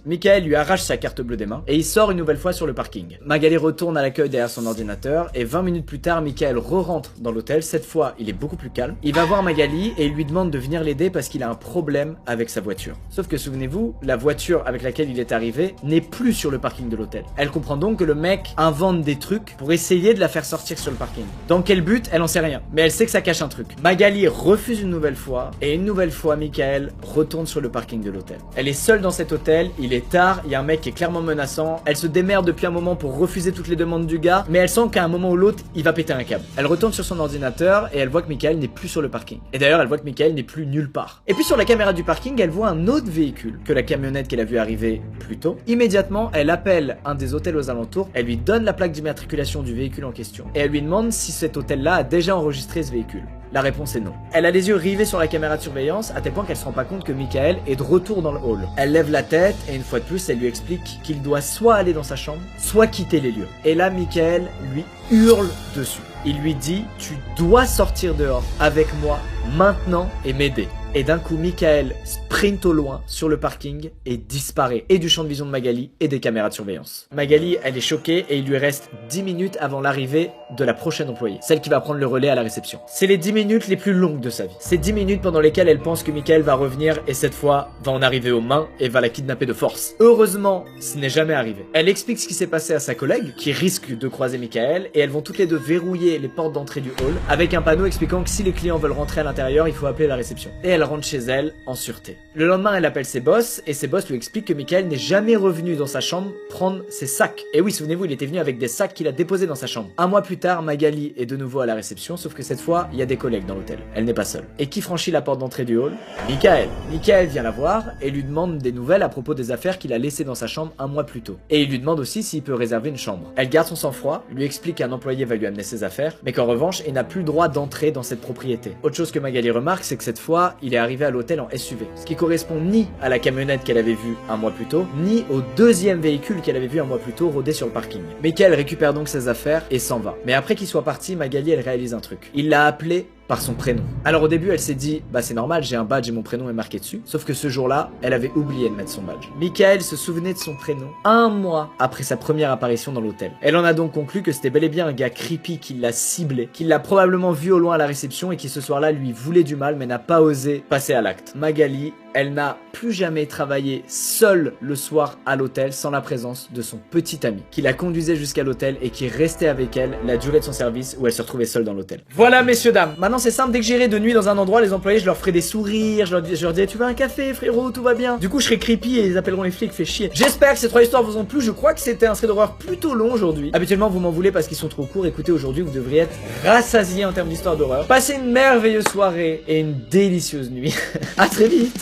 Michael lui arrache sa carte bleue des mains et il sort une nouvelle fois sur le parking. Magali retourne à l'accueil derrière son ordinateur et 20 minutes plus tard, Michael re-rentre dans l'hôtel. Cette fois, il est beaucoup plus calme. Il va voir Magali et il lui demande de venir l'aider parce qu'il a un problème avec sa voiture. Sauf que souvenez-vous, la voiture avec laquelle il est arrivé n'est plus sur le parking de l'hôtel. Elle comprend donc que le mec invente des trucs pour essayer de la faire sortir sur le parking. Dans quel but, elle en sait rien, mais elle sait que ça cache un truc. Magali refuse une nouvelle fois et une nouvelle fois Michael retourne sur le parking de l'hôtel. Elle est seule dans cet hôtel, il est tard, il y a un mec qui est clairement menaçant, elle se démerde depuis un moment pour refuser toutes les demandes du gars, mais elle sent qu'à un moment ou l'autre, il va péter un câble. Elle retourne sur son ordinateur et elle voit que Michael n'est plus sur le parking. Et d'ailleurs, elle voit que Michael n'est plus nulle part. Et puis sur la caméra du parking, elle voit un autre véhicule que la camionnette qu'elle a vu arriver plus tôt. Immédiatement, elle appelle un des hôtels aux alentours, elle lui donne la plaque d'immatriculation du véhicule en question et elle lui demande si cet hôtel-là a déjà enregistré ce véhicule. La réponse est non. Elle a les yeux rivés sur la caméra de surveillance à tel point qu'elle se rend pas compte que Michael est de retour dans le hall. Elle lève la tête et une fois de plus, elle lui explique qu'il doit soit aller dans sa chambre, soit quitter les lieux. Et là, Michael lui hurle dessus. Il lui dit « Tu dois sortir dehors avec moi maintenant et m'aider ». Et d'un coup, Michael sprint au loin sur le parking et disparaît, et du champ de vision de Magali et des caméras de surveillance. Magali, elle est choquée et il lui reste 10 minutes avant l'arrivée de la prochaine employée, celle qui va prendre le relais à la réception. C'est les 10 minutes les plus longues de sa vie. C'est 10 minutes pendant lesquelles elle pense que Michael va revenir et cette fois va en arriver aux mains et va la kidnapper de force. Heureusement, ce n'est jamais arrivé. Elle explique ce qui s'est passé à sa collègue, qui risque de croiser Michael, et elles vont toutes les deux verrouiller les portes d'entrée du hall avec un panneau expliquant que si les clients veulent rentrer à l'intérieur, il faut appeler la réception. Et elle rentre chez elle en sûreté. Le lendemain, elle appelle ses boss et ses boss lui expliquent que Michael n'est jamais revenu dans sa chambre prendre ses sacs. Et oui, souvenez-vous, il était venu avec des sacs qu'il a déposés dans sa chambre. Un mois plus tard, Magali est de nouveau à la réception, sauf que cette fois, il y a des collègues. collègue dans l'hôtel. Elle n'est pas seule. Et qui franchit la porte d'entrée du hall? Michael. Michael vient la voir et lui demande des nouvelles à propos des affaires qu'il a laissées dans sa chambre un mois plus tôt. Et il lui demande aussi s'il peut réserver une chambre. Elle garde son sang-froid, lui explique qu'un employé va lui amener ses affaires, mais qu'en revanche, il n'a plus le droit d'entrer dans cette propriété. Autre chose que Magali remarque, c'est que cette fois, il est arrivé à l'hôtel en SUV. Ce qui correspond ni à la camionnette qu'elle avait vue un mois plus tôt, ni au deuxième véhicule qu'elle avait vu un mois plus tôt rôder sur le parking. Michael récupère donc ses affaires et s'en va. Mais après qu'il soit parti, Magali, elle réalise un truc. Il l'a appelé par son prénom. Alors au début, elle s'est dit, bah c'est normal, j'ai un badge et mon prénom est marqué dessus. Sauf que ce jour-là, elle avait oublié de mettre son badge. Michael se souvenait de son prénom un mois après sa première apparition dans l'hôtel. Elle en a donc conclu que c'était bel et bien un gars creepy qui l'a ciblé, qui l'a probablement vu au loin à la réception et qui ce soir-là lui voulait du mal mais n'a pas osé passer à l'acte. Magali, elle n'a plus jamais travaillé seule le soir à l'hôtel sans la présence de son petit ami, qui la conduisait jusqu'à l'hôtel et qui restait avec elle la durée de son service où elle se retrouvait seule dans l'hôtel. Voilà messieurs, dames, maintenant c'est simple, dès que j'irai de nuit dans un endroit, les employés je leur ferai des sourires, je leur dirai tu veux un café frérot, tout va bien. Du coup je serai creepy et ils appelleront les flics, fait chier. J'espère que ces 3 histoires vous ont plu, je crois que c'était un thread d'horreur plutôt long aujourd'hui. Habituellement vous m'en voulez parce qu'ils sont trop courts, écoutez aujourd'hui vous devriez être rassasiés en termes d'histoire d'horreur. Passez une merveilleuse soirée et une délicieuse nuit. À très vite.